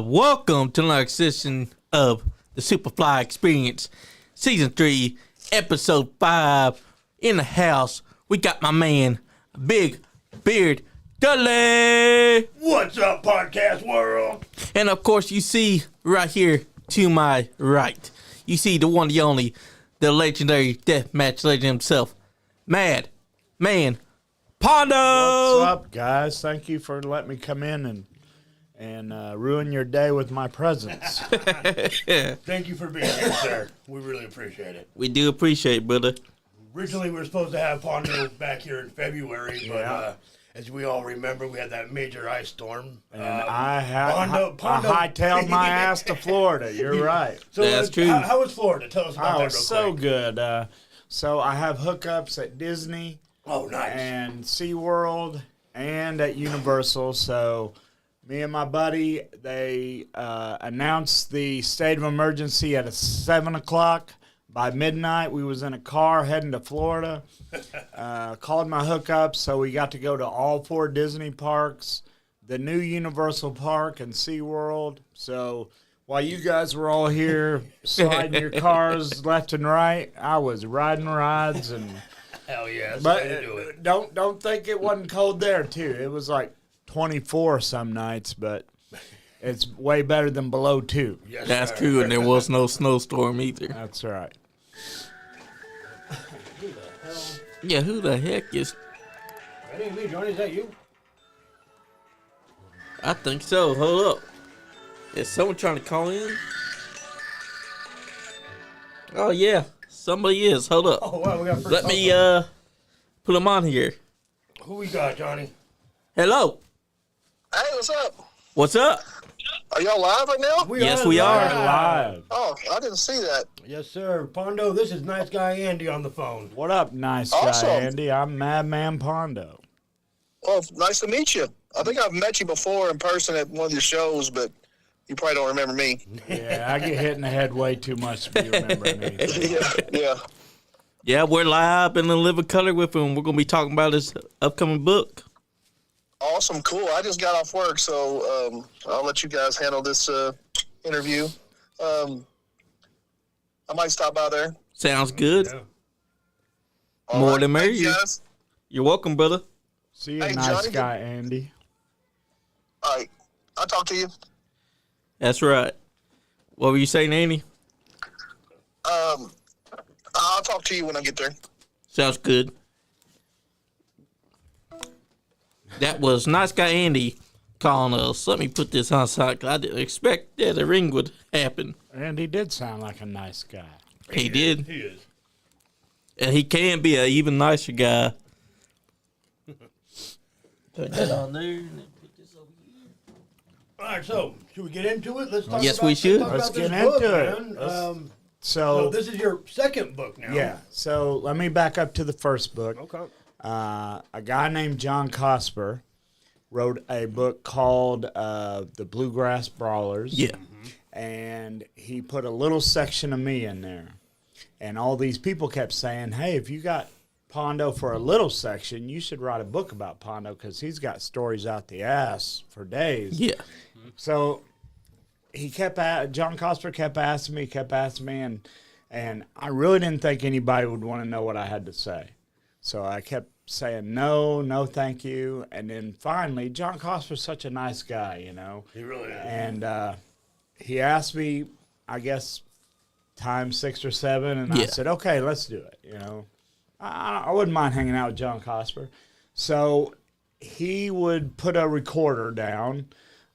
Welcome to the next session of the Superfly Experience, Season 3, Episode 5. In the house, we got my man, Big Beard Dudley. What's up, podcast world? And of course, you see right here to my right, you see the one, the only, the legendary deathmatch legend himself, Man Pondo. What's up, guys? Thank you for letting me come in and ruin your day with my presence. Thank you for being here, sir. We really appreciate it. We do appreciate it, brother. Originally, we were supposed to have Pondo back here in February, but as we all remember, we had that major ice storm. And I hightailed my ass to Florida. You're right. So that's true. How was Florida? Tell us about that real so quick. good. So I have hookups at Disney. Oh, nice. And SeaWorld and at Universal. So me and my buddy, they announced the state of emergency at 7 o'clock. By midnight, we was in a car heading to Florida. Called my hookup, so we got to go to all 4 Disney parks, the new Universal Park, and SeaWorld. So while you guys were all here sliding your cars left and right, I was riding rides and. Hell yeah, that's But the way to do it. don't think it wasn't cold there too. It was like 24 some nights, but it's way better than below 2. Yes, That's sir. true, and there was no snowstorm either. That's right. Who the hell? Yeah, who the heck is... That ain't me, Johnny. Is that you? I think so. Hold up. Is someone trying to call in? Oh, yeah. Somebody is. Hold up. Oh, wow, we got first Let me call. put him on here. Who we got, Johnny? Hello. Hey, what's up? What's up? Are y'all live right now? Yes, we are. Live. Oh, I didn't see that. Yes, sir. Pondo, this is nice guy Andy on the phone. What up, nice Awesome. guy Andy? I'm Man Pondo. Well, nice to meet you. I think I've met you before in person at one of your shows, but you probably don't remember me. Yeah, I get hit in the head way too much to be remembering me. Yeah. Yeah, we're live in the living color with him. We're going to be talking about his upcoming book. Awesome, cool. I just got off work, so I'll let you guys handle this interview. I might stop by there. Sounds good. Yeah. All More right, than thanks, merrier. guys. You're welcome, brother. See you, Hey, nice Johnny. guy Andy. All right, I'll talk to you. That's right. What were you saying, Andy? I'll talk to you when I get there. Sounds good. That was nice guy Andy calling us. Let me put this on side, 'cause I didn't expect that a ring would happen. Andy did sound like a nice guy. He did. He is. And he can be an even nicer guy. Put that on there and then put this over here. All right, so should we get into it? Let's talk Yes, about, we should. Let's, Let's talk about get this book, into it. man. So, So this is your second book now. yeah, so let me back up to the first book. Okay. A guy named John Cosper wrote a book called The Bluegrass Brawlers. Yeah. And he put a little section of me in there. And all these people kept saying, hey, if you got Pondo for a little section, you should write a book about Pondo because he's got stories out the ass for days. Yeah. So John Cosper kept asking me, and I really didn't think anybody would want to know what I had to say. So I kept saying, no, thank you. And then finally, John Cosper's such a nice guy, you know. He really is. And he asked me, I guess, times 6 or 7, and I Yeah. said, okay, let's do it, you know. I wouldn't mind hanging out with John Cosper. So he would put a recorder down.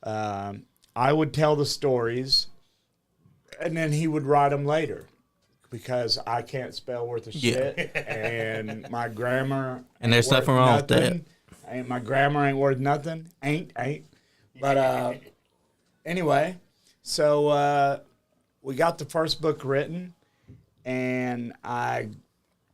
I would tell the stories, and then he would write them later because I can't spell worth of shit, and my grammar And there's ain't worth nothing wrong with that. nothing. And my grammar ain't worth nothing. Ain't. But anyway, so we got the first book written, and I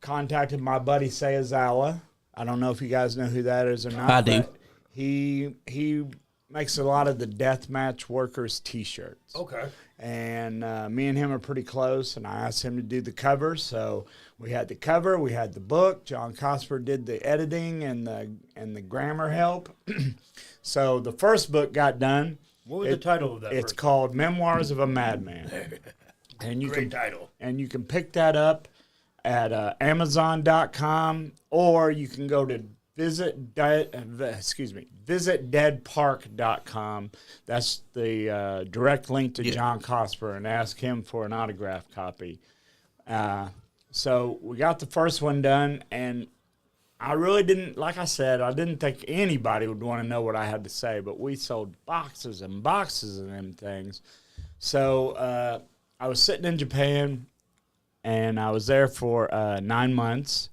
contacted my buddy Sayazawa. I don't know if you guys know who that is or not. I do. but He makes a lot of the deathmatch workers T-shirts. Okay. And me and him are pretty close, and I asked him to do the cover. So we had the cover, we had the book. John Cosper did the editing and the grammar help. So the first book got done, What was the title of that? It's called Memoirs of a Madman. And Great title. And you can pick that up at Amazon.com, or you can go to visitdeadpark.com. That's the direct link to John Cosper, and ask him for an autographed copy. So we got the first one done, and I really didn't, like I said, I didn't think anybody would want to know what I had to say, but we sold boxes and boxes of them things. So I was sitting in Japan, and I was there for 9 months.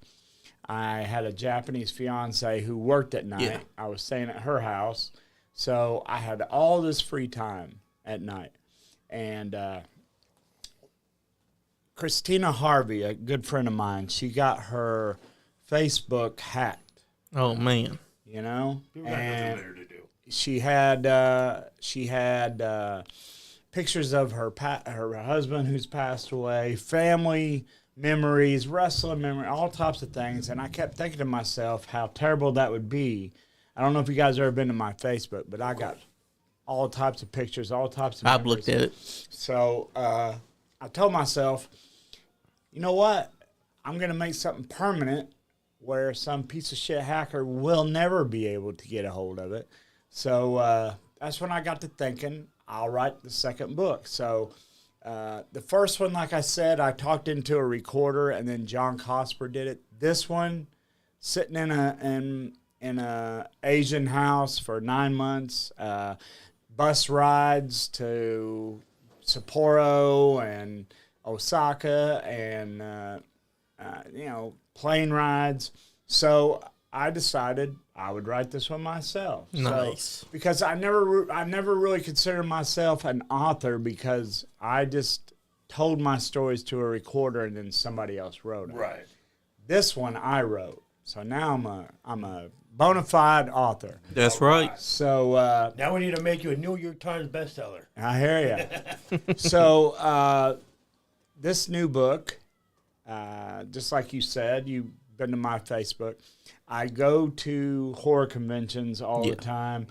I had a Japanese fiance who worked at night. Yeah. I was staying at her house, so I had all this free time at night. And Christina Harvey, a good friend of mine, she got her Facebook hacked. Oh man! You know, and to do. she had pictures of her husband who's passed away, family memories, wrestling memory, all types of things. And I kept thinking to myself how terrible that would be. I don't know if you guys have ever been to my Facebook, but I got all types of pictures, all types of memories. I've looked at it. So I told myself, you know what? I'm going to make something permanent where some piece of shit hacker will never be able to get a hold of it. So that's when I got to thinking, I'll write the second book. So the first one, like I said, I talked into a recorder, and then John Cosper did it. This one, sitting in a Asian house for 9 months, bus rides to Sapporo and Osaka, and plane rides. So I decided I would write this one myself. Nice. So, because I never really considered myself an author, because I just told my stories to a recorder and then somebody else wrote it. Right. This one I wrote. So now I'm a bona fide author. That's right. So now we need to make you a New York Times bestseller. I hear you. So this new book, just like you said, you've been to my Facebook. I go to horror conventions all the time.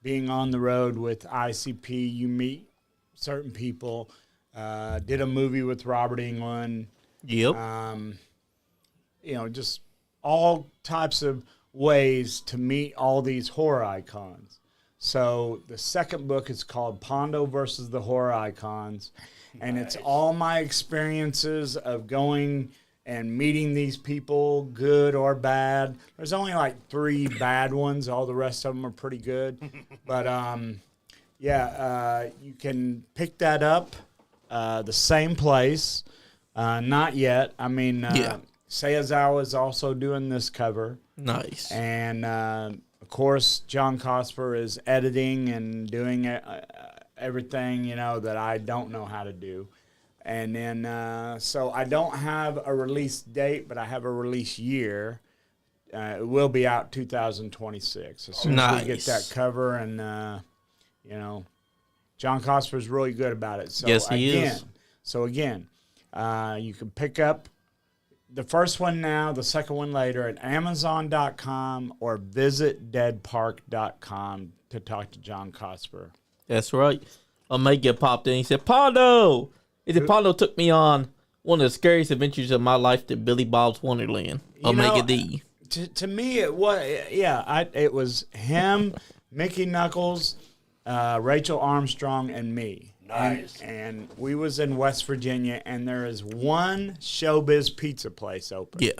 Being on the road with ICP, you meet certain people. Did a movie with Robert Englund. Yep. Just all types of ways to meet all these horror icons. So the second book is called Pondo versus the Horror Icons. And it's all my experiences of going and meeting these people, good or bad. There's only like 3 bad ones. All the rest of them are pretty good. But, you can pick that up the same place. Not yet. I mean, Seiyazawa is also doing this cover. Nice. And, of course, John Cosper is editing and doing everything, that I don't know how to do. And then, so I don't have a release date, but I have a release year. It will be out 2026. As soon as we get that cover, and, John Cosper's really good about it. So yes, he is. So again, you can pick up the first one now, the second one later at Amazon.com or visitdeadpark.com to talk to John Cosper. That's right. Omega popped in. He said, Pondo! He said, Pondo took me on one of the scariest adventures of my life to Billy Bob's Wonderland. Omega D. To me, it was, it was him, Mickey Knuckles, Rachel Armstrong, and me. Nice. And we was in West Virginia, and there is one Showbiz pizza place open. Yeah.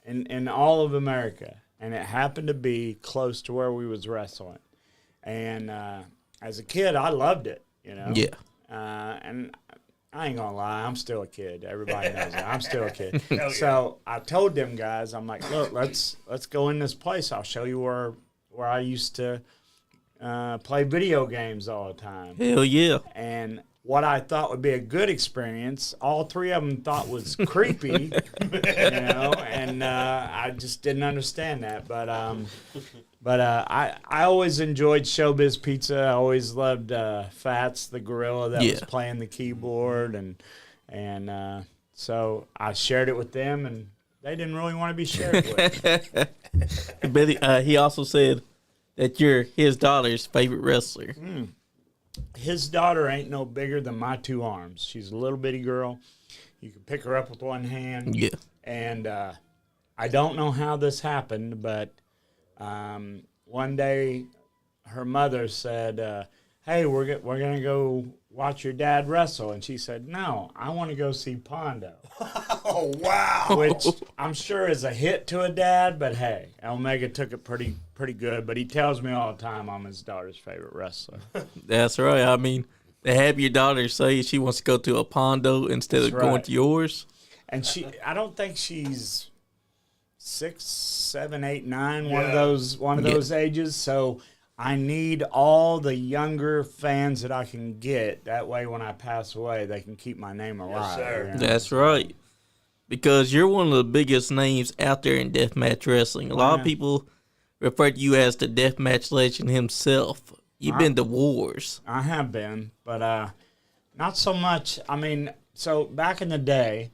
In all of America. And it happened to be close to where we was wrestling. And as a kid, I loved it, Yeah. And I ain't gonna lie, I'm still a kid. Everybody knows that. I'm still a kid. Yeah. So I told them guys, I'm like, look, let's go in this place. I'll show you where I used to play video games all the time. Hell yeah. And what I thought would be a good experience, all 3 of them thought was creepy, and I just didn't understand that. But I always enjoyed Showbiz Pizza. I always loved Fats, the gorilla that was playing the keyboard, and so I shared it with them, and they didn't really want to be shared with. Billy, he also said that you're his daughter's favorite wrestler. His daughter ain't no bigger than my 2 arms. She's a little bitty girl. You can pick her up with one hand. Yeah. And I don't know how this happened, but one day her mother said, hey, we're going to go watch your dad wrestle. And she said, no, I want to go see Pondo. Oh, wow. Which I'm sure is a hit to a dad, but hey, Omega took it pretty good. But he tells me all the time I'm his daughter's favorite wrestler. That's right. I mean, to have your daughter say she wants to go to a Pondo instead of going to yours. And I don't think she's 6, 7, 8, 9, one of those ages. So I need all the younger fans that I can get. That way, when I pass away, they can keep my name alive. Yes, sir. You know? That's right. Because you're one of the biggest names out there in deathmatch wrestling. A lot of people refer to you as the deathmatch legend himself. You've been to wars. I have been, but not so much. I mean, so back in the day,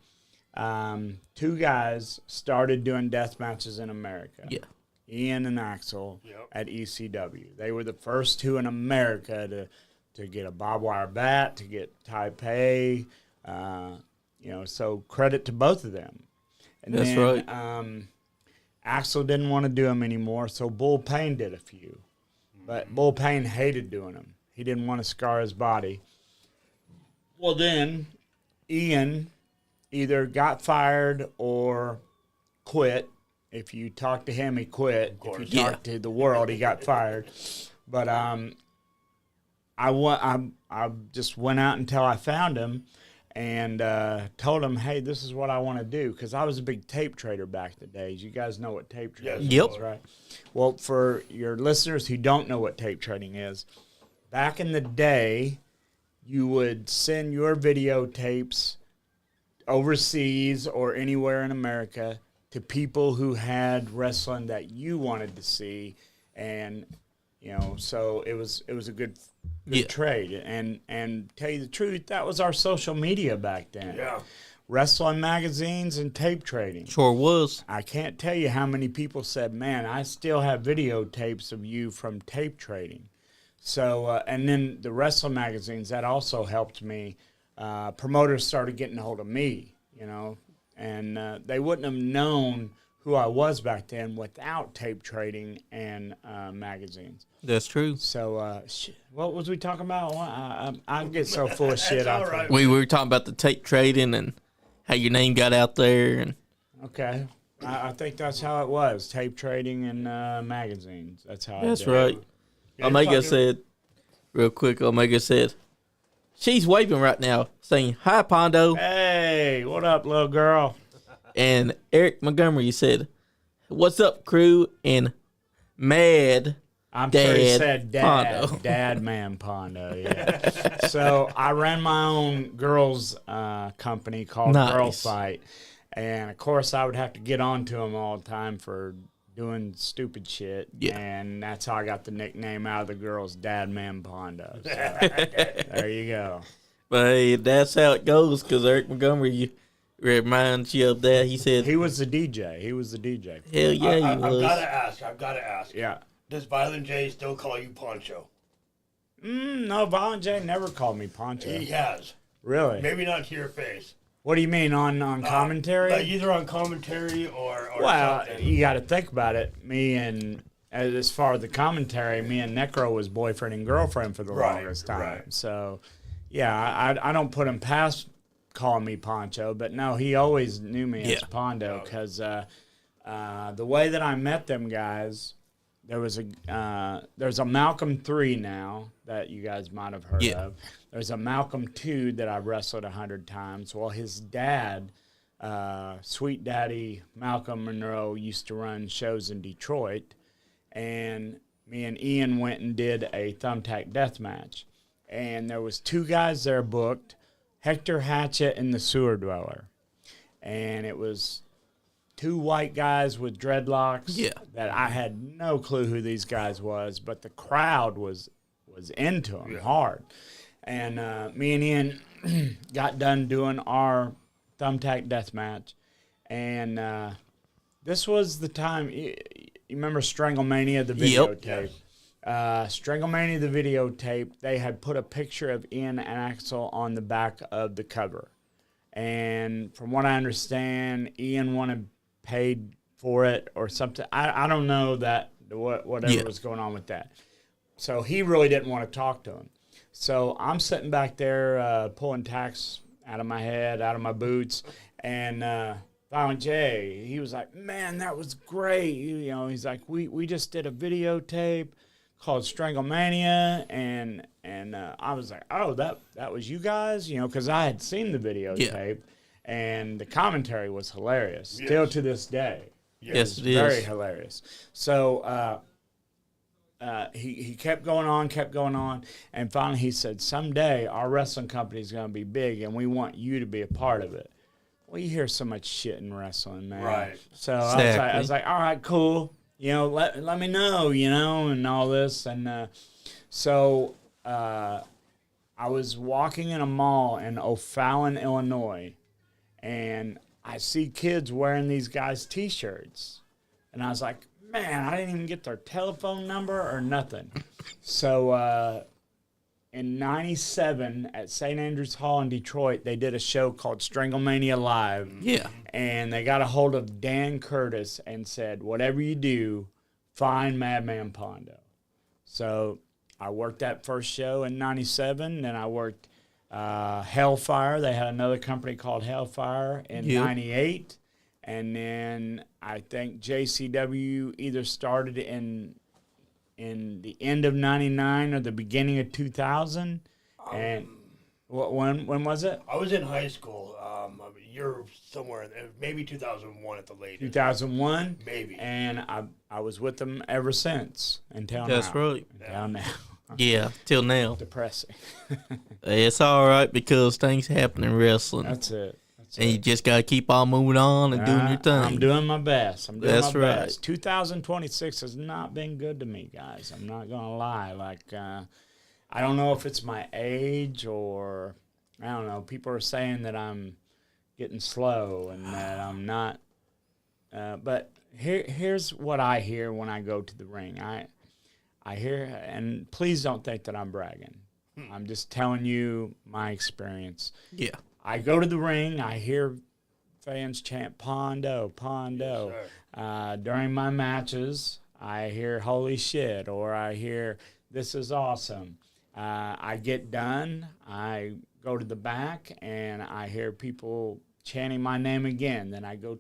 2 guys started doing death matches in America. Yeah. Ian and Axel at ECW. They were the first 2 in America to get a barbed wire bat, to get Taipei. So credit to both of them. And That's then, right. Axel didn't want to do them anymore, so Bull Payne did a few. But Bull Payne hated doing them. He didn't want to scar his body. Well, then Ian either got fired or quit. If you talk to him, he quit. If you talk to the world, he got fired. But I just went out until I found him and told him, hey, this is what I want to do. Because I was a big tape trader back in the days. You guys know what tape trading is, right? Well, for your listeners who don't know what tape trading is, back in the day, you would send your videotapes overseas or anywhere in America to people who had wrestling that you wanted to see, and so it was a good trade. And tell you the truth, that was our social media back then. Yeah. Wrestling magazines and tape trading. Sure was. I can't tell you how many people said, man, I still have videotapes of you from tape trading. So, and then the wrestling magazines, that also helped me. Promoters started getting a hold of me, and they wouldn't have known who I was back then without tape trading and magazines. That's true. So, what was we talking about? I get so full of shit. All right. We were talking about the tape trading and how your name got out there. And Okay. I think that's how it was, tape trading and magazines. That's how that's I did right. Yeah, Omega fucking- said, real quick, Omega said, she's waving right now, saying, hi, Pondo. Hey, what up, little girl? And Eric Montgomery said, what's up, crew? And Mad I'm sure he Dad said Pondo. Dad Man Pondo, yeah. So I ran my own girls company called Nice. Girl Fight. And, of course, I would have to get on to them all the time for doing stupid shit. Yeah. And that's how I got the nickname out of the girls, Dad Man Pondo. So, there you go. But hey, that's how it goes, because Eric Montgomery reminds you of that. He said, He was the DJ. hell yeah, I've he was. got to ask. Yeah. Does Violent J still call you Poncho? No, Violent J never called me Poncho. He has. Really? Maybe not to your face. What do you mean, on commentary? Like either on commentary or Well, something. you got to think about it. As far as the commentary, me and Necro was boyfriend and girlfriend for the Right, longest time. right. So, yeah, I don't put him past calling me Poncho, but no, he always knew me as Yeah. Pondo because the way that I met them guys, there's a Malcolm 3 now that you guys might have heard Yeah. of. There's a Malcolm 2 that I've wrestled 100 times. Well, his dad, Sweet Daddy Malcolm Monroe, used to run shows in Detroit, and me and Ian went and did a thumbtack death match. And there was 2 guys there booked, Hector Hatchet and the Sewer Dweller. And it was 2 white guys with dreadlocks that I had no clue who these guys was, but the crowd was into them hard. And me and Ian got done doing our thumbtack death match. And this was the time, you remember Stranglemania, the videotape? Stranglemania, the videotape, they had put a picture of Ian and Axel on the back of the cover. And from what I understand, Ian wanted paid for it or something. I don't know whatever was going on with that. So he really didn't want to talk to him. So I'm sitting back there pulling tacks out of my head, out of my boots, and Violent J, he was like, man, that was great. You know, he's like, we just did a videotape called Stranglemania, and I was like, oh, that was you guys? You know, because I had seen the videotape, and the commentary was hilarious, still to this day. Yes, it is. Very hilarious. So he kept going on, and finally he said, someday our wrestling company is going to be big, and we want you to be a part of it. Well, you hear so much shit in wrestling, man. Right. So Exactly. I was like, all right, cool. You know, let me know, you know, and all this. And so I was walking in a mall in O'Fallon, Illinois, and I see kids wearing these guys' T-shirts. And I was like, man, I didn't even get their telephone number or nothing. So in 97 at St. Andrews Hall in Detroit, they did a show called Stranglemania Live. Yeah. And they got a hold of Dan Curtis and said, whatever you do, find Man Pondo. So I worked that first show in 97. Then I worked Hellfire. They had another company called Hellfire in 98. And then I think JCW either started in the end of 99 or the beginning of 2000. And when was it? I was in high school. You're somewhere in there, maybe 2001 at the latest. 2001? Maybe. And I was with them ever since until That's now. right. Until now. Yeah, till now. Depressing. It's all right because things happen in wrestling. That's it. And you just got to keep on moving on and doing your thing. I'm doing my best. That's right. Best. 2026 has not been good to me, guys. I'm not going to lie. Like, I don't know if it's my age or, I don't know. People are saying that I'm getting slow and that I'm not. But here's what I hear when I go to the ring. I hear, and please don't think that I'm bragging. I'm just telling you my experience. Yeah. I go to the ring, I hear fans chant Pondo, Pondo. Yes, during my matches, I hear holy shit, or I hear this is awesome. I get done, I go to the back, and I hear people chanting my name again. Then I go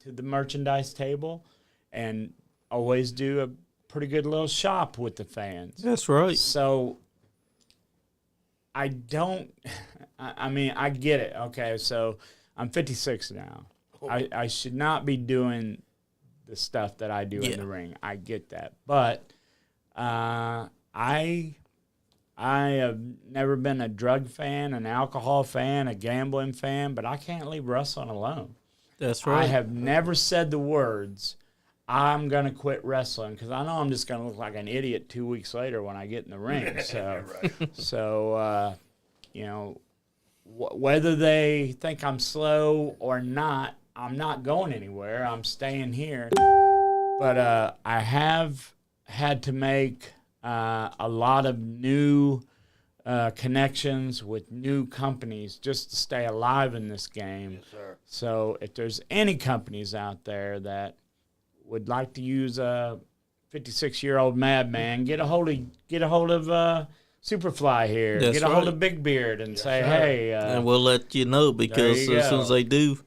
to the merchandise table and always do a pretty good little shop with the fans. That's right. So I mean, I get it. Okay, so I'm 56 now. I should not be doing the stuff that I do in the ring. I get that. But I have never been a drug fan, an alcohol fan, a gambling fan, but I can't leave wrestling alone. That's right. I have never said the words, I'm going to quit wrestling, because I know I'm just going to look like an idiot 2 weeks later when I get in the ring. So, you know, whether they think I'm slow or not, I'm not going anywhere. I'm staying here. But I have had to make a lot of new connections with new companies just to stay alive in this game. Yes, sir. So if there's any companies out there that would like to use a 56-year-old madman, get a hold of Superfly here. That's get a hold right. of Big Beard and say, sir. hey. And we'll let you know because you as soon go. as they do,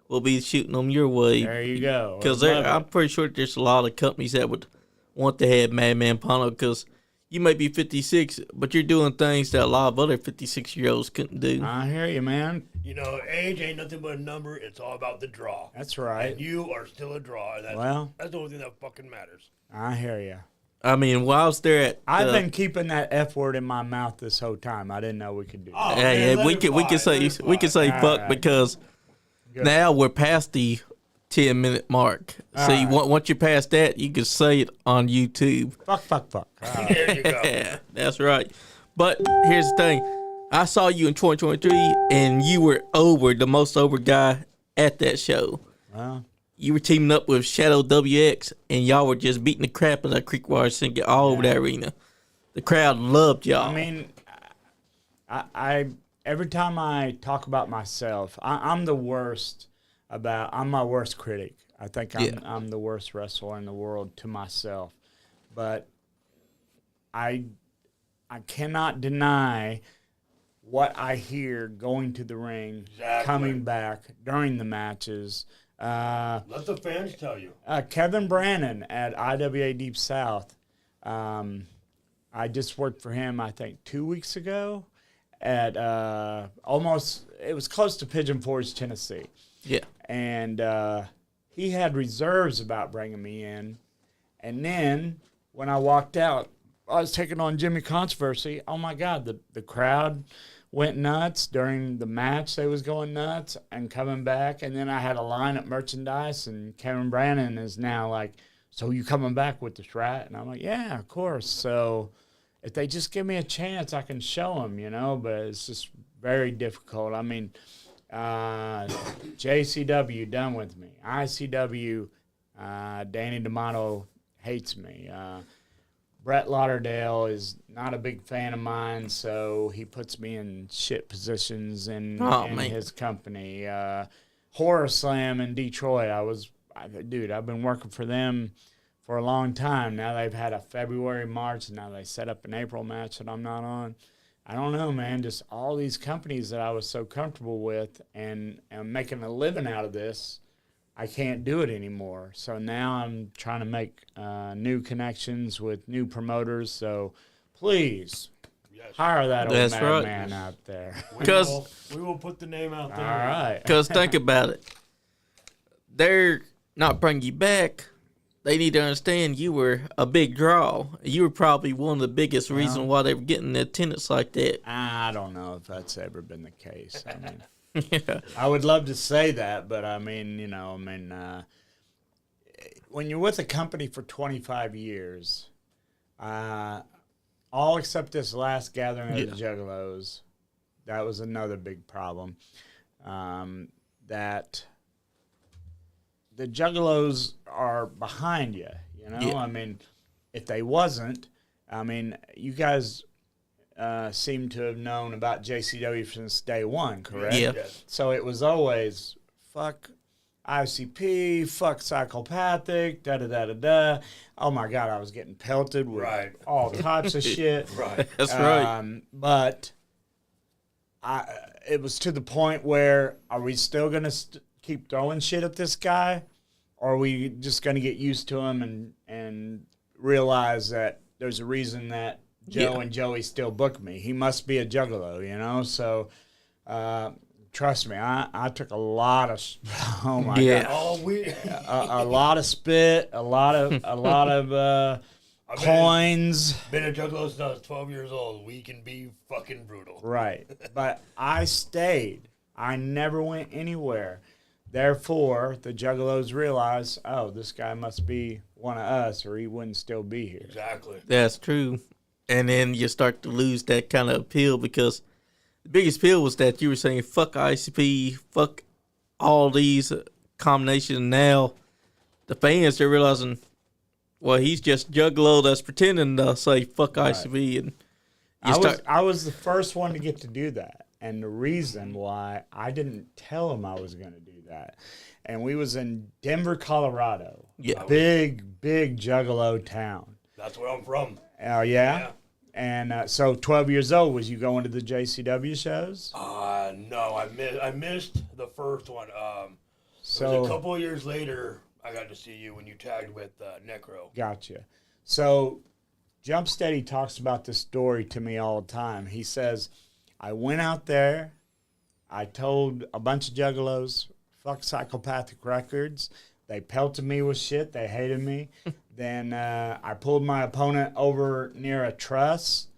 we'll be shooting them your way. There you go. Because Love I'm it. pretty sure there's a lot of companies that would want to have Man Pondo because you may be 56, but you're doing things that a lot of other 56-year-olds couldn't do. I hear you, man. You know, age ain't nothing but a number. It's all about the draw. That's right. And you are still a draw. And that's the only thing that fucking matters. I hear you. I mean, while I was there at I've been keeping that F word in my mouth this whole time. I didn't know we could do that. Oh, yeah, man, we can say All fuck right. because Good. now we're past the 10-minute mark. See, right. once you're past that, you can say it on YouTube. Fuck. All right. There you go. Yeah, that's right. But here's the thing. I saw you in 2023, and you were the most over guy at that show. Well, you were teaming up with Shadow WX, and y'all were just beating the crap out of that Creekwater Syndicate all over that arena. The crowd loved y'all. I mean, I every time I talk about myself, I'm the worst I'm my worst critic. I think I'm the worst wrestler in the world to myself. But I cannot deny what I hear going to the ring, coming back during the matches. Let the fans tell you. Kevin Brannon at IWA Deep South. I just worked for him, I think, 2 weeks ago at it was close to Pigeon Forge, Tennessee. Yeah. And he had reserves about bringing me in. And then when I walked out, I was taking on Jimmy Controversy. Oh, my God, the crowd went nuts during the match. They was going nuts and coming back. And then I had a line at merchandise, and Kevin Brannon is now like, so you coming back with this, right? And I'm like, yeah, of course. So if they just give me a chance, I can show them, you know, but it's just very difficult. I mean, JCW done with me. ICW, Danny D'Amato hates me. Brett Lauderdale is not a big fan of mine, so he puts me in shit positions in his company. Horror Slam in Detroit, I've been working for them for a long time. Now they've had a February, March, and now they set up an April match that I'm not on. I don't know, man. Just all these companies that I was so comfortable with and making a living out of this, I can't do it anymore. So now I'm trying to make new connections with new promoters. So please hire that old madman out there. We will put the name out there. All right. Because think about it. They're not bringing you back. They need to understand you were a big draw. You were probably one of the biggest reasons why they were getting the attendance like that. I don't know if that's ever been the case. I mean, Yeah. I would love to say that, but I mean, when you're with a company for 25 years, all except this last gathering of the Juggalos, that was another big problem. That the Juggalos are behind you, you know? Yeah. I mean, if they wasn't, you guys seem to have known about JCW since day one, correct? Yeah. Yes. So it was always, fuck ICP, fuck psychopathic, da-da-da-da-da. Oh, my God, I was getting pelted with all types of shit. Right. That's right. But it was to the point where, are we still going to keep throwing shit at this guy? Or are we just going to get used to him and realize that there's a reason that Joe and Joey still book me? He must be a juggalo, you know? So, trust me, I took a lot of, oh my God. Oh, A lot of spit, a lot of coins. Been a juggalo since I was 12 years old. We can be fucking brutal. Right. But I stayed. I never went anywhere. Therefore, the juggalos realized, oh, this guy must be one of us or he wouldn't still be here. Exactly. That's true. And then you start to lose that kind of appeal because the biggest appeal was that you were saying, fuck ICP, fuck all these combinations. Now the fans are realizing, well, he's just juggalo that's pretending to say fuck ICP. And I was the first one to get to do that. And the reason why I didn't tell him I was going to do that. And we was in Denver, Colorado. Yeah. Big juggalo town. That's where I'm from. Oh, yeah? And so 12 years old, was you going to the JCW shows? No, I missed the first one. So it was a couple of years later, I got to see you when you tagged with Necro. Gotcha. So Jump Steady talks about this story to me all the time. He says, I went out there, I told a bunch of juggalos, fuck Psychopathic Records. They pelted me with shit. They hated me. Then I pulled my opponent over near a truss,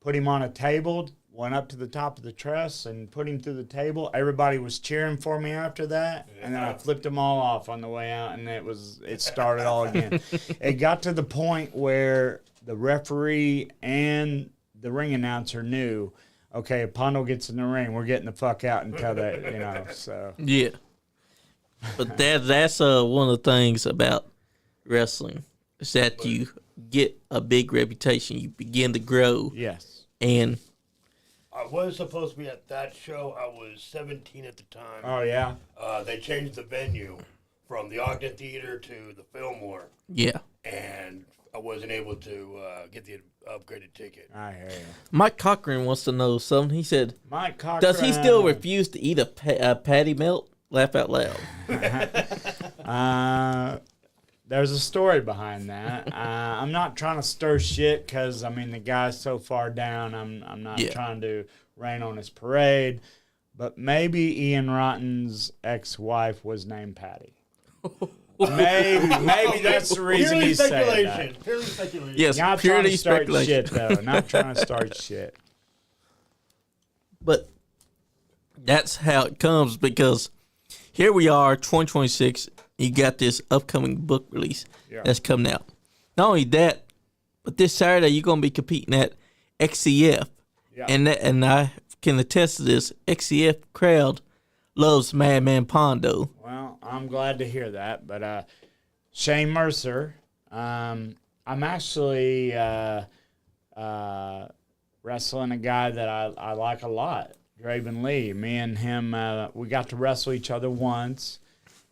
put him on a table, went up to the top of the truss and put him through the table. Everybody was cheering for me after that. Yeah. And then I flipped them all off on the way out, and it started all again. It got to the point where the referee and the ring announcer knew, okay, if Pondo gets in the ring, we're getting the fuck out until that, so. Yeah. But that's one of the things about wrestling is that you get a big reputation. You begin to grow. Yes. And I was supposed to be at that show. I was 17 at the time. Oh, yeah? They changed the venue from the Ogden Theater to the Fillmore, yeah. and I wasn't able to get the upgraded ticket. I hear you. Mike Cochran wants to know something. He said, Mike Cochran. does he still refuse to eat a patty melt? Laugh out loud. There's a story behind that. I'm not trying to stir shit because, I mean, the guy's so far down. I'm not trying to rain on his parade. But maybe Ian Rotten's ex-wife was named Patty. Maybe that's the reason he said that. Purely speculation. Yes, Not trying to start shit, though. Not trying to start shit. But that's how it comes because here we are, 2026. You got this upcoming book release that's coming out. Not only that, but this Saturday you're going to be competing at XCF. Yeah. And I can attest to this. XCF crowd loves Man Pondo. Well, I'm glad to hear that. But Shane Mercer, I'm actually wrestling a guy that I like a lot, Draven Lee. Me and him, we got to wrestle each other once,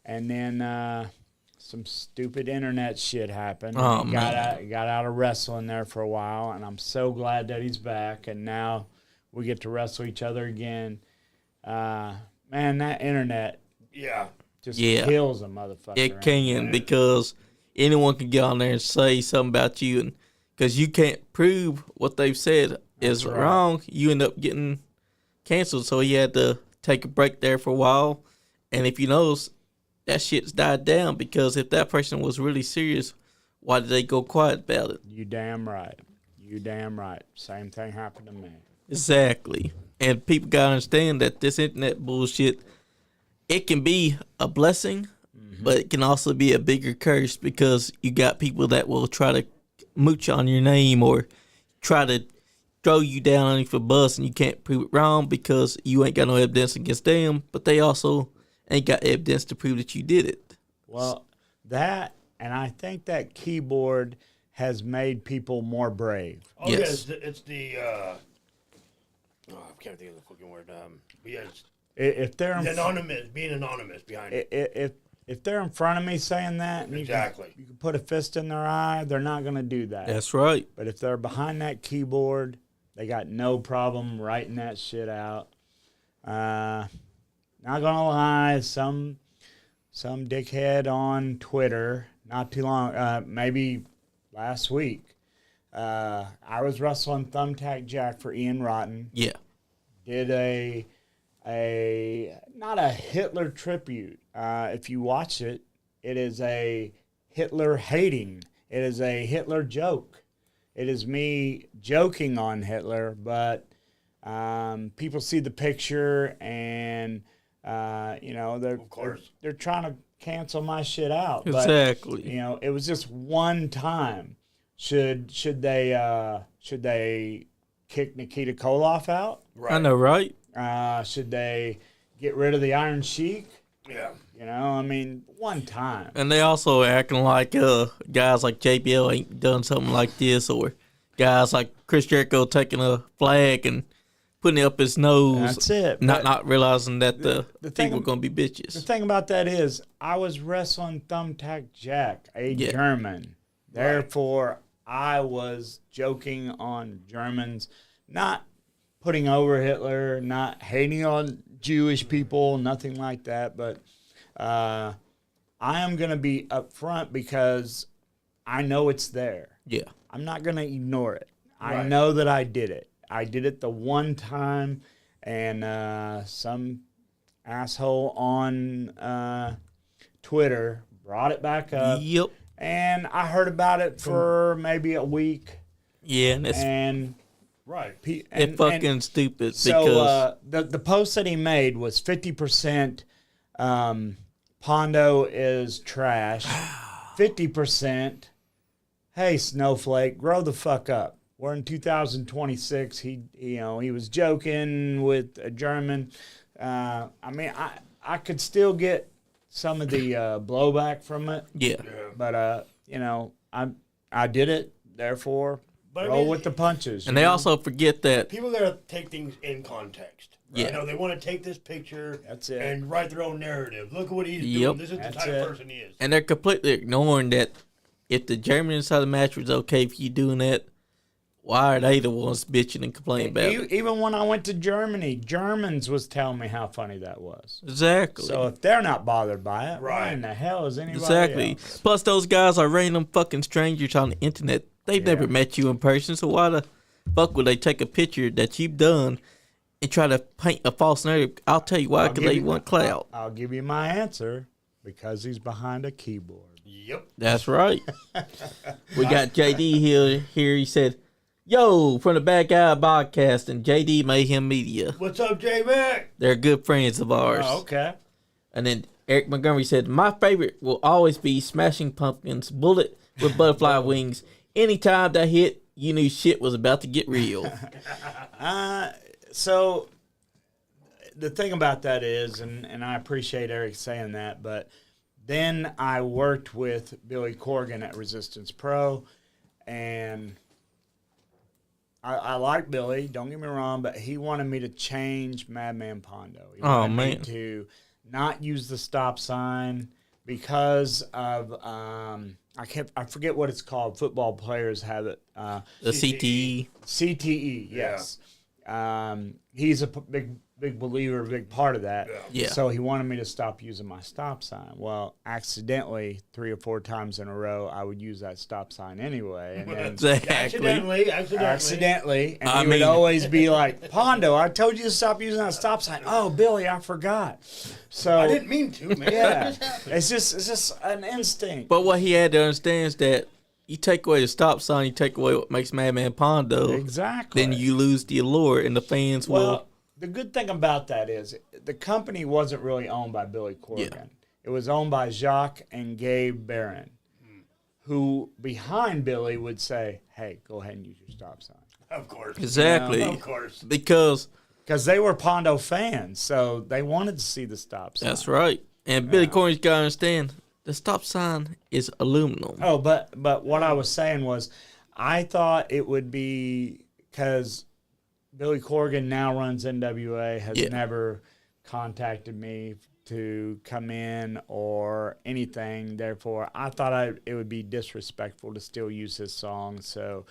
and then some stupid internet shit happened. Oh, he got out of wrestling there for a while, and I'm so glad that he's back, and now we get to wrestle each other again. Man, that internet just kills a motherfucker. It can, because anyone can get on there and say something about you, and because you can't prove what they've said is wrong, you end up getting canceled. So he had to take a break there for a while. And if you notice, that shit's died down, because if that person was really serious, why did they go quiet about it? You damn right. You damn right. Same thing happened to me. Exactly. And people got to understand that this internet bullshit, it can be a blessing, but it can also be a bigger curse, because you got people that will try to mooch on your name or try to throw you down underneath a bus, and you can't prove it wrong because you ain't got no evidence against them, but they also ain't got evidence to prove that you did it. Well, that, and I think that keyboard has made people more brave. Oh, yes. Yeah, it's the I can't think of the fucking word. Yeah, If they're being anonymous behind it. If they're in front of me saying that, and Exactly. you can put a fist in their eye, they're not going to do that. That's right. But if they're behind that keyboard, they got no problem writing that shit out. Not gonna lie, some dickhead on Twitter not too long, maybe last week, I was wrestling Thumbtack Jack for Ian Rotten. Yeah. Did a not a Hitler tribute. If you watch it, it is a Hitler hating. It is a Hitler joke. It is me joking on Hitler, but people see the picture and they're trying to cancel my shit out. Exactly. But, it was just one time. Should they kick Nikita Koloff out? Right. I know, right? Should they get rid of the Iron Sheik? Yeah. One time. And they also acting like guys like JBL ain't done something like this, or guys like Chris Jericho taking a flag and putting it up his nose. That's it. Not realizing that the people are going to be bitches. The thing about that is, I was wrestling Thumbtack Jack, a German. Therefore, I was joking on Germans, not putting over Hitler, not hating on Jewish people, nothing like that. But I am going to be upfront because I know it's there. Yeah. I'm not going to ignore it. Right. I know that I did it. I did it the one time, and some asshole on Twitter brought it back up. Yep. And I heard about it for maybe a week. Yeah, and right. It's fucking stupid. So the post that he made was 50% Pondo is trash, 50% hey Snowflake, grow the fuck up. We're in 2026. He was joking with a German. I could still get some of the blowback from it. Yeah. But I did it. Therefore, roll with the punches. And they also forget that. People gotta take things in context. Right? Yeah. They want to take this picture That's it. and write their own narrative. Look at what he's Yep. doing. This is the That's type it. of person he is. And they're completely ignoring that if the German side of the match was okay for you doing that, why are they the ones bitching and complaining about it? Even when I went to Germany, Germans was telling me how funny that was. Exactly. So if they're not bothered by it, why Right. in the hell is anybody Exactly. else? Plus, those guys are random fucking strangers on the internet. They've never met you in person, so why the fuck would they take a picture that you've done and try to paint a false narrative? I'll tell you why, because they want clout. I'll give you my answer. Because he's behind a keyboard. Yep. That's right. We got JD here. He said, "Yo, from the Bad Guy Podcast and JD Mayhem Media. What's up, J-Mac? They're good friends of ours." Oh, okay. And then Eric Montgomery said, "My favorite will always be Smashing Pumpkins, Bullet with Butterfly Wings. Anytime that hit, you knew shit was about to get real." So the thing about that is, and I appreciate Eric saying that, but then I worked with Billy Corgan at Resistance Pro, and I like Billy, don't get me wrong, but he wanted me to change Madman Pondo. He wanted me man. to not use the stop sign because of I forget what it's called. Football players have it. The CTE. CTE, yes. He's a big believer, a big part of that. Yeah. So he wanted me to stop using my stop sign. Well, accidentally, 3 or 4 times in a row, I would use that stop sign anyway. And then Exactly. Accidentally. and I he would mean- always be like, "Pondo, I told you to stop using that stop sign." "Oh, Billy, I forgot." So I didn't mean to, man. yeah, it's just an instinct. But what he had to understand is that you take away the stop sign, you take away what makes Madman Pondo, Exactly. then you lose the allure, and the fans Well, the good thing about that is the company wasn't really owned by Billy Corgan. Yeah. It was owned by Jacques and Gabe Barron, who behind Billy would say, "Hey, go ahead and use your stop sign." Of course. Exactly. Of course. because Because they were Pondo fans, so they wanted to see the stop sign. that's right. And Billy Corgan's got to understand the stop sign is aluminum. Oh, but what I was saying was, I thought it would be because Billy Corgan now runs NWA, has Yeah. never contacted me to come in or anything. Therefore, I thought it would be disrespectful to still use his song. So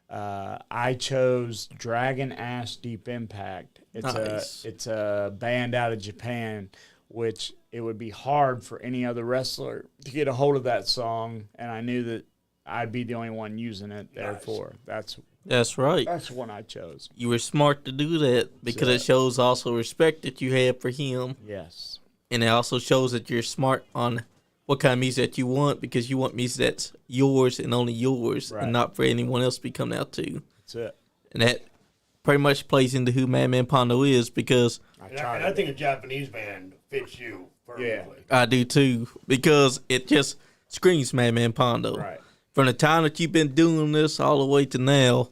I chose Dragon Ash Deep Impact. Nice. It's a band out of Japan, which it would be hard for any other wrestler to get a hold of that song, and I knew that I'd be the only one using it. Therefore, that's right. the one I chose. You were smart to do that because it shows also respect that you have for him. Yes. And it also shows that you're smart on what kind of music that you want, because you want music that's yours and only yours, Right. and not for anyone else to be coming out to. That's it. And that pretty much plays into who Madman Pondo is, because I think a Japanese band fits you perfectly. I do too, because it just screams Madman Pondo. Right. From the time that you've been doing this all the way to now,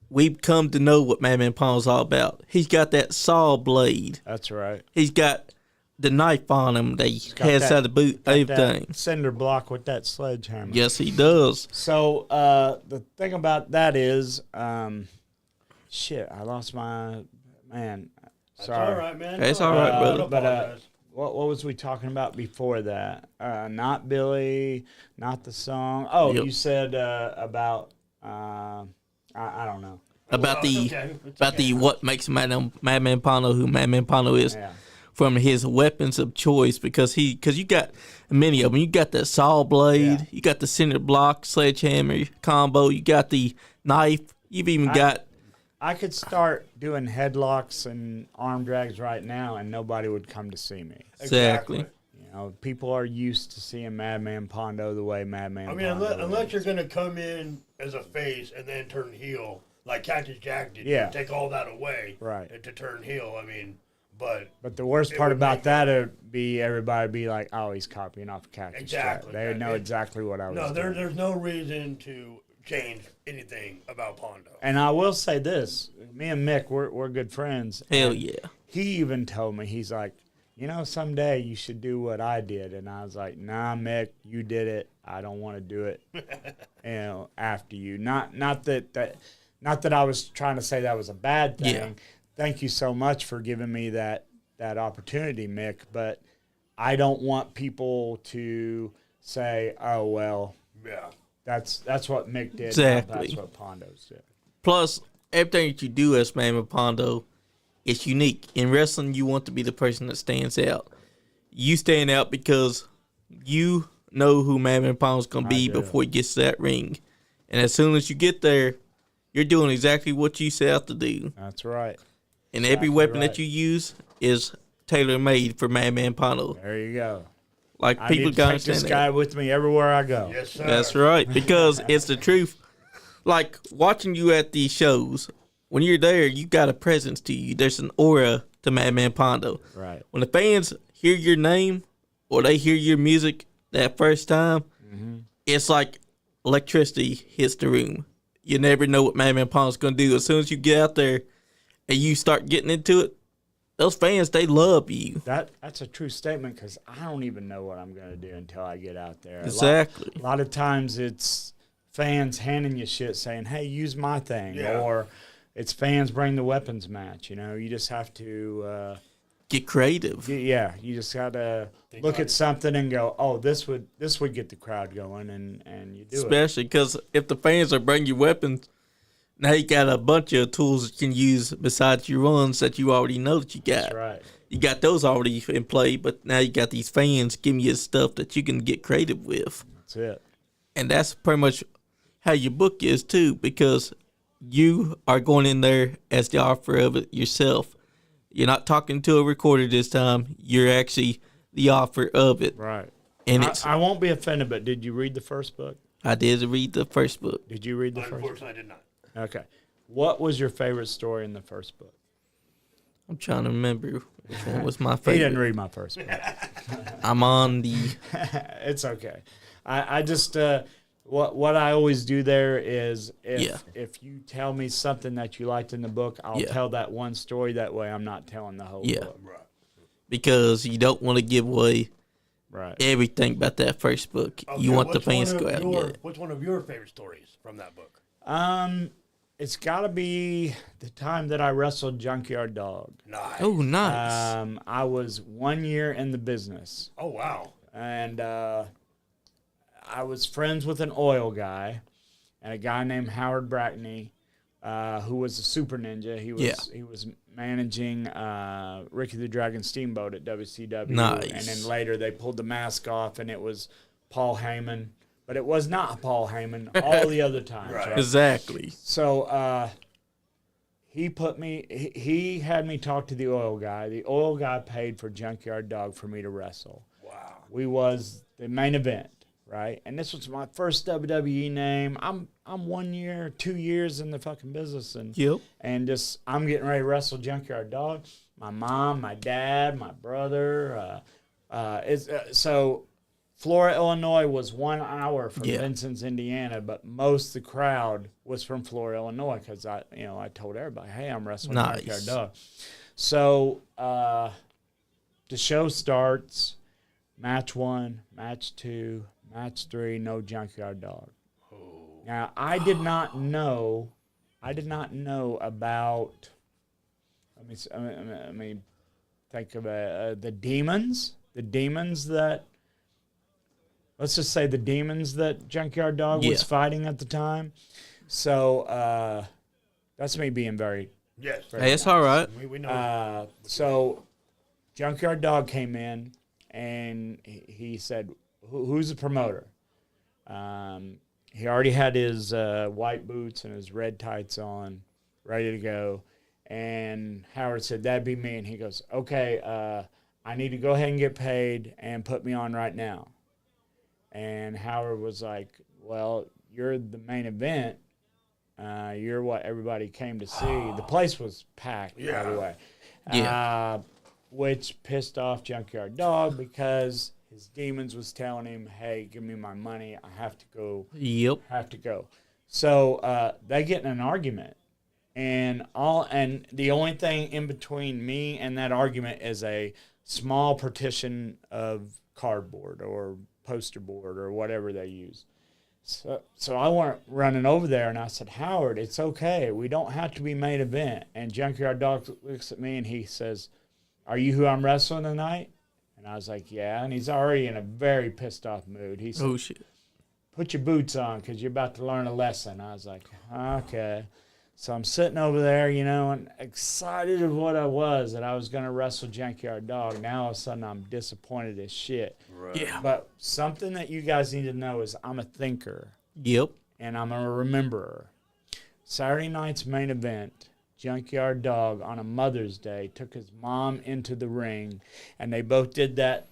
we've come to know what Madman Pondo's all about. He's got that saw blade. That's right. He's got the knife on him that he got has that- out of the boot, everything. That cinder block with that sledgehammer. Yes, he does. So the thing about that is, shit, I lost my man. That's Sorry. all right, man. It's all right, brother. Don't But apologize. what was we talking about before that? Not Billy, not the song. Oh, Yep. you said about I don't know. About Well, the it's okay. It's about okay. the what makes Madman Pondo who Madman Pondo is. Yeah. From his weapons of choice, because you got many of them. You got the saw blade, Yeah. you got the cinder block, sledgehammer combo, you got the knife, you've even got I could start doing headlocks and arm drags right now, and nobody would come to see me. exactly. You know, people are used to seeing Madman Pondo the way Madman. I mean, Pondo unless is. you're going to come in as a face and then turn heel, like Cactus Jack did, Yeah. take all that away Right. to turn heel. I mean, but But the worst It part would about make that would be everybody be like, "Oh, he's copying off Cactus Exactly. Jack." They would know It- exactly what I was no, doing. there's no reason to change anything about Pondo. And I will say this: me and Mick, we're good friends. Hell and yeah. He even told me, he's like, someday you should do what I did. And I was like, nah, Mick, you did it. I don't want to do it, after you. Not that I was trying to say that was a bad thing. Yeah. Thank you so much for giving me that opportunity, Mick. But I don't want people to say, oh, well, Yeah. that's what Mick did. Exactly. That's what Pondo's did. Plus, everything that you do as Man Pondo is unique. In wrestling, you want to be the person that stands out. You stand out because you know who Man Pondo's going to be before he gets to that ring. And as soon as you get there, you're doing exactly what you set out to do. That's right. And every weapon that you use is tailor-made for Man Pondo. There you go. Like, I people need to got to take this understand guy that. with me everywhere I go. Yes, sir. That's right, because it's the truth. Like, watching you at these shows, when you're there, you got a presence to you. There's an aura to Man Pondo. Right. When the fans hear your name or they hear your music that first time, it's like electricity hits the room. You never know what Man Pondo's going to do. As soon as you get out there and you start getting into it, those fans, they love you. That's a true statement because I don't even know what I'm going to do until I get out there. Exactly. A lot of times it's fans handing you shit saying, hey, use my thing. Yeah. Or it's fans bring the weapons match. You just have to Get creative. you just got to look at something and go, oh, this would get the crowd going, and you do it. Especially because if the fans are bringing you weapons, now you got a bunch of tools you can use besides your ones that you already know that you got. That's right. You got those already in play, but now you got these fans giving you stuff that you can get creative with. That's it. And that's pretty much how your book is too, because you are going in there as the author of it yourself. You're not talking to a recorder this time. You're actually the author of it. Right. And I won't be offended, but did you read the first book? I did read the first book. Did you read the first book? Unfortunately, I did not. Okay. What was your favorite story in the first book? I'm trying to remember which one was my He didn't favorite. read my first book. I'm on the It's okay. I just what I always do there is if you tell me something that you liked in the book, I'll tell that one story. That way, I'm not telling the whole book. Right. because you don't want to give away Right. everything about that first book. Okay, You want the what's one fans to of go out and get your- it. What's one of your favorite stories from that book? It's got to be the time that I wrestled Junkyard Dog. Nice. Oh, nice. I was 1 year in the business, Oh, wow. and I was friends with an oil guy and a guy named Howard Brackney, who was a super ninja. He was managing Ricky the Dragon Steamboat at WCW. Nice. And then later they pulled the mask off, and it was Paul Heyman. But it was not Paul Heyman all the other times. Right. Exactly. So he had me talk to the oil guy. The oil guy paid for Junkyard Dog for me to wrestle. Wow. We was the main event, right? And this was my first WWE name. I'm 1 year, 2 years in the fucking business, and Yep. just I'm getting ready to wrestle Junkyard Dog. My mom, my dad, my brother. So Flora, Illinois was 1 hour from Vincent's, Indiana, but most of the crowd was from Flora, Illinois, because I told everybody, hey, I'm wrestling Junkyard Dog. So the show starts. Match 1, match 2, match 3, no Junkyard Dog. Oh. Now I did not know about. Let me think of the demons. The demons that. Let's just say the demons that Junkyard Dog was fighting at the time. So that's me being very. Yes. Hey, it's all right. We know. So Junkyard Dog came in and he said, "Who's the promoter?" He already had his white boots and his red tights on, ready to go. And Howard said, "That'd be me." And he goes, "Okay, I need to go ahead and get paid and put me on right now." And Howard was like, "Well, you're the main event. You're what everybody came to see." The place was packed, by the way. Yeah. Which pissed off Junkyard Dog because his demons was telling him, "Hey, give me my money. I have to go. Yep. Have to go." So they get in an argument, and the only thing in between me and that argument is a small partition of cardboard or poster board or whatever they use. So I went running over there and I said, Howard, it's okay. We don't have to be main event. And Junkyard Dog looks at me and he says, are you who I'm wrestling tonight? And I was like, yeah. And he's already in a very pissed off mood. He said, Oh, shit. put your boots on because you're about to learn a lesson. I was like, okay. So I'm sitting over there, and excited of what I was, that I was going to wrestle Junkyard Dog. Now all of a sudden I'm disappointed as shit. Right. Yeah. But something that you guys need to know is I'm a thinker. Yep. And I'm a rememberer. Saturday night's main event, Junkyard Dog on a Mother's Day took his mom into the ring, and they both did that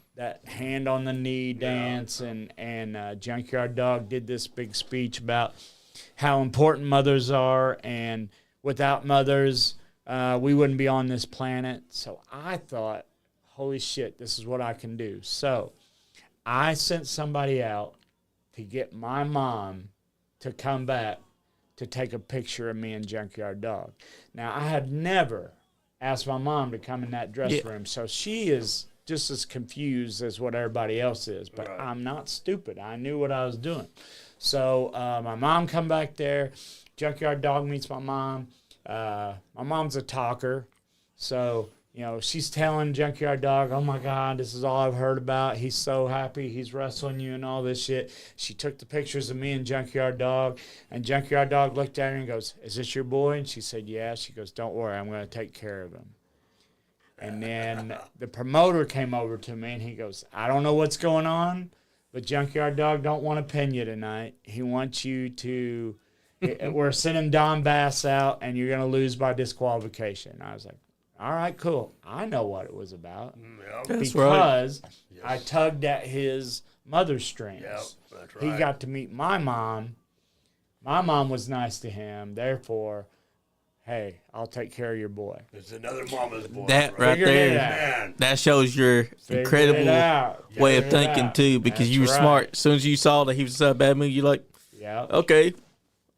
hand on the knee dance, and Junkyard Dog did this big speech about how important mothers are, and without mothers, we wouldn't be on this planet. So I thought, holy shit, this is what I can do. So I sent somebody out to get my mom to come back to take a picture of me and Junkyard Dog. Now, I had never asked my mom to come in that dress room, so she is just as confused as what everybody else is. But Right. I'm not stupid. I knew what I was doing. So my mom come back there. Junkyard Dog meets my mom. My mom's a talker. So, she's telling Junkyard Dog, oh, my God, this is all I've heard about. He's so happy. He's wrestling you and all this shit. She took the pictures of me and Junkyard Dog. And Junkyard Dog looked at her and goes, is this your boy? And she said, yeah. She goes, don't worry. I'm going to take care of him. And then the promoter came over to me and he goes, I don't know what's going on, but Junkyard Dog don't want to pin you tonight. He wants you to, we're sending Don Bass out and you're going to lose by disqualification. I was like, all right, cool. I know what it was about. Yep. That's Because I tugged at his mother's strings. Yep, that's right. He got to meet my mom. My mom was nice to him. Therefore, hey, I'll take care of your boy. It's another mama's boy. That right Figured it there, out. Man. that shows your Figured incredible it out. way of Figured it thinking out. too, because you were That's smart. right. As soon as you saw that he was in a bad mood, you're like, Yeah. okay,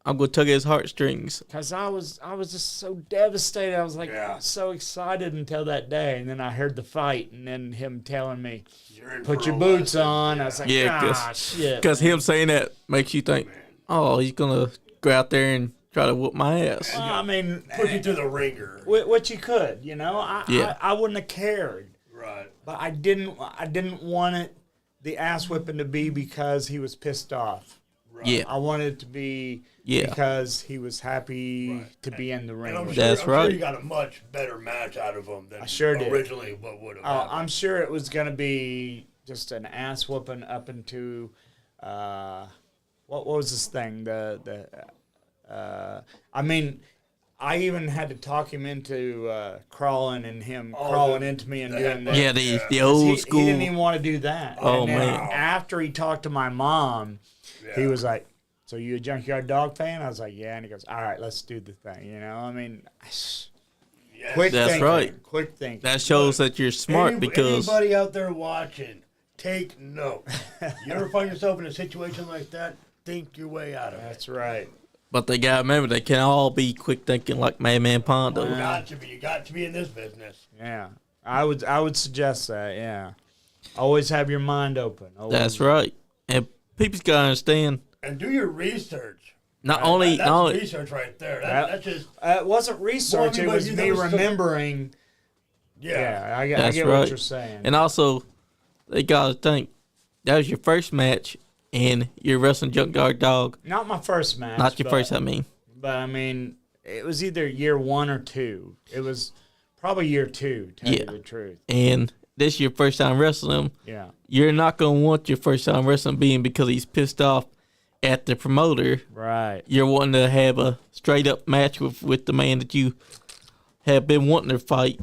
I'm gonna tug at his heartstrings. Because I was just so devastated. I was like so excited until that day. And then I heard the fight and then him telling me, You're in put for your a boots lesson. on. I was like, Yeah, shit. Because him saying that makes you think, oh, he's gonna go out there and try to whoop my ass. Well, I mean, Put you through the ringer. what you could, Yeah. I wouldn't have cared. Right. But I didn't want it, the ass whipping to be because he was pissed off. Right. Yeah, I wanted it to be because he was happy to be in the ring. And I'm with sure, me. That's I'm sure right. you got a much better match out of him than I sure did. originally what would have Oh, happened. I'm sure it was going to be just an ass whooping up into, what was this thing? I mean, I even had to talk him into crawling and him crawling into me and doing that. yeah, the old school. He didn't even want to do that. Oh, And then man. after he talked to my mom, he Yeah. was like, so you a Junkyard Dog fan? I was like, yeah. And he goes, all right, let's do the thing. I mean, Yes. quick That's thinking. right. Quick thinking. That shows that you're smart because Anybody out there watching, take note. You ever find yourself in a situation like that, think your way out of it. That's right. but they gotta remember they can all be quick thinking like Man Pondo. You got to be in this business. Yeah. I would suggest that, yeah. Always have your mind open. Always. That's right. And people's gotta understand. And do your research. Not Right? only, That's not only, research right there. That- That's just It wasn't research, it Well, was you me know, so- remembering. yeah. I That's get right. what you're saying. and also, they gotta think that was your first match, and you're wrestling Junkyard Dog. Not my first match. Not your but, first, I mean. But, I mean, it was either year 1 or 2. It was probably year 2, tell you Yeah. the truth. And this is your first time wrestling him. Yeah. You're not gonna want your first time wrestling being because he's pissed off at the promoter. Right. You're wanting to have a straight up match with the man that you have been wanting to fight.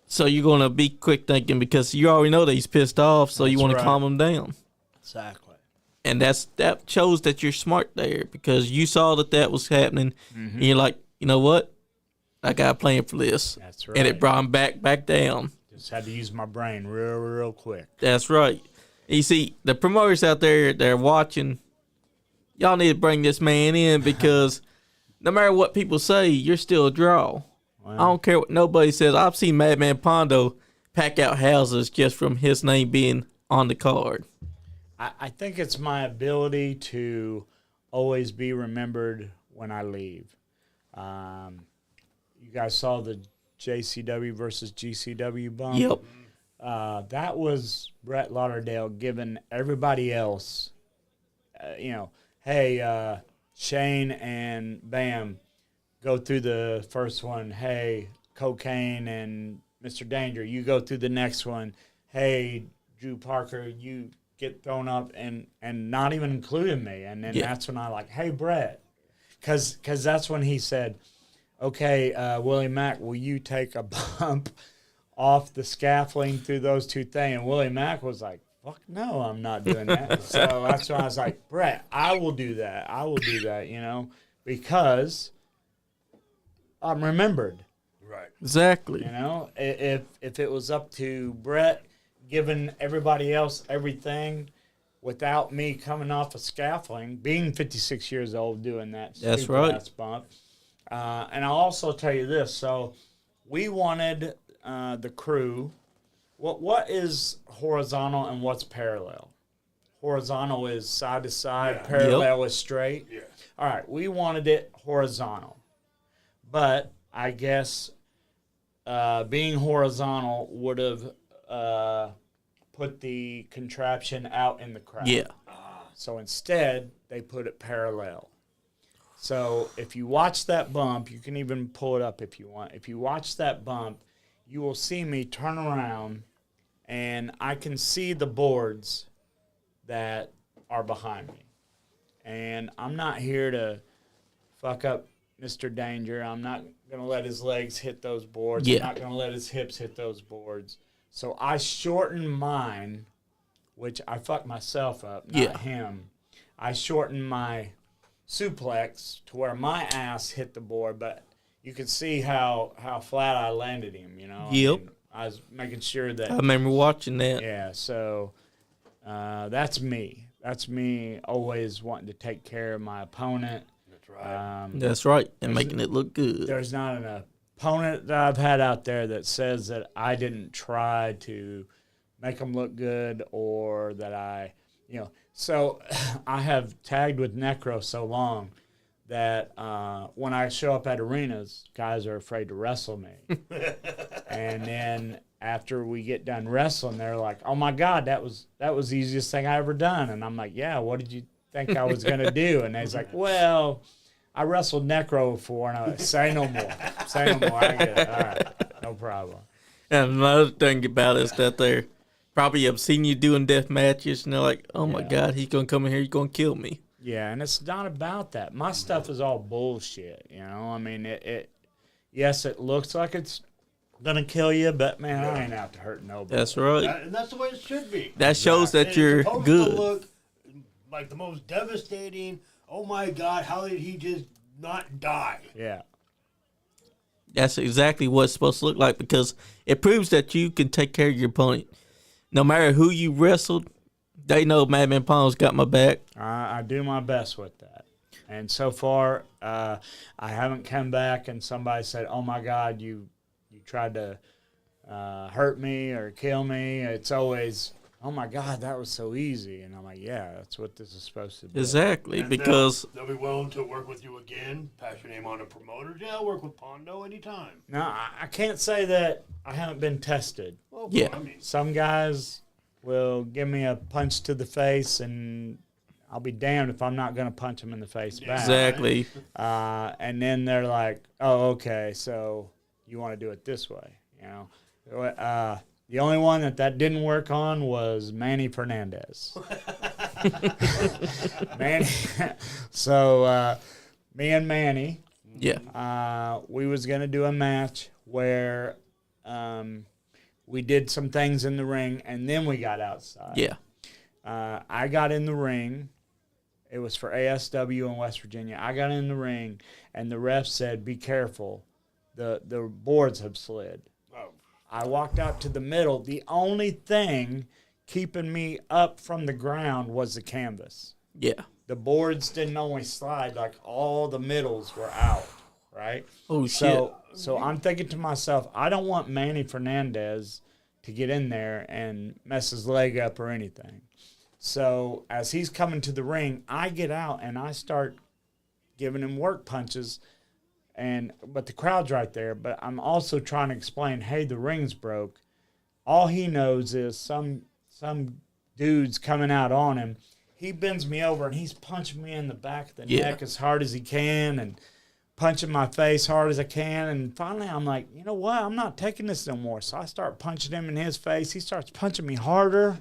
So you're gonna be quick thinking because you already know that he's pissed off, so you That's want to right. calm him down. Exactly. And that shows that you're smart there because you saw that was happening, and you're like, you know what, I got a plan for this, That's right. and it brought him back down. Just had to use my brain real quick. That's right. You see, the promoters out there, they're watching. Y'all need to bring this man in because no matter what people say, you're still a draw. I don't care what nobody says. I've seen Madman Pondo pack out houses just from his name being on the card. I think it's my ability to always be remembered when I leave. You guys saw the JCW versus GCW bump? Yep. That was Brett Lauderdale giving everybody else, hey, Shane and Bam, go through the first one. Hey, Cocaine and Mr. Danger, you go through the next one. Hey, Drew Parker, you get thrown up, and not even including me. And then that's when I like, hey, Brett. Because that's when he said, okay, Willie Mack, will you take a bump off the scaffolding through those two things? And Willie Mack was like, fuck no, I'm not doing that. So that's why I was like, Brett, I will do that. I will do that, because I'm remembered. Right. Exactly. If it was up to Brett giving everybody else everything without me coming off a scaffolding, being 56 years old, doing that That's right. ass bump. And I'll also tell you this. So we wanted the crew. What is horizontal and what's parallel? Horizontal is side to side. Parallel is straight. Yeah. All right. We wanted it horizontal. But I guess being horizontal would have put the contraption out in the crowd. Yeah. So instead, they put it parallel. So if you watch that bump, you can even pull it up if you want. If you watch that bump, you will see me turn around, and I can see the boards that are behind me. And I'm not here to fuck up Mr. Danger. I'm not going to let his legs hit those boards. Yeah. I'm not going to let his hips hit those boards. So I shortened mine, which I fucked myself up, not him. I shortened my suplex to where my ass hit the board, but you could see how flat I landed him, Yep. I was making sure that. I remember watching that. Yeah, so that's me. That's me always wanting to take care of my opponent. That's right. That's right. And making it look good. There's not an opponent that I've had out there that says that I didn't try to make them look good or that I, So I have tagged with Necro so long that when I show up at arenas, guys are afraid to wrestle me. And then after we get done wrestling, they're like, "Oh my God, that was the easiest thing I ever done." And I'm like, "Yeah, what did you think I was gonna do?" And they's like, "Well, I wrestled Necro before." And I was like, "Say no more. Say no more. I get it. All right, no problem." And another thing about it is that they're probably have seen you doing death matches, and they're like, "Oh my God, he's gonna come in here, he's gonna kill me." Yeah, and it's not about that. My stuff is all bullshit. I mean, yes, it looks like it's gonna kill you, but man, I ain't out to hurt nobody. That's right. And that's the way it should be. That shows that And you're it's supposed good. to look like the most devastating. Oh my God, how did he just not die? Yeah. That's exactly what it's supposed to look like, because it proves that you can take care of your opponent. No matter who you wrestled, they know Man Pondo's got my back. I do my best with that. And so far, I haven't come back and somebody said, "Oh my God, you tried to hurt me or kill me." It's always, "Oh my God, that was so easy." And I'm like, yeah, that's what this is supposed to be. Exactly, And because they'll be willing to work with you again, pass your name on to promoters. Yeah, I'll work with Pondo anytime. Now, I can't say that I haven't been tested. Well, Yeah. I mean, Some guys will give me a punch to the face, and I'll be damned if I'm not going to punch them in the face back. exactly. And then they're like, "Oh, okay, so you want to do it this way, The only one that didn't work on was Manny Fernandez. Manny. So me and Manny, Yeah. we was going to do a match where we did some things in the ring, and then we got outside. Yeah. I got in the ring. It was for ASW in West Virginia. I got in the ring, and the ref said, "Be careful. The boards have slid." oh, I walked out to the middle. The only thing keeping me up from the ground was the canvas. Yeah. The boards didn't only slide, like all the middles were out, right? Oh, shit. So I'm thinking to myself, I don't want Manny Fernandez to get in there and mess his leg up or anything. So as he's coming to the ring, I get out and I start giving him work punches, but the crowd's right there. But I'm also trying to explain, hey, the ring's broke. All he knows is some dude's coming out on him. He bends me over and he's punching me in the back of the neck as hard as he can and punching my face hard as I can. And finally I'm like, you know what? I'm not taking this no more. So I start punching him in his face. He starts punching me harder.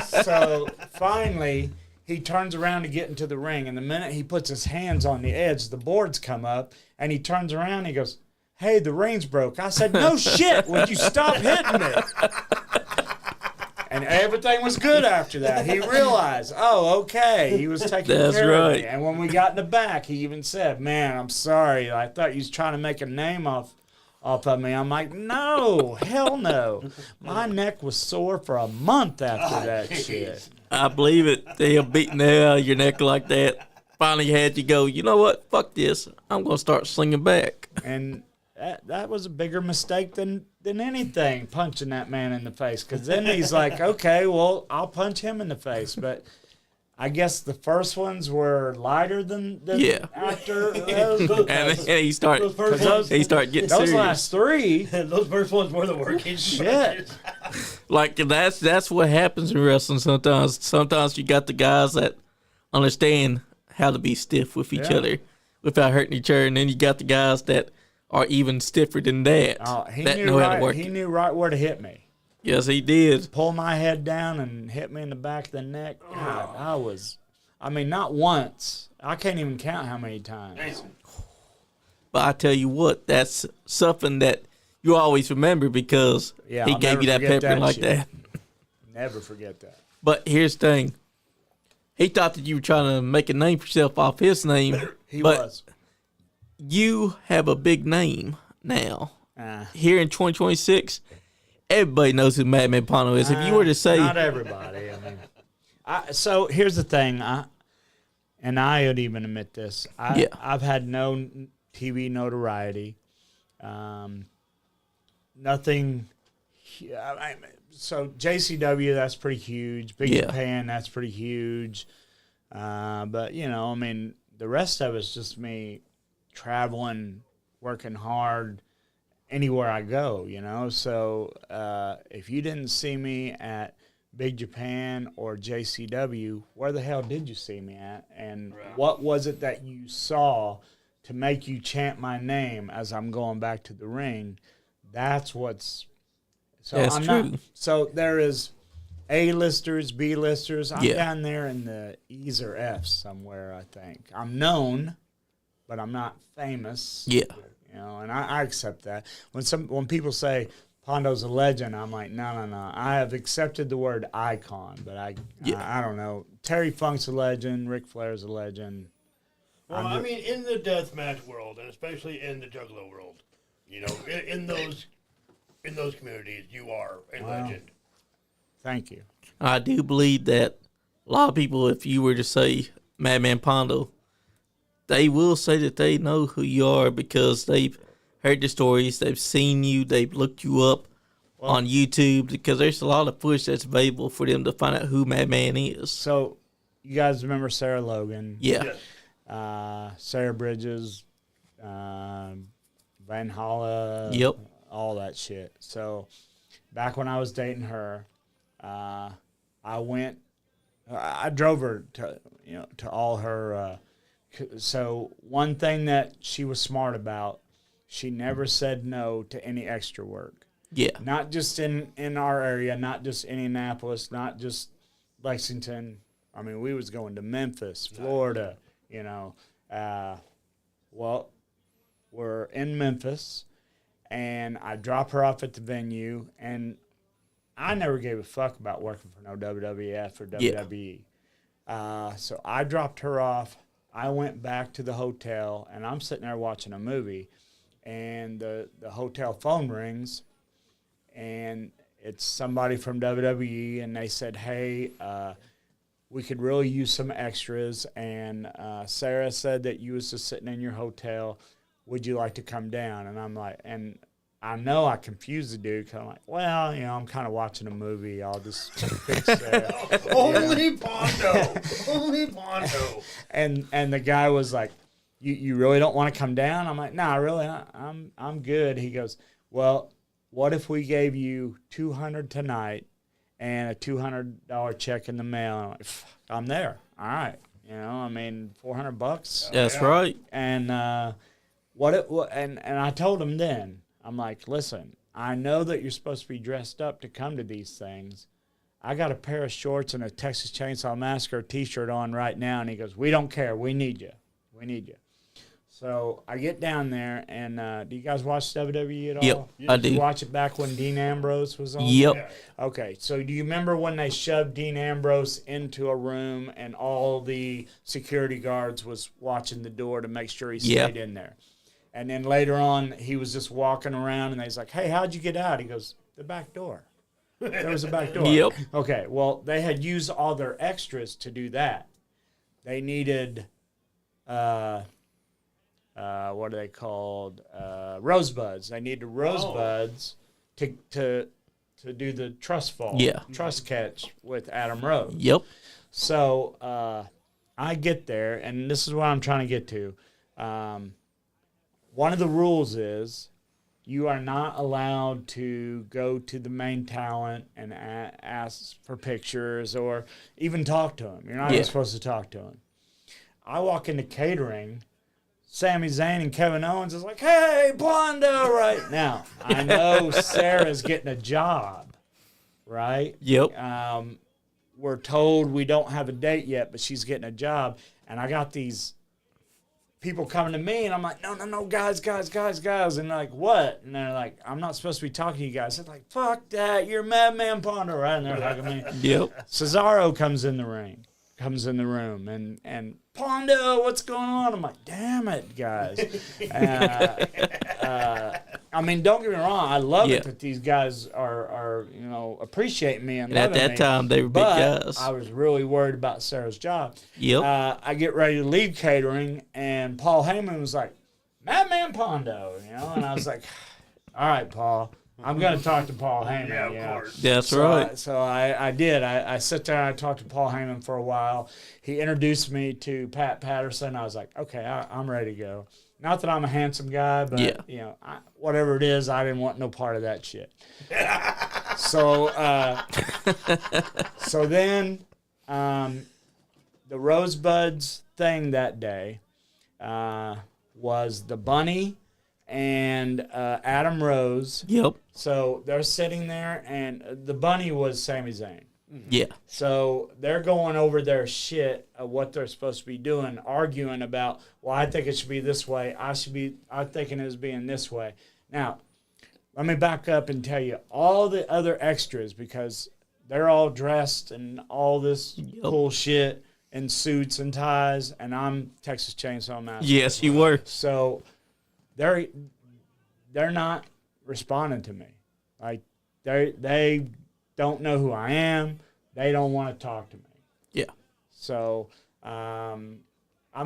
So finally he turns around to get into the ring. And the minute he puts his hands on the edge, the boards come up and he turns around and he goes, hey, the ring's broke. I said, no shit. Would you stop hitting me? And everything was good after that. He realized, oh, okay, he was taking care of me. And when we got in the back, he even said, man, I'm sorry. I thought you was trying to make a name off of me. I'm like, no, hell no. My neck was sore for a month after that shit. I believe it. They beating the hell out of your neck like that. Finally had you go, you know what? Fuck this. I'm going to start slinging back. And that was a bigger mistake than anything, punching that man in the face. Because then he's like, okay, well, I'll punch him in the face. But I guess the first ones were lighter than after those. And he started getting those serious. last three. Those first ones were the working Shit. Like, that's what happens in wrestling sometimes. Sometimes you got the guys that understand how to be stiff with each other without hurting each other. And then you got the guys that are even stiffer than that. Oh, he that knew know how right. to work He it. knew right where to hit me. Yes, he did. Pull my head down and hit me in the back of the neck. God, not once. I can't even count how many times. But I tell you what, that's something that you always remember because he I'll gave you that never forget pepper like shit. that. Never forget that. But here's the thing. He thought that you were trying to make a name for yourself off his name. He but was. You have a big name now. Ah. Here in 2026, everybody knows who Man Pondo is. If you were to say... Not everybody. So here's the thing. And I would even admit this. I've had no TV notoriety. Nothing... So JCW, that's pretty huge. Big Japan, that's pretty huge. But, the rest of it's just me traveling, working hard anywhere I go, So if you didn't see me at Big Japan or JCW, where the hell did you see me at? And what was it that you saw to make you chant my name as I'm going back to the ring? That's what's... So that's true. So there is A-listers, B-listers. I'm down there in the E's or F's somewhere, I think. I'm known, but I'm not famous. Yeah. And I accept that. When people say Pondo's a legend, I'm like, no. I have accepted the word icon, but I don't know. Terry Funk's a legend. Ric Flair's a legend. Well, in the deathmatch world, and especially in the Juggalo world, in those communities, you are a legend. Thank you. I do believe that a lot of people, if you were to say Madman Pondo, they will say that they know who you are because they've heard the stories, they've seen you, they've looked you up on YouTube because there's a lot of push that's available for them to find out who Madman is. So, you guys remember Sarah Logan? Yeah. Sarah Bridges, Van Holla. Yep. All that shit. So, back when I was dating her, I drove her to all her. So one thing that she was smart about, she never said no to any extra work. Yeah. Not just in our area, not just Indianapolis, not just Lexington. We was going to Memphis, Florida, well, we're in Memphis, and I drop her off at the venue, and I never gave a fuck about working for no WWF or WWE. So I dropped her off. I went back to the hotel, and I'm sitting there watching a movie, and the hotel phone rings, and it's somebody from WWE, and they said, hey, we could really use some extras, and Sarah said that you was just sitting in your hotel. Would you like to come down? And I'm like, and I know I confused the dude. 'Cause I'm like, well, I'm kind of watching a movie. I'll just fix it. Only Pondo. Only Pondo. And the guy was like, you really don't want to come down? I'm like, nah, really, I'm good. He goes, well, what if we gave you $200 tonight and a $200 check in the mail? And I'm like, I'm there. All right. $400. That's right. And and I told him then, I'm like, listen, I know that you're supposed to be dressed up to come to these things. I got a pair of shorts and a Texas Chainsaw Massacre t-shirt on right now. And he goes, we don't care. We need you. We need you. So I get down there, and do you guys watch WWE at all? Yep, I do. Did you watch it back when Dean Ambrose was on? Yep. Okay, so do you remember when they shoved Dean Ambrose into a room and all the security guards was watching the door to make sure he stayed in there? And then later on, he was just walking around, and they was like, hey, how'd you get out? He goes, the back door. There was a back door. Yep. Okay, well, they had used all their extras to do that. They needed... what are they called? Rosebuds. They need the rosebuds to do the trust fall. Yeah. Trust catch with Adam Rose. Yep. So I get there, and this is what I'm trying to get to. One of the rules is you are not allowed to go to the main talent and ask for pictures or even talk to him. You're not even supposed to talk to him. I walk into catering. Sami Zayn and Kevin Owens is like, hey, Pondo, right now. I know Sarah's getting a job, right? Yep. We're told we don't have a date yet, but she's getting a job. And I got these people coming to me, and I'm like, no, guys. And they're like, what? And they're like, I'm not supposed to be talking to you guys. I'm like, fuck that. You're Man Pondo, right? And they're hugging me. Yep. Cesaro comes in the room, and Pondo, what's going on? I'm like, damn it, guys. Don't get me wrong. I love it that these guys are appreciating me and at loving that me, time, they were big but guys. I was really worried about Sarah's job. Yep. I get ready to leave catering, and Paul Heyman was like, Man Pondo, and I was like, all right, Paul. I'm going to talk to Paul Heyman. Yeah, of course. That's right. So I did. I sat there and I talked to Paul Heyman for a while. He introduced me to Pat Patterson. I was like, okay, I'm ready to go. Not that I'm a handsome guy, but whatever it is, I didn't want no part of that shit. So then the Rosebuds thing that day was the bunny and Adam Rose. Yep. So they're sitting there, and the bunny was Sami Zayn. Yeah. So they're going over their shit of what they're supposed to be doing, arguing about, well, I think it should be this way. I'm thinking it was being this way. Now, let me back up and tell you all the other extras, because they're all dressed and all this cool shit in suits and ties, and I'm Texas Chainsaw Massacre. Yes, you were. So they're not responding to me. Like they don't know who I am. They don't want to talk to me. Yeah. So I'm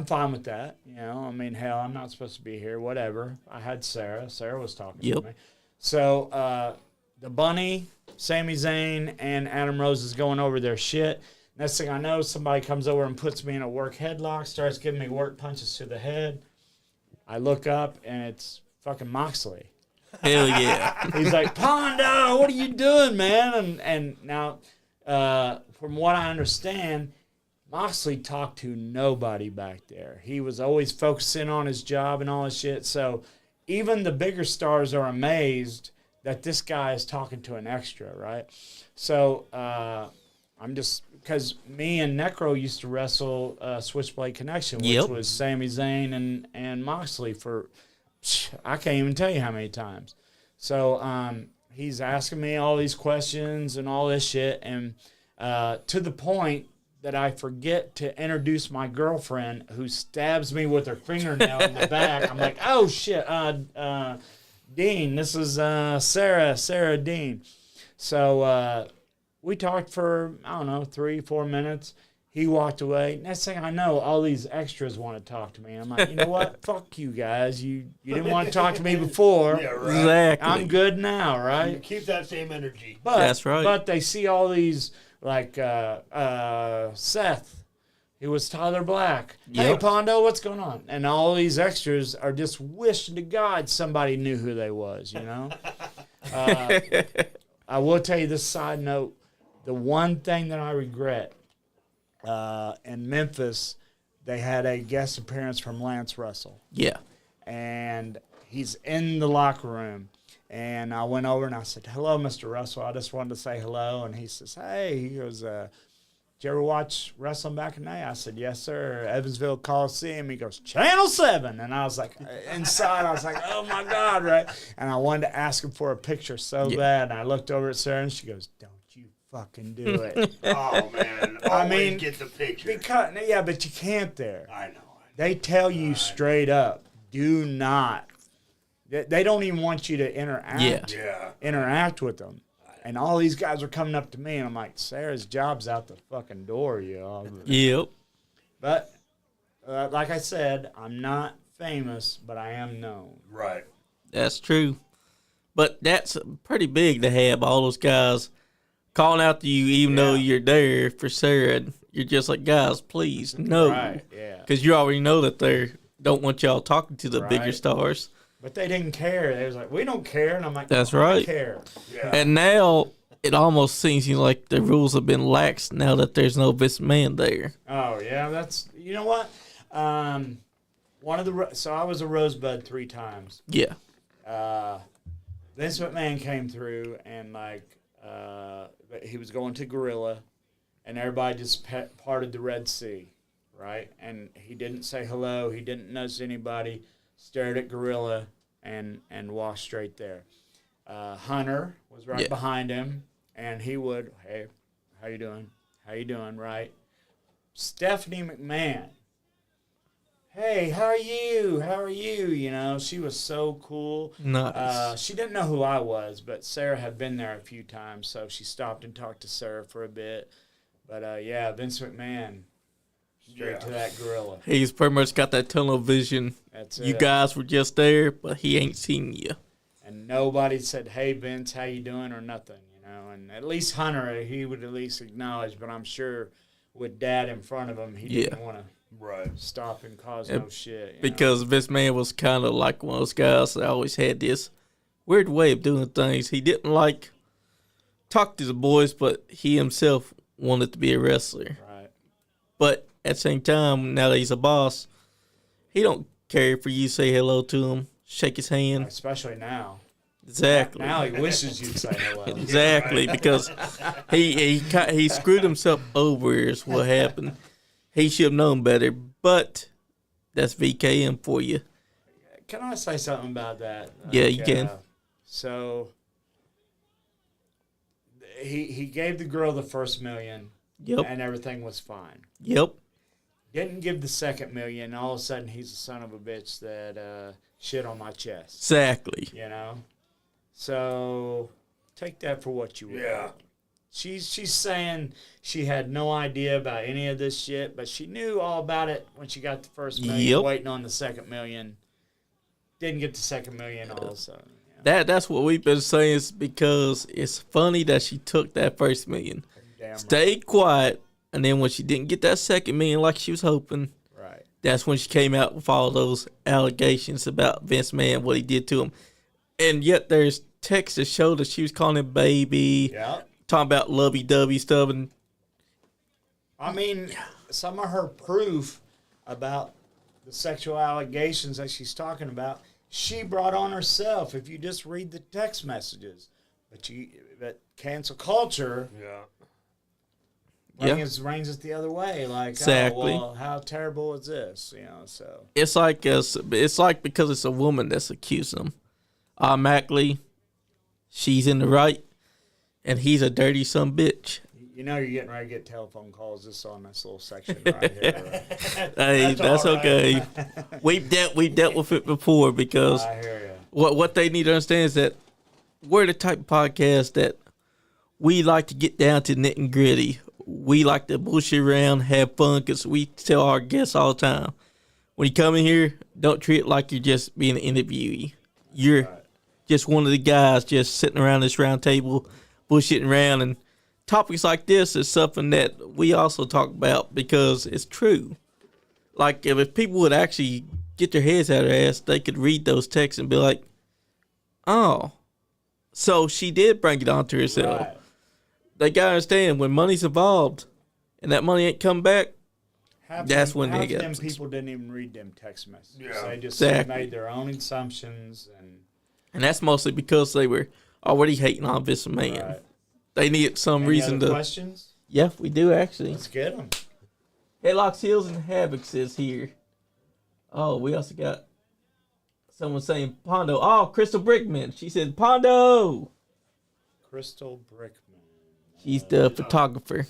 fine with that. Hell, I'm not supposed to be here. Whatever. I had Sarah. Sarah was talking to me. So the bunny, Sami Zayn, and Adam Rose is going over their shit. Next thing I know, somebody comes over and puts me in a work headlock, starts giving me work punches to the head. I look up, and it's fucking Moxley. Hell yeah. He's like, Pondo, what are you doing, man? And now, from what I understand, Moxley talked to nobody back there. He was always focusing on his job and all his shit. So even the bigger stars are amazed that this guy is talking to an extra, right? So I'm just... Because me and Necro used to wrestle Switchblade Connection, which was Sami Zayn and Moxley for, I can't even tell you how many times. So he's asking me all these questions and all this shit, and to the point that I forget to introduce my girlfriend, who stabs me with her fingernail in the back. I'm like, oh, shit, Dean, this is Sarah Dean. So... we talked for, 3-4 minutes. He walked away. Next thing I know, all these extras want to talk to me. I'm like, you know what? Fuck you guys. You didn't want to talk to me before. Yeah, right. Exactly. I'm good now, You right? keep that same energy. But, That's right. But they see all these, like Seth. He was Tyler Black. Hey, Yep. Pondo, what's going on? And all these extras are just wishing to God somebody knew who they was, you know? I will tell you this side note. The one thing that I regret, in Memphis, they had a guest appearance from Lance Russell. Yeah. And he's in the locker room. And I went over and I said, hello, Mr. Russell. I just wanted to say hello. And he says, hey, he goes, did you ever watch wrestling back in the day? I said, yes, sir. Evansville Coliseum. He goes, Channel 7. And I was like, inside, I was like, oh, my God, right? And I wanted to ask him for a picture so bad. And I looked over at Sarah, and she goes, don't you fucking do it. Oh, man. I mean, get the picture. Because, yeah, but you can't there. I know. They tell you straight up, do not. They don't even want you to interact with them. And all these guys are coming up to me, and I'm like, Sarah's job's out the fucking door, y'all. Yep. But, like I said, I'm not famous, but I am known. Right. That's true. But that's pretty big to have all those guys calling out to you, even though you're there for Sarah. And you're just like, guys, please, no. Right, yeah. Because you already know that they don't want y'all talking to the bigger Right. stars. But they didn't care. They was like, we don't care. And I'm like, That's I right. care. Yeah. And now it almost seems like the rules have been laxed now that there's no Vince Man there. Oh, yeah, that's, you know what? So I was a Rosebud 3 times. Yeah. Vince McMahon came through and he was going to Gorilla, and everybody just parted the Red Sea, right? And he didn't say hello. He didn't notice anybody. Stared at Gorilla and walked straight there. Hunter was right behind him, and he would, hey, how you doing? How you doing? Right? Stephanie McMahon. Hey, how are you? How are you? You know, she was so cool. Nice. She didn't know who I was, but Sarah had been there a few times, so she stopped and talked to Sarah for a bit. But, Vince McMahon, straight to that Gorilla. He's pretty much got that tunnel vision. That's You it. guys were just there, but he ain't seen you. And nobody said, hey, Vince, how you doing, or nothing, you know. And at least Hunter, he would at least acknowledge, but I'm sure with Dad in front of him, he didn't want to stop and cause no shit. Because Vince Man was kind of like one of those guys that always had this weird way of doing things. He didn't like talk to the boys, but he himself wanted to be a wrestler. Right. But at the same time, now that he's a boss, he don't care for you to say hello to him, shake his hand. Especially now. Exactly. Now he wishes you'd say hello. Exactly, because he screwed himself over is what happened. He should have known better, but that's VKM for you. Can I say something about that? Yeah, you can. So he gave the girl the first $1 million, Yep. and everything was fine. Yep. Didn't give the second $1 million. All of a sudden, he's a son of a bitch that shit on my chest. Exactly. You know? So take that for what you will. Yeah. She's saying she had no idea about any of this shit, but she knew all about it when she got the first $1 million, Yep. waiting on the second $1 million. Didn't get the second $1 million all of a sudden. Yeah. That's what we've been saying, is because it's funny that she took that first $1 million. Damn Stayed quiet, and then when she didn't get that second $1 million like she was hoping, right. that's when she came out with all those allegations about Vince Man, what he did to him. And yet there's texts that show that she was calling him baby, Yeah. talking about lovey-dovey stuff. And I mean, some of her proof about the sexual allegations that she's talking about, she brought on herself. If you just read the text messages, but cancel culture brings it the other way. Like, Exactly. oh, well, how terrible is this? You know, so it's like because it's a woman that's accusing him, automatically she's in the right, and he's a dirty son of a bitch. you know you're getting ready to get telephone calls just on this little section right here. Right? Hey, that's all right. okay. We've dealt with it before, because I hear you. what they need to understand is that we're the type of podcast that we like to get down to nit and gritty. we like to bullshit around, have fun, because we tell our guests all the time, when you come in here, don't treat it like you're just being an interviewee. You're just one of the guys just sitting around this round table, bullshitting around, and topics like this is something that we also talk about because it's true. Like, if people would actually get their heads out of their ass, they could read those texts and be like, oh, so she did bring it onto herself. Right. They got to understand, when money's involved and that money ain't come back, that's when they get them people didn't even read them text messages. Yeah. They just Exactly. made their own assumptions. And that's mostly because they were already hating on Vince McMahon. Right. They needed some Any reason other to. questions? Yeah, we do actually. Let's get them. Headlocks, Heels, and Havocs is here. Oh, we also got someone saying Pondo. Oh, Crystal Brickman. She said Pondo. Crystal Brickman. She's the photographer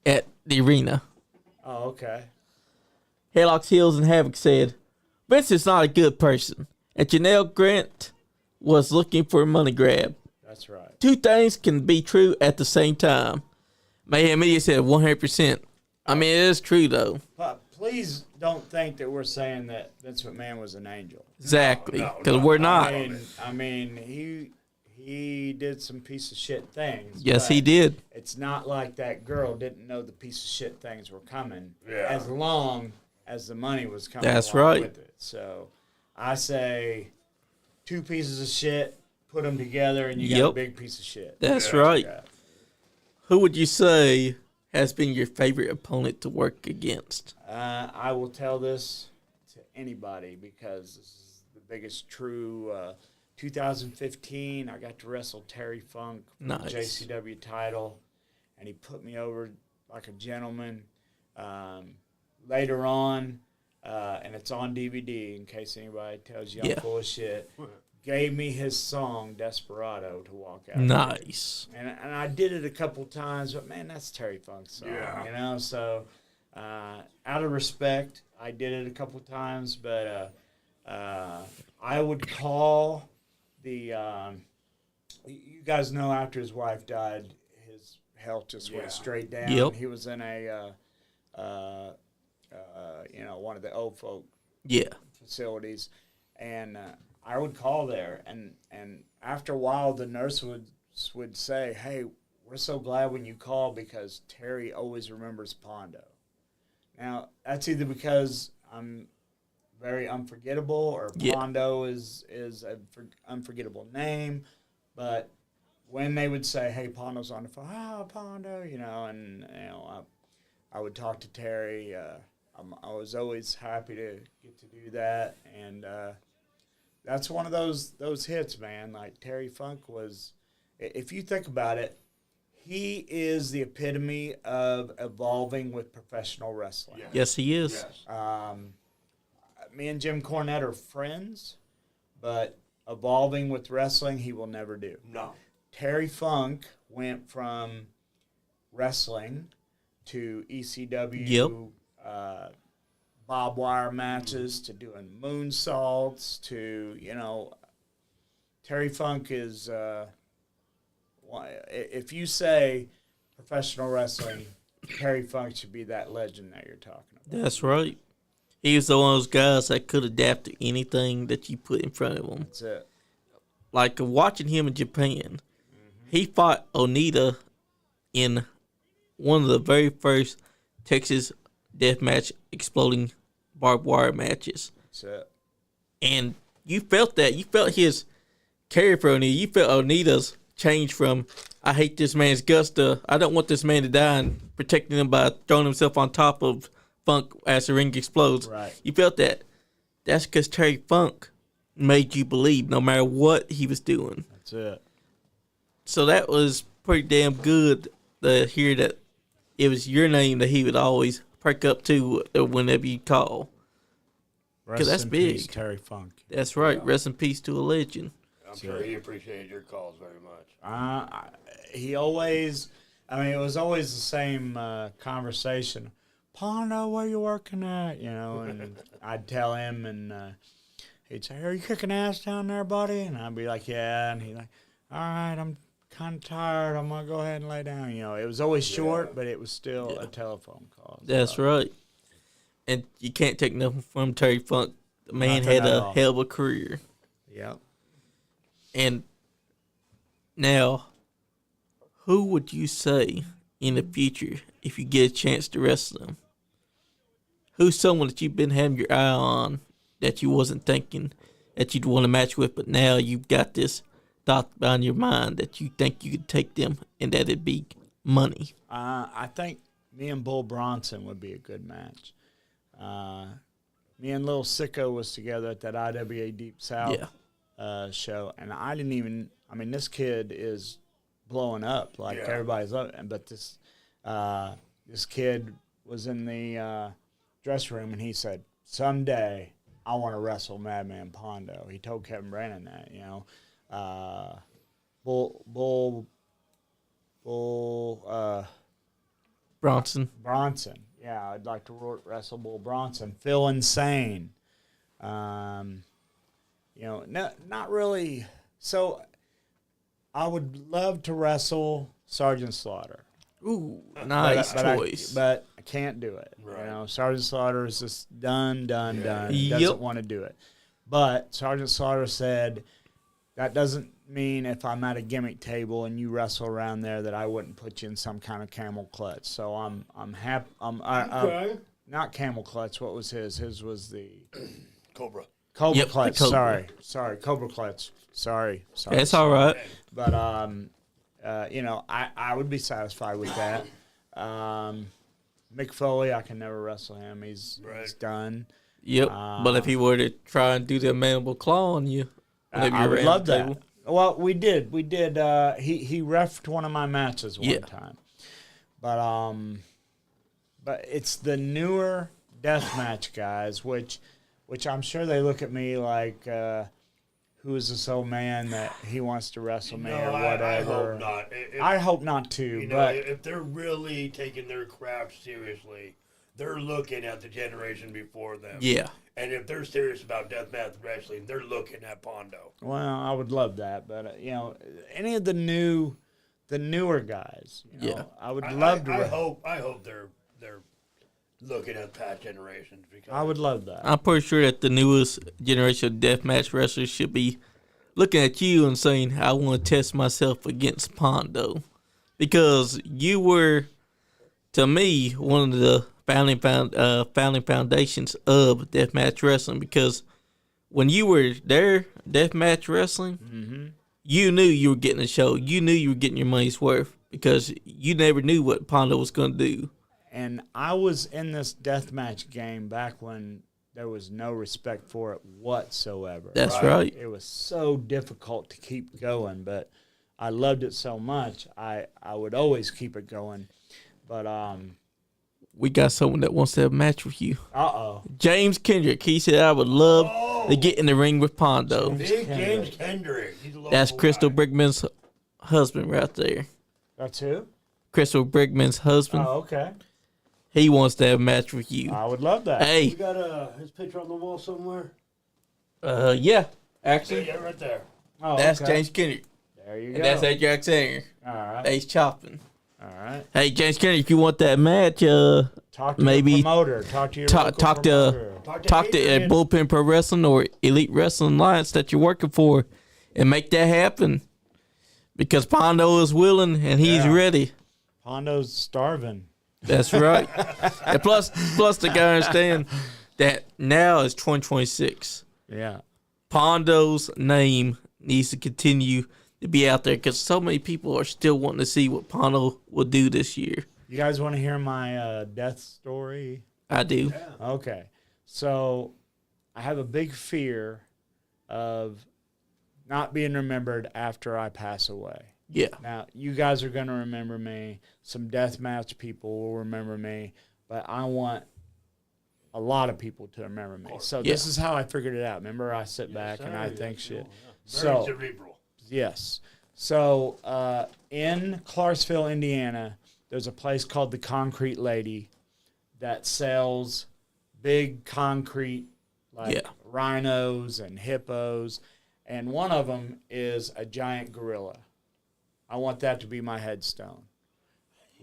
at the arena. Oh, okay. Headlocks, Heels, and Havoc said, Vince is not a good person, and Janelle Grant was looking for a money grab. That's right. Two things can be true at the same time. Mayhem Media said 100%. I mean, it is true, though. But please don't think that we're saying that Vince McMahon was an angel. Exactly. No, Because we're not. I mean, he did some piece of shit things. Yes, he but did. It's not like that girl didn't know the piece of shit things were coming. Yeah. As long as the money was coming. That's along right. With it. So I say two pieces of shit, put them together, and you got a Yep. big piece of shit. That's Yeah. right. Yeah. Who would you say has been your favorite opponent to work against? I will tell this to anybody because this is the biggest true. 2015, I got to wrestle Terry Funk for Nice. the JCW title, and he put me over like a gentleman. Later on, and it's on DVD in case anybody tells you I'm Yeah. full of shit, gave me his song Desperado to walk out. Nice. And I did it a couple times, but man, that's Terry Funk's song, Yeah. you know. So out of respect, I did it a couple times, but I would call the. You guys know after his wife died, his health just Yeah. went straight down. Yep. He was in a, one of the old folk Yeah. facilities, and I would call there, and after a while, the nurse would say, "Hey, we're so glad when you call because Terry always remembers Pondo." Now that's either because I'm very unforgettable or Yeah. Pondo is an unforgettable name, but when they would say, "Hey, Pondo's on the phone," Pondo, and I would talk to Terry. I was always happy to get to do that, and that's one of those hits, man. Like Terry Funk was, if you think about it, he is the epitome of evolving with professional wrestling. Yeah. Yes, he is. Yes. Me and Jim Cornette are friends, but evolving with wrestling, he will never do. No. Terry Funk went from wrestling to ECW, Yep. barbed wire matches, to doing moonsaults, to, Terry Funk is, if you say professional wrestling, Terry Funk should be that legend that you're talking about. That's right. He was one of those guys that could adapt to anything that you put in front of him. That's it. Like watching him in Japan, he fought Onita in one of the very first Texas deathmatch exploding barbed wire matches. That's it. And you felt that. You felt his care for Onita. You felt Onita's change from, I hate this man's guts to, I don't want this man to die, and protecting him by throwing himself on top of Funk as the ring explodes. Right. You felt that. That's because Terry Funk made you believe no matter what he was doing. That's it. So that was pretty damn good to hear that it was your name that he would always perk up to whenever you call. Rest that's in big. peace, Terry Funk. That's right. Rest in peace to a legend. I'm sure he appreciated your calls very much. He always, it was always the same conversation. Pondo, where you working at? And I'd tell him, and he'd say, "Are you kicking ass down there, buddy?" And I'd be like, "Yeah." And he's like, "All right, I'm kind of tired. I'm gonna go ahead and lay down. You know, it was always short, but it was still a telephone call. That's right. And you can't take nothing from Terry Funk. The man Nothing had at a all. hell of a career. Yep. And now, who would you say in the future if you get a chance to wrestle them? Who's someone that you've been having your eye on that you wasn't thinking that you'd want to match with, but now you've got this thought on your mind that you think you could take them and that it'd be money? I think me and Bull Bronson would be a good match. Me and Lil Sicko was together at that IWA Deep South show, and I didn't even. I mean, this kid is blowing up like everybody's up, but this kid was in the dressing room, and he said, "Someday I want to wrestle Madman Pondo." He told Kevin Brandon that, you know. Bronson. Yeah, I'd like to wrestle Bull Bronson. Phil Insane. You know, not really. So I would love to wrestle Sergeant Slaughter. Ooh, nice choice. But I can't do it. Right. You know, Sergeant Slaughter is just done. He doesn't want to do it. But Sergeant Slaughter said that doesn't mean if I'm at a gimmick table and you wrestle around there that I wouldn't put you in some kind of camel clutch. So I'm happy. Not camel clutch. What was his? His was the Cobra. Cobra Yep, clutch. Cobra. Sorry, Cobra clutch. Sorry. That's all right. But you know, I would be satisfied with that. Mick Foley, I can never wrestle him. He's done. Yep. But if he were to try and do the mandible claw on you, I would love that. Well, we did. He reffed one of my matches one time. But it's the newer deathmatch guys, which I'm sure they look at me like, who is this old man that he wants to wrestle me or whatever. I hope not. I hope not too. You know, but if they're really taking their craft seriously, they're looking at the generation before them. Yeah. And if they're serious about deathmatch wrestling, they're looking at Pondo. Well, I would love that, but you know, any of the newer guys, you know, I would love to. I hope they're looking at past generations because I would love that. I'm pretty sure that the newest generation of deathmatch wrestlers should be looking at you and saying, "I want to test myself against Pondo," because you were, to me, one of the founding foundations of deathmatch wrestling. Because when you were there, deathmatch wrestling, you knew you were getting a show. You knew you were getting your money's worth because you never knew what Pondo was going to do. And I was in this deathmatch game back when there was no respect for it whatsoever. That's right. It was so difficult to keep going, but I loved it so much. I would always keep it going. But we got someone that wants to have a match with you. James Kendrick. He said, "I would love to get in the ring with Pondo." Big James Kendrick. He's a That's local Crystal guy. Brickman's husband right there. That's who? Crystal Brickman's husband. Oh, okay. He wants to have a match with you. I would love that. Hey. You got his picture on the wall somewhere? Yeah, actually. Yeah, right there. Oh, That's okay. James Kendrick. There you go. And that's Ajax Singer. All right. He's chopping. All right. Hey, James Kendrick, if you want that match, Talk to maybe your promoter. Talk to your talk local to promoter. talk to Adrian. Bullpen Pro Wrestling or Elite Wrestling Alliance that you're working for and make that happen. Because Pondo is willing and he's ready. Pondo's starving. That's right. And plus the guy understand that now is 2026. Yeah. Pondo's name needs to continue to be out there because so many people are still wanting to see what Pondo will do this year. You guys want to hear my death story? I do. Yeah. Okay. So I have a big fear of not being remembered after I pass away. Yeah. Now, you guys are going to remember me. Some deathmatch people will remember me. But I want a lot of people to remember me. So this is how I figured it out. Remember, I sit back and I think shit. Very cerebral. Yes. So in Clarksville, Indiana, there's a place called the Concrete Lady that sells big concrete, like rhinos and hippos. And one of them is a giant gorilla. I I want that to be my headstone.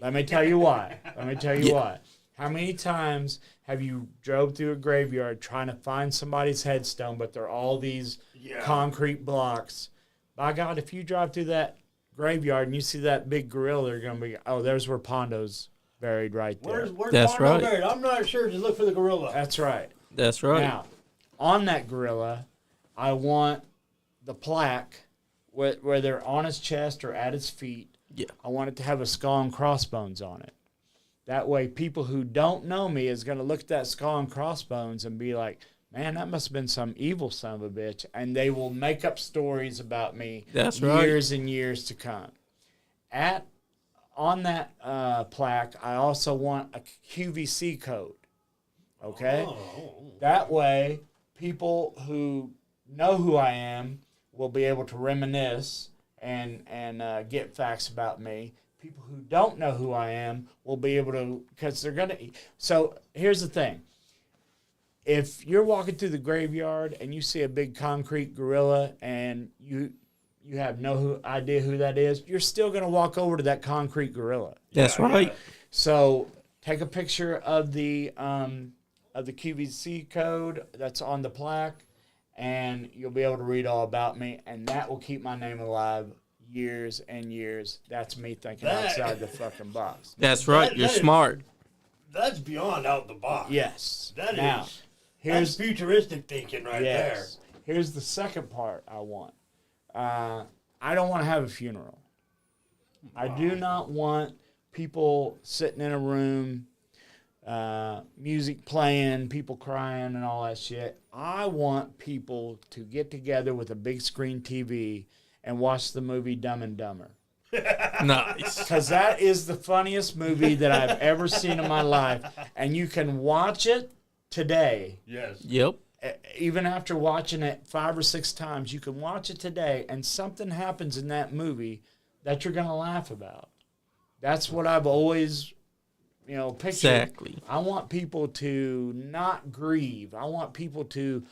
Let me tell you why. Why. How many times have you drove through a graveyard trying to find somebody's headstone, but they're all these concrete blocks? By God, if you drive through that graveyard and you see that big gorilla, they're going to be, oh, there's where Pondo's buried right there. Where's That's Pondo right. buried? I'm not sure. Just look for the gorilla. That's right. That's right. Now, on that gorilla, I want the plaque where they're on his chest or at his feet. Yeah. I want it to have a skull and crossbones on it. That way, people who don't know me is going to look at that skull and crossbones and be like, man, that must have been some evil son of a bitch. And they will make up stories about me That's right. years and years to come. On that plaque, I also want a QVC code. Okay? Oh. That way, people who know who I am will be able to reminisce and get facts about me. People who don't know who I am will be able to, because they're going to. So here's the thing. If you're walking through the graveyard and you see a big concrete gorilla and you have no idea who that is, you're still going to walk over to that concrete gorilla. That's right. So take a picture of the QVC code that's on the plaque, and you'll be able to read all about me, and that will keep my name alive years and years. That's me thinking outside the fucking box. That's right. That- You're that is- smart. That's beyond out the box. Yes. That's Here's futuristic thinking right yes. Here's the second part I want. I don't want to have a funeral. I do not want people sitting in a room, music playing, people crying and all that shit. I want people to get together with a big screen TV and watch the movie Dumb and Dumber. Nice. Because that is the funniest movie that I've ever seen in my life. And you can watch it today. there. Yes. Yep. Even after watching it 5 or 6 times, you can watch it today, and something happens in that movie that you're going to laugh about. That's what I've always, pictured. Exactly. I want people to not grieve. I want people to,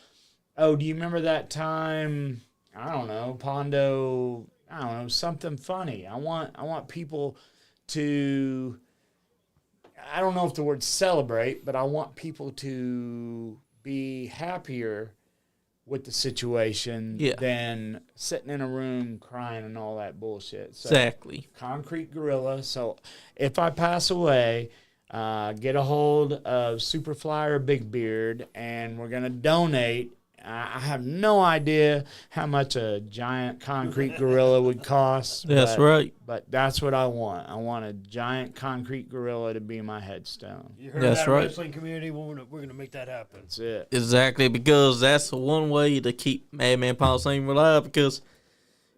oh, do you remember that time, I don't know, Pondo, I don't know, something funny. I want people to, I don't know if the word celebrate, but I want people to be happier with the situation than sitting in a room crying and all that bullshit. So, Exactly. concrete gorilla. So if I pass away, get a hold of Superfly or Big Beard, and we're going to donate. I have no idea how much a giant concrete gorilla would cost. That's right. But that's what I want. I want a giant concrete gorilla to be my headstone. You heard That's that, right. wrestling community? We're gonna make that happen. That's it. Exactly, because that's the one way to keep Madman Pondo name alive, because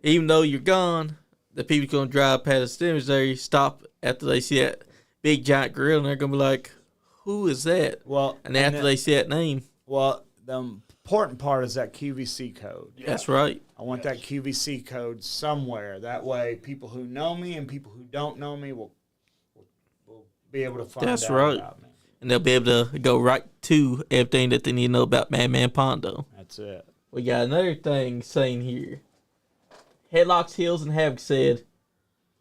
even though you're gone, the people going to drive past the cemetery, stop after they see that big giant gorilla, and they're going to be like, who is that? Well, And after they see that name, well, the important part is that QVC code. that's right. I want that QVC code somewhere. That way, people who know me and people who don't know me will be able to find That's out right. about me. And they'll be able to go right to everything that they need to know about Madman Pondo. That's it. We got another thing saying here. Headlocks, Hills, and Havoc said,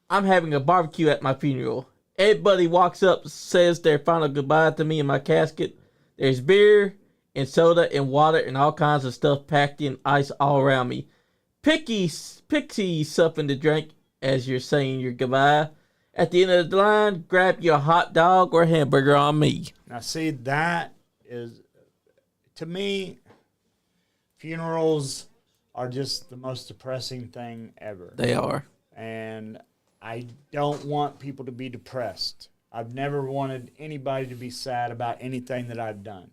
I'm having a barbecue at my funeral. Everybody walks up, says their final goodbye to me in my casket. There's beer and soda and water and all kinds of stuff packed in ice all around me. Picky something to drink as you're saying your goodbye. At the end of the line, grab your hot dog or hamburger on me. Now, see, that is, to me, funerals are just the most depressing thing ever. They are. And I don't want people to be depressed. I've never wanted anybody to be sad about anything that I've done.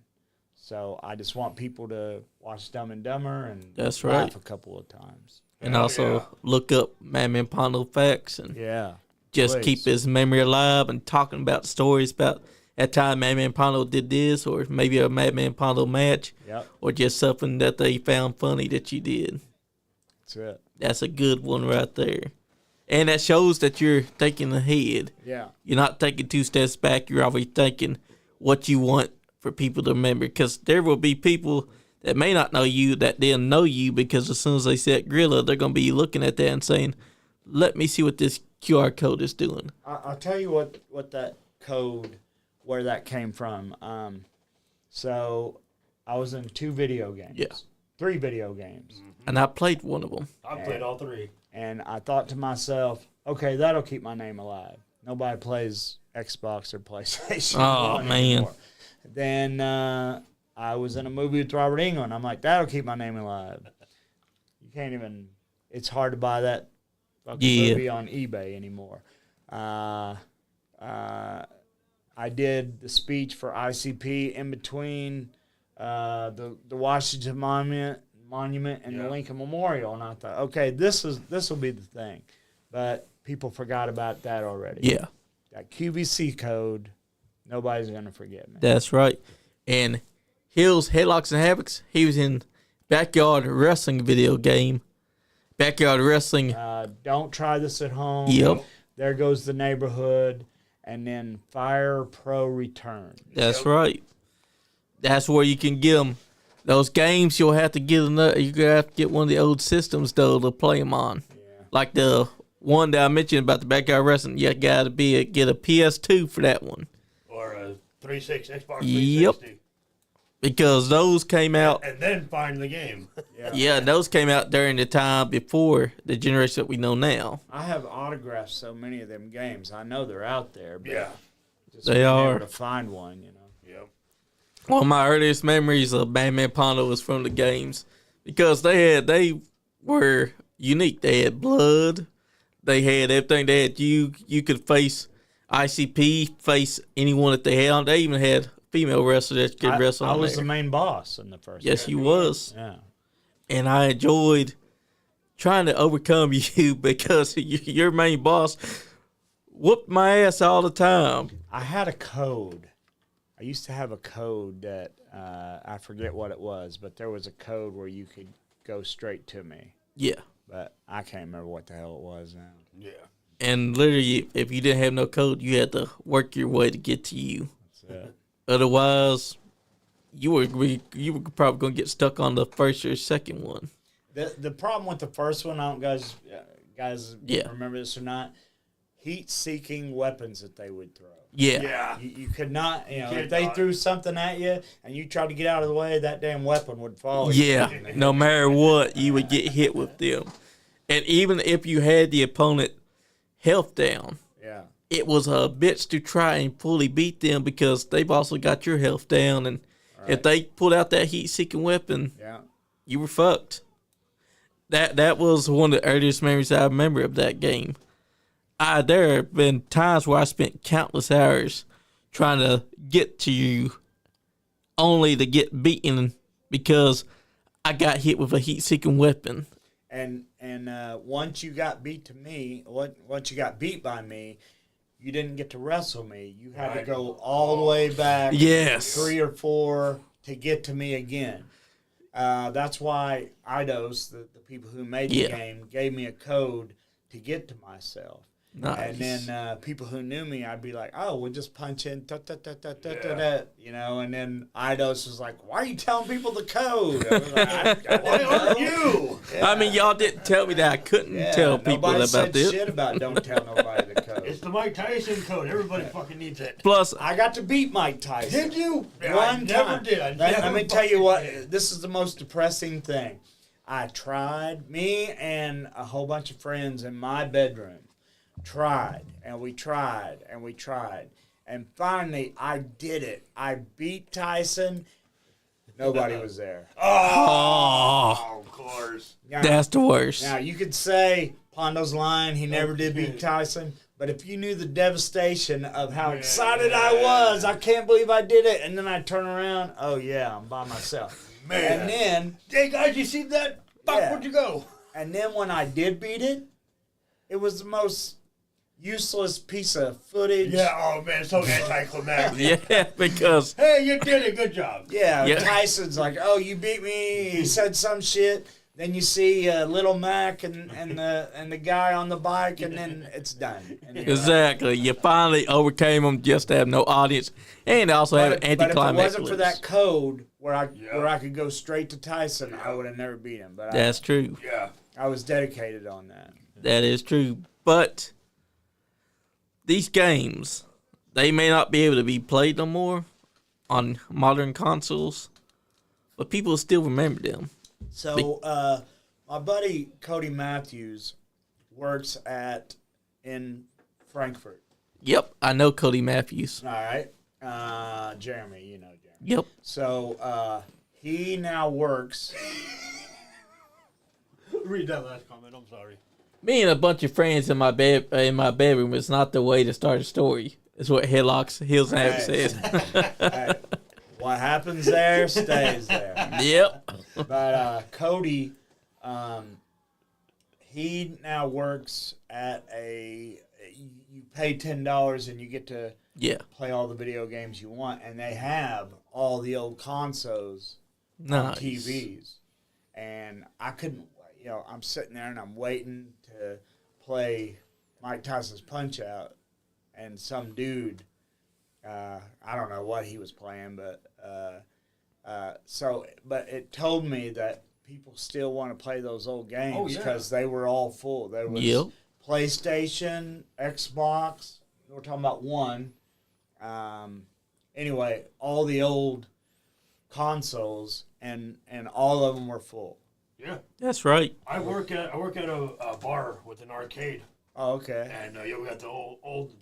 So I just want people to watch Dumb and Dumber and That's laugh right. a couple of times. And also look up Madman Pondo facts and Yeah. just please. keep his memory alive and talking about stories about that time Madman Pondo did this, or maybe a Madman Pondo match, Yep. or just something that they found funny that you did. That's it. That's a good one right there. And that shows that you're thinking ahead. Yeah. You're not taking 2 steps back. You're always thinking what you want for people to remember. Because there will be people that may not know you that they'll know you, because as soon as they see that gorilla, they're going to be looking at that and saying, let me see what this QR code is doing. I'll tell you what that code, where that came from. So I was in 2 video games. Yeah. 3 video games. And I played one of them. I've played all 3. And I thought to myself, okay, that'll keep my name alive. Nobody plays Xbox or PlayStation. Oh, man. Anymore. Then I was in a movie with Robert Englund. I'm like, that'll keep my name alive. You can't even, it's hard to buy that fucking movie on eBay anymore. I did the speech for ICP in between the Washington Monument and the Lincoln Memorial, and I thought, okay, this will be the thing. But people forgot about that already. Yeah. That QVC code, nobody's going to forget me. That's right. And Hills, Headlocks, and Havocs, he was in Backyard Wrestling video game. Backyard Wrestling. Don't try this at home. Yep. There goes the neighborhood. And then Fire Pro Return. That's right. That's where you can get them. Those games, you'll have to get another. You're gonna have to get one of the old systems though to play them on. Yeah. Like the one that I mentioned about the Backyard Wrestling. You got to get a PS2 for that one. Or a 360 Xbox 360. Yep. Because those came out. And then find the game. Yeah, those came out during the time before the generation that we know now. I have autographed so many of them games. I know they're out there. But just they are. able to find one, you know. Yep. One of my earliest memories of Man Pondo was from the games because they were unique. They had blood. They had everything. They had you could face ICP, face anyone that they had on. They even had female wrestlers that could wrestle on I was there. the main boss in the first Yes, game. you was. Yeah. And I enjoyed trying to overcome you because your main boss whooped my ass all the time. I had a code. I used to have a code that I forget what it was, but there was a code where you could go straight to me. Yeah. But I can't remember what the hell it was now. Yeah. And literally, if you didn't have no code, you had to work your way to get to you. That's it. Otherwise, you were probably going to get stuck on the first or second one. The problem with the first one, I don't guys Yeah. remember this or not, heat-seeking weapons that they would throw. Yeah. Yeah. You could not, if could they not. threw something at you and you tried to get out of the way, that damn weapon would fall. Yeah. No matter what, you would get hit with them. And even if you had the opponent health down, Yeah. it was a bitch to try and fully beat them because they've also got your health down. And if they pulled out that heat-seeking weapon, Yeah. you were fucked. That was one of the earliest memories I remember of that game. There have been times where I spent countless hours trying to get to you only to get beaten because I got hit with a heat-seeking weapon. And once you got beat by me, you didn't get to wrestle me. You had to go all the way back, Yes. 3 or 4 to get to me again. That's why IDOS, the people who made the game, gave me a code to get to myself. Nice. And then people who knew me, I'd be like, oh, we'll just punch in, and then IDOS was like, why are you telling people the code? I was like, Why aren't you? Yeah. I mean, y'all didn't tell me that I couldn't tell people nobody about said this. shit about don't tell nobody the code. It's the Mike Tyson code. Everybody fucking needs it. Plus, I got to beat Mike Tyson. Did you? Yeah, One I never time. did. Let me tell you what, this is the most depressing thing. I tried, me and a whole bunch of friends in my bedroom tried, and we tried, and we tried. And finally, I did it. I beat Tyson. Nobody was there. Oh, of course. Now, that's the worst. now, you could say Pondo's lying. He never did beat Tyson. But if you knew the devastation of how excited I was, I can't believe I did it. And then I turn around, oh, yeah, I'm by myself. Man. And then, Hey, guys, you see that? Fuck, Yeah. where'd you go? and then when I did beat it, it was the most useless piece of footage. Yeah, oh, man, so anticlimactic. Yeah, because Hey, you did it. Good job. Yeah, Yeah. Tyson's like, oh, you beat me. He said some shit. Then you see Little Mac and the guy on the bike, and then it's done. And you're like, exactly, you finally overcame them just to have no audience and also have an but if it anticlimax. wasn't for that code where I could go straight to Tyson, I would have never beat him. But That's true. Yeah. I was dedicated on that. That is true. But these games, they may not be able to be played no more on modern consoles, but people still remember them. So, my buddy Cody Matthews works in Frankfurt. Yep, I know Cody Matthews. All right. Jeremy, you know Jeremy. Yep. So, he now works. Read that last comment. I'm sorry. Me and a bunch of friends in my bedroom is not the way to start a story. Is what Headlocks Hills and Abby says. Hey, what happens there stays there. Yep. But Cody, he now works at you pay $10 and you get to play all the video games you want, and they have all the old consoles on TVs. And I couldn't, I'm sitting there and I'm waiting to play Mike Tyson's Punch-Out, and some dude, I don't know what he was playing, but but it told me that people still want to play those old games because they were all full. There was PlayStation, Xbox. We're talking about one. Anyway, all the old consoles and all of them were full. Yeah, that's right. I work at a bar with an arcade. Oh, okay. And we got the old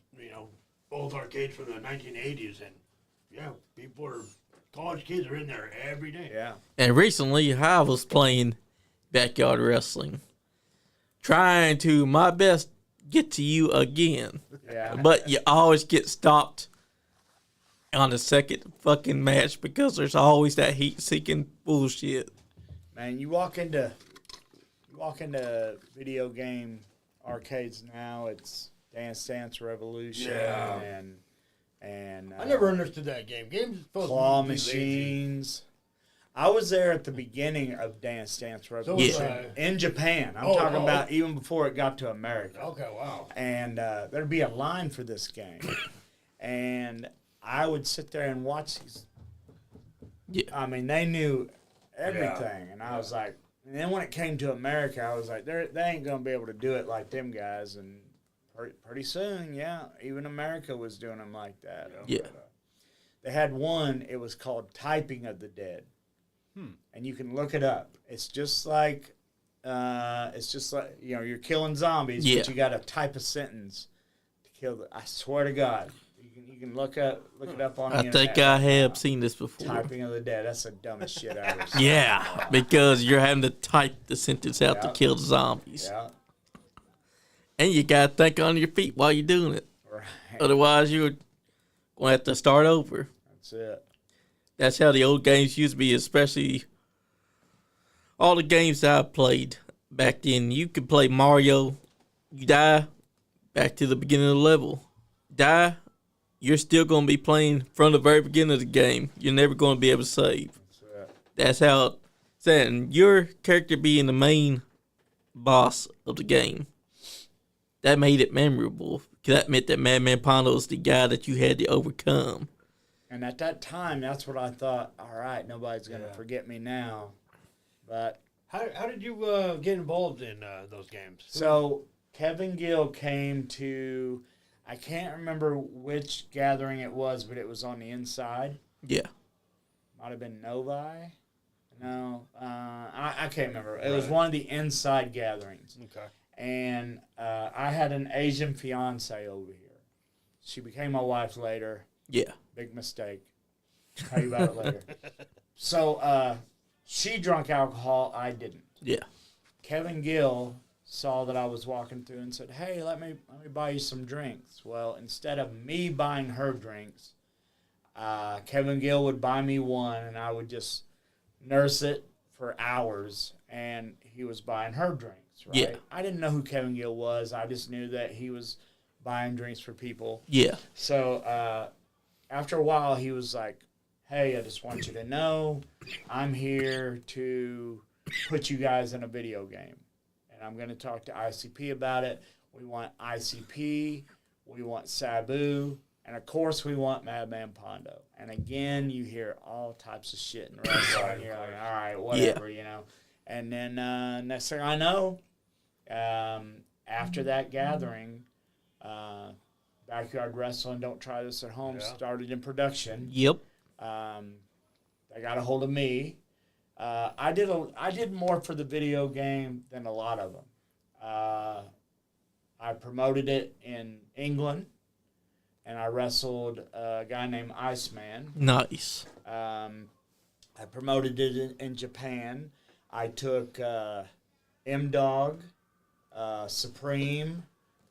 arcades from the 1980s, and college kids are in there every day. Yeah. And recently, I was playing backyard wrestling, trying to my best get to you again. Yeah. But you always get stopped on the second fucking match because there's always that heat-seeking bullshit. Man, you walk into video game arcades now. It's Dance Dance Revolution and I never understood that game. Games supposed claw to be machines. I was there at the beginning of Dance Dance Revolution in Japan. I'm talking about even before it got to America. Okay, wow. And there'd be a line for this game, and I would sit there and watch these. Yeah. I mean, they knew everything, and I was like, and then when it came to America, I was like, they ain't gonna be able to do it like them guys, and pretty soon, even America was doing them like that. Yeah. But, they had one. It was called Typing of the Dead, and you can look it up. It's just like you're killing zombies, but you got to type a sentence to kill them. I swear to God. You can look it up on the internet. I think I have seen this before. Typing of the Dead. That's the dumbest shit I ever seen. Yeah, because you're having to type the sentence out to kill the zombies. Yeah. And you got to think on your feet while you're doing it. Right. Otherwise, you're going to have to start over. That's it. That's how the old games used to be, especially all the games that I played back then. You could play Mario, you die, back to the beginning of the level. Die, you're still going to be playing from the very beginning of the game. You're never going to be able to save. That's how it's set. And your character being the main boss of the game, that made it memorable. That meant that Man Pondo was the guy that you had to overcome. And at that time, that's what I thought, all right, nobody's going to forget me now. But How did you get involved in those games? So Kevin Gill came to, I can't remember which gathering it was, but it was on the inside. Yeah. Might have been Novi. No, I can't remember. It was one of the inside gatherings. Okay. And I had an Asian fiance over here. She became my wife later. Yeah. Big mistake. Tell you about it later. So she drank alcohol. I didn't. Yeah. Kevin Gill saw that I was walking through and said, "Hey, let me buy you some drinks." Well, instead of me buying her drinks, Kevin Gill would buy me one, and I would just nurse it for hours, and he was buying her drinks. Right? Yeah. I didn't know who Kevin Gill was. I just knew that he was buying drinks for people. Yeah. So after a while, he was like, "Hey, I just want you to know I'm here to put you guys in a video game. And I'm going to talk to ICP about it. We want ICP. We want Sabu. And, of course, we want Madman Pondo." And, again, you hear all types of shit in wrestling. You're like, all right, whatever, you know. And then next thing I know, after that gathering, Backyard Wrestling, Don't Try This at Home, started in production. Yep. They got a hold of me. I did more for the video game than a lot of them. I promoted it in England, and I wrestled a guy named Iceman. Nice. I promoted it in Japan. I took M-Dog, Supreme,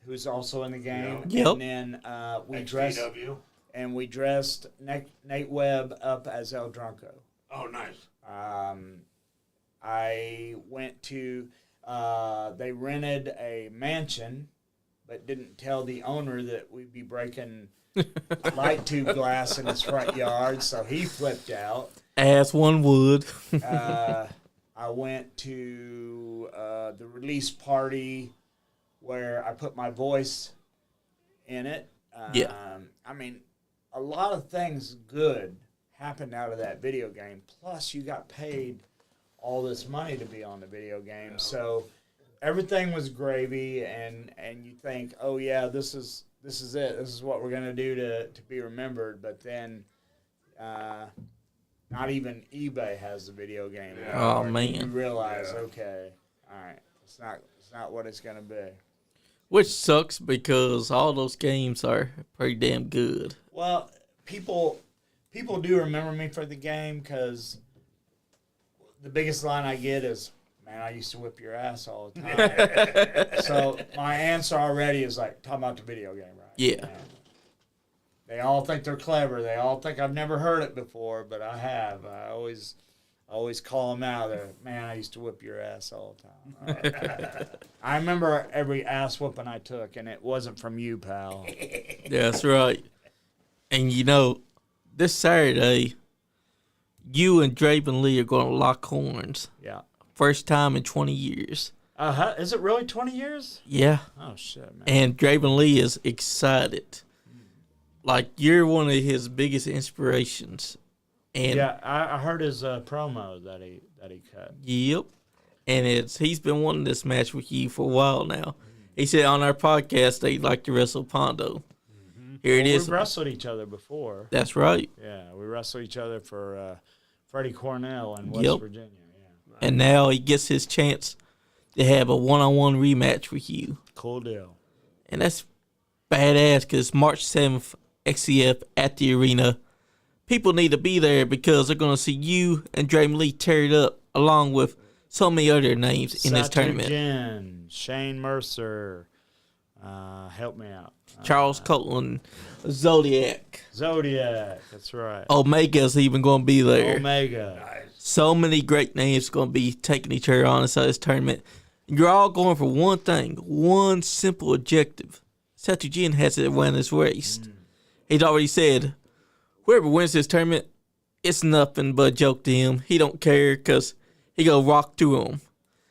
who's also in the game. Yep. And then we XPW. dressed Nate Webb up as El Drunko. Oh, nice. I went to, they rented a mansion, but didn't tell the owner that we'd be breaking light tube glass in his front yard, so he flipped out. As one would. I went to the release party where I put my voice in it. I mean, a lot of things good happened out of that video game. Plus, you got paid all this money to be on the video game. So everything was gravy, and you think, oh, yeah, this is it. This is what we're going to do to be remembered. But then not even eBay has the video game. Oh, anymore. man. You realize, okay, all right, it's not what it's going to be. Which sucks because all those games are pretty damn good. Well, people do remember me for the game because the biggest line I get is, man, I used to whip your ass all the time. So my answer already is like, talking about the video game, right? Yeah. And they all think they're clever. They all think I've never heard it before, but I have. I always call them out there. Man, I used to whip your ass all the time. I remember every ass whooping I took, and it wasn't from you, pal. That's right. And you know, this Saturday, you and Draven Lee are going to lock horns. Yeah. First time in 20 years. Is it really 20 years? Yeah. Oh, shit, man. And Draven Lee is excited. Like, you're one of his biggest inspirations. And yeah, I heard his promo that he cut. Yep. And he's been wanting this match with you for a while now. He said on our podcast that he'd like to wrestle Pondo. Here it is. We wrestled each other before. That's right. Yeah, we wrestled each other for Freddie Cornell in West Virginia. Yeah. And now he gets his chance to have a one-on-one rematch with you. Cool deal. And that's badass because March 7th, XCF at the arena. People need to be there because they're going to see you and Draven Lee tear it up along with so many other names in this tournament. Jen, Shane Mercer, help me out. Charles Copeland, Zodiac, that's right. Omega's even going to be there. Omega. Nice. So many great names going to be taking each other on inside this tournament. You're all going for one thing, one simple objective. Satu Jin has to win this race. He's already said, whoever wins this tournament, it's nothing but a joke to him. He don't care because he go rock through him.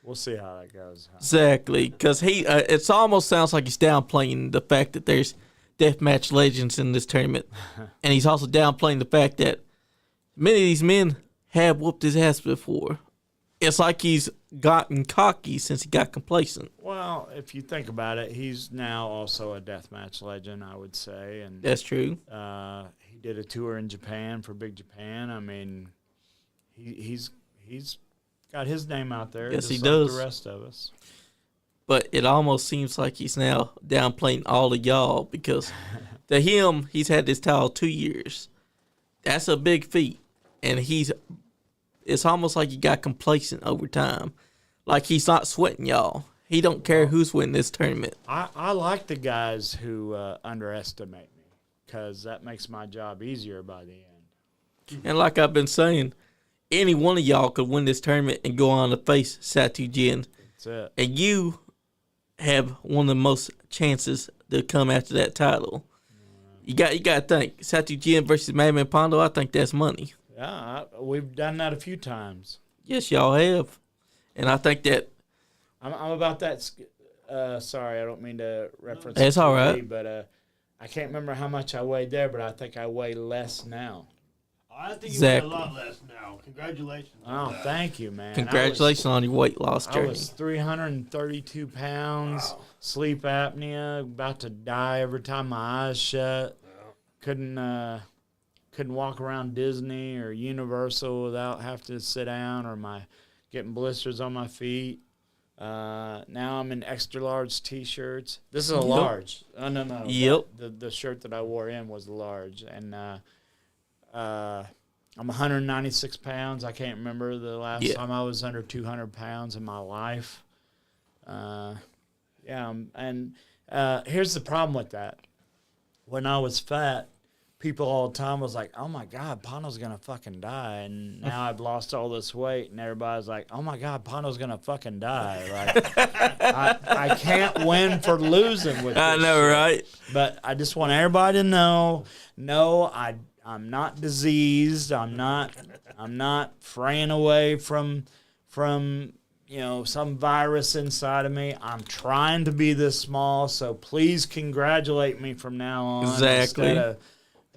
We'll see how that goes. Exactly, because it almost sounds like he's downplaying the fact that there's deathmatch legends in this tournament. And he's also downplaying the fact that many of these men have whooped his ass before. It's like he's gotten cocky since he got complacent. Well, if you think about it, he's now also a deathmatch legend, I would say. And That's true. he did a tour in Japan for Big Japan. I mean, he's got his name out there. Yes, just he like does. the rest of us. But it almost seems like he's now downplaying all of y'all because to him, he's had this title 2 years. That's a big feat. And it's almost like he got complacent over time. Like he's not sweating y'all. He don't care who's winning this tournament. I like the guys who underestimate me because that makes my job easier by the end. And like I've been saying, any one of y'all could win this tournament and go on to face Satu Jin. That's it. And you have one of the most chances to come after that title. You got to think, Satu Jin versus Man Pondo, I think that's money. Yeah, we've done that a few times. Yes, y'all have. And I think that... I'm about that. Sorry, I don't mean to reference. It's all right. But I can't remember how much I weighed there, but I think I weigh less now. I think you Exactly. weigh a lot less now. Congratulations. Oh, thank you, man. Congratulations on your weight loss I journey. was 332 pounds, sleep apnea, about to die every time my eyes shut. Couldn't walk around Disney or Universal without having to sit down or getting blisters on my feet. Now I'm in extra large T-shirts. This is a large. Oh, no. Yep. The shirt that I wore in was large, and I'm 196 pounds. I can't remember the last time I was under 200 pounds in my life. And here's the problem with that. When I was fat, people all the time was like, oh, my God, Pondo's going to fucking die. And now I've lost all this weight, and everybody's like, oh, my God, Pondo's going to fucking die. Like, I can't win for losing with this I know, shit. right? But I just want everybody to know, I'm not diseased. I'm not fraying away from some virus inside of me. I'm trying to be this small, so please congratulate me from now on. Exactly. Instead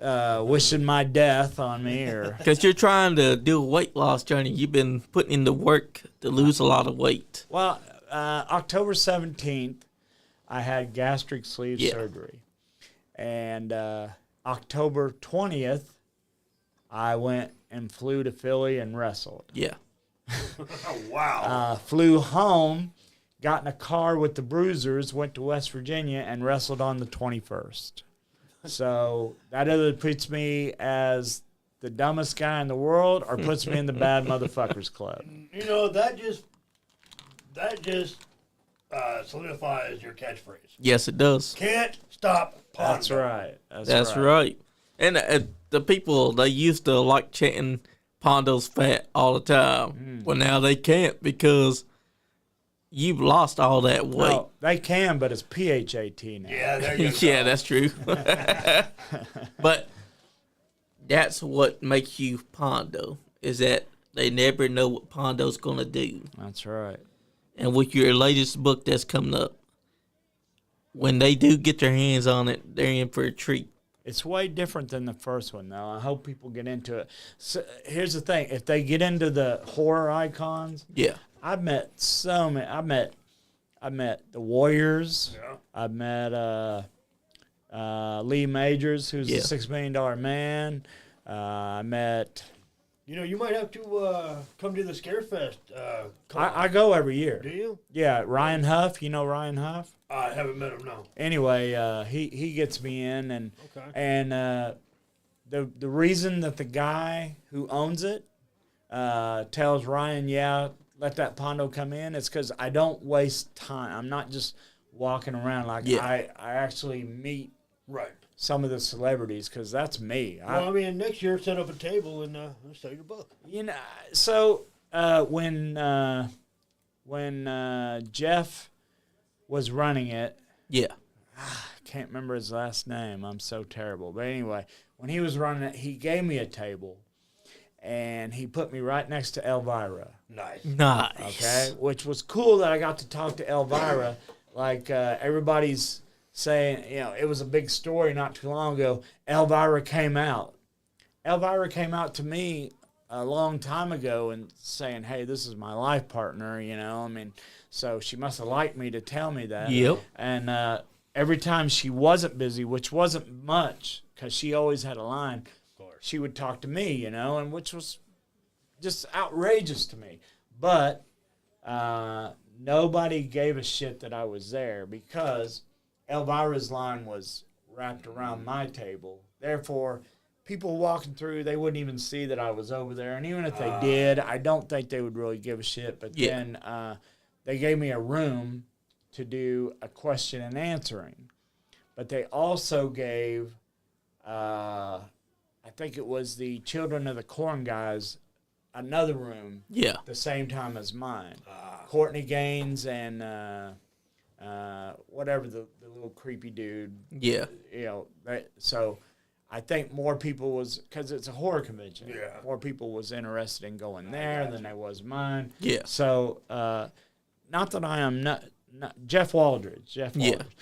of wishing my death on me or Because you're trying to do a weight loss journey. You've been putting in the work to lose a lot of weight. well, October 17th, I had gastric sleeve surgery, and October 20th, I went and flew to Philly and wrestled. Yeah. Wow. Flew home, got in a car with the Bruisers, went to West Virginia, and wrestled on the 21st. So that either puts me as the dumbest guy in the world or puts me in the bad motherfuckers club. You know, that just solidifies your catchphrase. Yes, it does. Can't stop Pondo. That's right. That's right. And the people, they used to like chanting Pondo's fat all the time. Well, now they can't because you've lost all that weight. Well, they can, but it's PHAT now. Yeah, there you go. Yeah, that's true. But that's what makes you Pondo, is that they never know what Pondo's going to do. That's right. And with your latest book that's coming up, when they do get their hands on it, they're in for a treat. It's way different than the first one, though. I hope people get into it. So, here's the thing. If they get into the horror icons, Yeah. I've met so many. I met the Warriors. Yeah. I've met Lee Majors, who's Yeah. a $6 million man. I met. You know, you might have to come to the Scarefest. I go every year. Do you? Yeah, Ryan Huff. You know Ryan Huff? I haven't met him, no. Anyway, he gets me in, and Okay. and the reason that the guy who owns it tells Ryan, let that Pondo come in, is because I don't waste time. I'm not just walking around like I actually meet Right. some of the celebrities because that's me. Well, I mean, next year, set up a table and sell your book. So when Jeff was running it, Yeah. can't remember his last name. I'm so terrible. But anyway, when he was running it, he gave me a table, and he put me right next to Elvira. Nice. Nice. Okay, which was cool that I got to talk to Elvira. Like everybody's saying, it was a big story not too long ago. Elvira came out. Elvira came out to me a long time ago and saying, hey, this is my life partner, so she must have liked me to tell me that. Yep. And every time she wasn't busy, which wasn't much because she always had a line, she would talk to me, and which was just outrageous to me. But nobody gave a shit that I was there because Elvira's line was wrapped around my table. Therefore, people walking through, they wouldn't even see that I was over there. And even if they did, I don't think they would really give a shit. But then they gave me a room to do a question and answering. But they also gave, I think it was the Children of the Corn guys, another room Yeah. the same time as mine. Courtney Gaines and whatever the little creepy dude. Yeah. So I think more people was, because it's a horror convention. Yeah. More people was interested in going there than there was mine. Yeah. So not that I am not Jeff Waldridge. Yeah.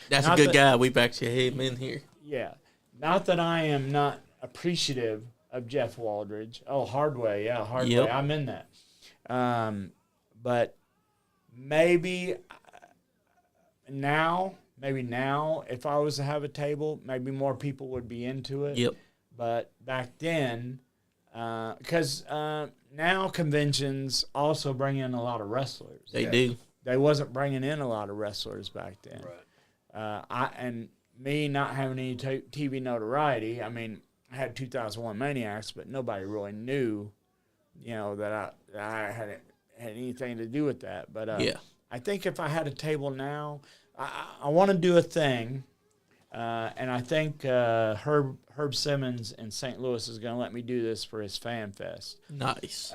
That's Not a good that- guy. We've actually had him in here. Yeah. Not that I am not appreciative of Jeff Waldridge. Oh, Hardway, yeah, Hardway. Yep. I'm in that. But maybe now, if I was to have a table, maybe more people would be into it. Yep. But back then, because now conventions also bring in a lot of wrestlers. They do. They wasn't bringing in a lot of wrestlers back then. Right. And me not having any TV notoriety, I mean, I had 2001 Maniacs, but nobody really knew, that I had anything to do with that. But I think if I had a table now, I want to do a thing, and I think Herb Simmons in St. Louis is going to let me do this for his Fan Fest. Nice.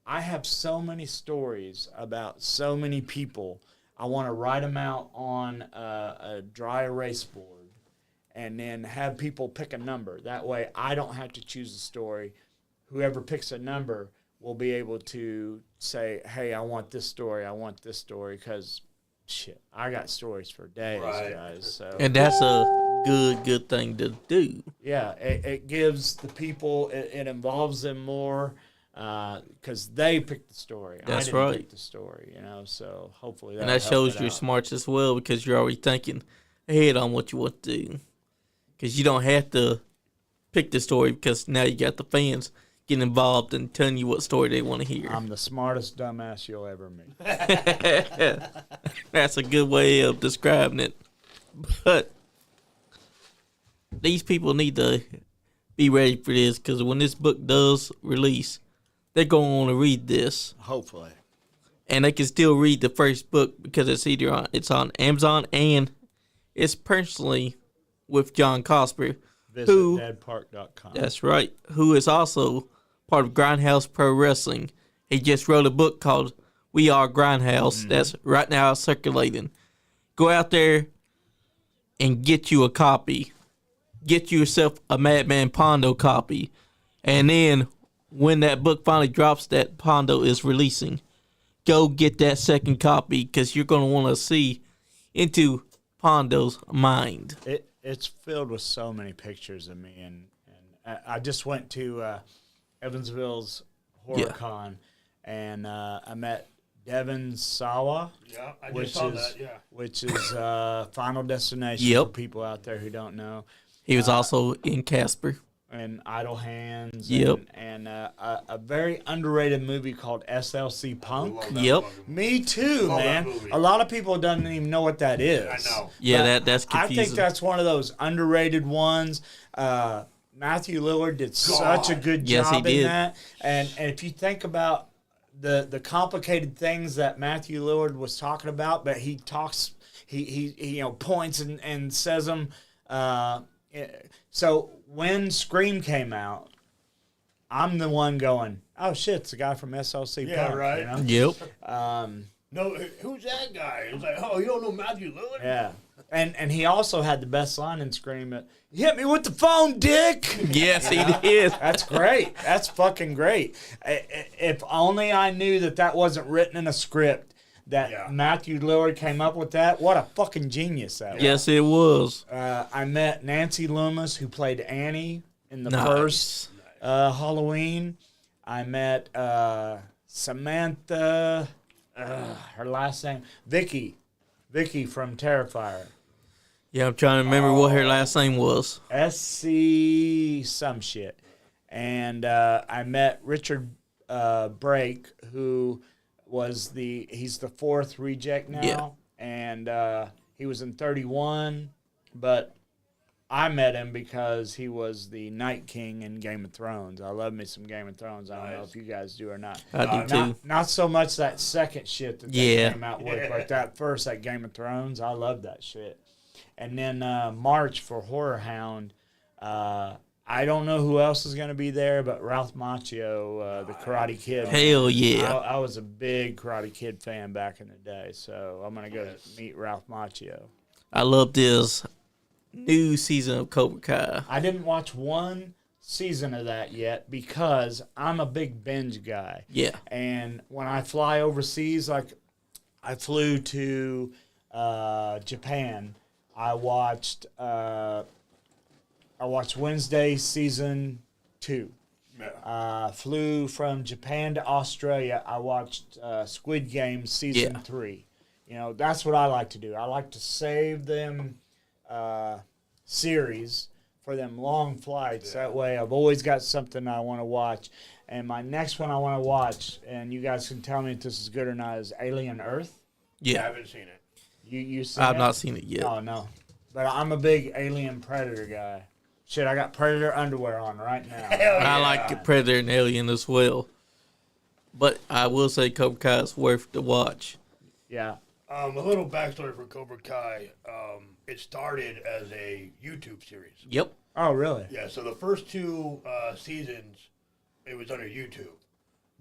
I have so many stories about so many people. I want to write them out on a dry erase board and then have people pick a number. That way I don't have to choose a story. Whoever picks a number will be able to say, hey, I want this story, because, shit, I got stories for days, guys. So. And that's a good thing to do. Yeah, it gives the people, it involves them more. Because they picked the story. That's I didn't right. pick the story, so hopefully And that shows you're smart as well, because you're already thinking ahead on what you want to do. Because you don't have to pick the story, because now you got the fans getting involved and telling you what story they want to hear. I'm the smartest dumbass you'll ever meet. That's a good way of describing it. But these people need to be ready for this, because when this book does release, they're going to want to read this. Hopefully. And they can still read the first book, because it's on Amazon, and it's personally with John Cosper. Visit deadpark.com. That's right. Who is also part of Grindhouse Pro Wrestling. He just wrote a book called We Are Grindhouse that's right now circulating. Go out there and get you a copy. Get yourself a Man Pondo copy. And then when that book finally drops that Pondo is releasing, go get that second copy, because you're going to want to see into Pondo's mind. It's filled with so many pictures of me, and I just went to Evansville's HorrorCon, and I met Devin Sawa. Yeah, I just saw that, yeah. Which is Final Destination for people out there who don't know. He was also in Casper. And Idle Hands. Yep. And a very underrated movie called SLC Punk. Yep. Me too, Love man. that movie. A lot of people don't even know what that is. I know. Yeah, that's confusing. I think that's one of those underrated ones. Matthew Lillard did such a good Yes, he job did. in that. And if you think about the complicated things that Matthew Lillard was talking about, but he talks, he points and says them. So when Scream came out, I'm the one going, oh shit, it's the guy from SLC Yeah, Punk, right. Yep. No, who's that guy? It's like, oh, you don't know Matthew Lillard? Yeah. And he also had the best line in Scream. You hit me with the phone, dick. Yes, he did. That's great. That's fucking great. If only I knew that wasn't written in a script, that Matthew Lillard came up with that. What a fucking genius that was. Yes, it was. I met Nancy Loomis, who played Annie in the first Halloween. I met Samantha, her last name, Vicky from Terrifier. Yeah, I'm trying to remember what her last name was. SC some shit. And I met Richard Brake, who he's the fourth reject now. Yeah. And he was in 31, but I met him because he was the Night King in Game of Thrones. I love me some Game of Thrones. I don't know if you guys do or not. I do too. Not so much that second shit that they came out with, like that Game of Thrones. I love that shit. And then March for Horror Hound. I don't know who else is going to be there, but Ralph Macchio, the Karate Kid. Hell yeah. I was a big Karate Kid fan back in the day, so I'm going to go meet Ralph Macchio. I love this new season of Cobra Kai. I didn't watch one season of that yet because I'm a big binge guy. Yeah. And when I fly overseas, like I flew to Japan, I watched Wednesday season 2. Yeah. Flew from Japan to Australia. I watched Squid Game season 3. You know, that's what I like to do. I like to save them series for them long flights. That way I've always got something I want to watch. And my next one I want to watch, and you guys can tell me if this is good or not, is Alien Earth. I haven't seen it. You seen it? I've not seen it yet. Oh, no. But I'm a big Alien Predator guy. Shit, I got Predator underwear on right now. I like Predator and Alien as well. But I will say Cobra Kai is worth the watch. Yeah. A little backstory for Cobra Kai. It started as a YouTube series. Yep. Oh, really? Yeah, so the first 2 seasons, it was under YouTube.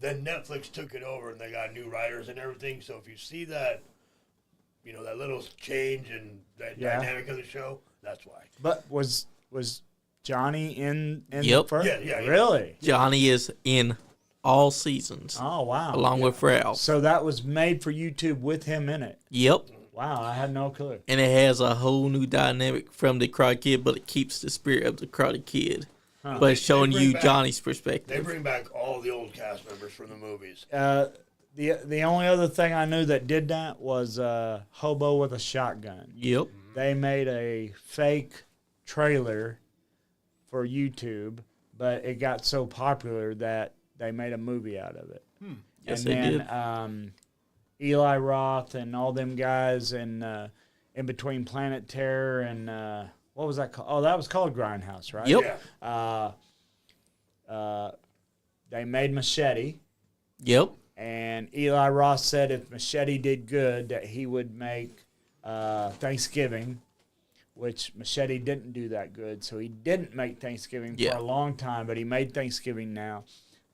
Then Netflix took it over, and they got new writers and everything. So if you see that, you know, that little change in that dynamic of the show, that's why. But was Johnny in Yep. the first? Yeah. Really? Johnny is in all seasons, Oh, wow. along with Ralph. So that was made for YouTube with him in it. Yep. Wow, I had no clue. And it has a whole new dynamic from the Karate Kid, but it keeps the spirit of the Karate Kid. Huh. But it's showing They bring you back- Johnny's They perspective. bring back all the old cast members from the movies. The only other thing I knew that did that was Hobo with a Shotgun. Yep. They made a fake trailer for YouTube, but it got so popular that they made a movie out of it. Yes, and they then, did. Eli Roth and all them guys in between Planet Terror and what was that called? Oh, that was called Grindhouse, right? Yep. Yeah. They made Machete, Yep. and Eli Roth said if Machete did good, that he would make Thanksgiving, which Machete didn't do that good, so he didn't make Thanksgiving Yeah. for a long time, but he made Thanksgiving now.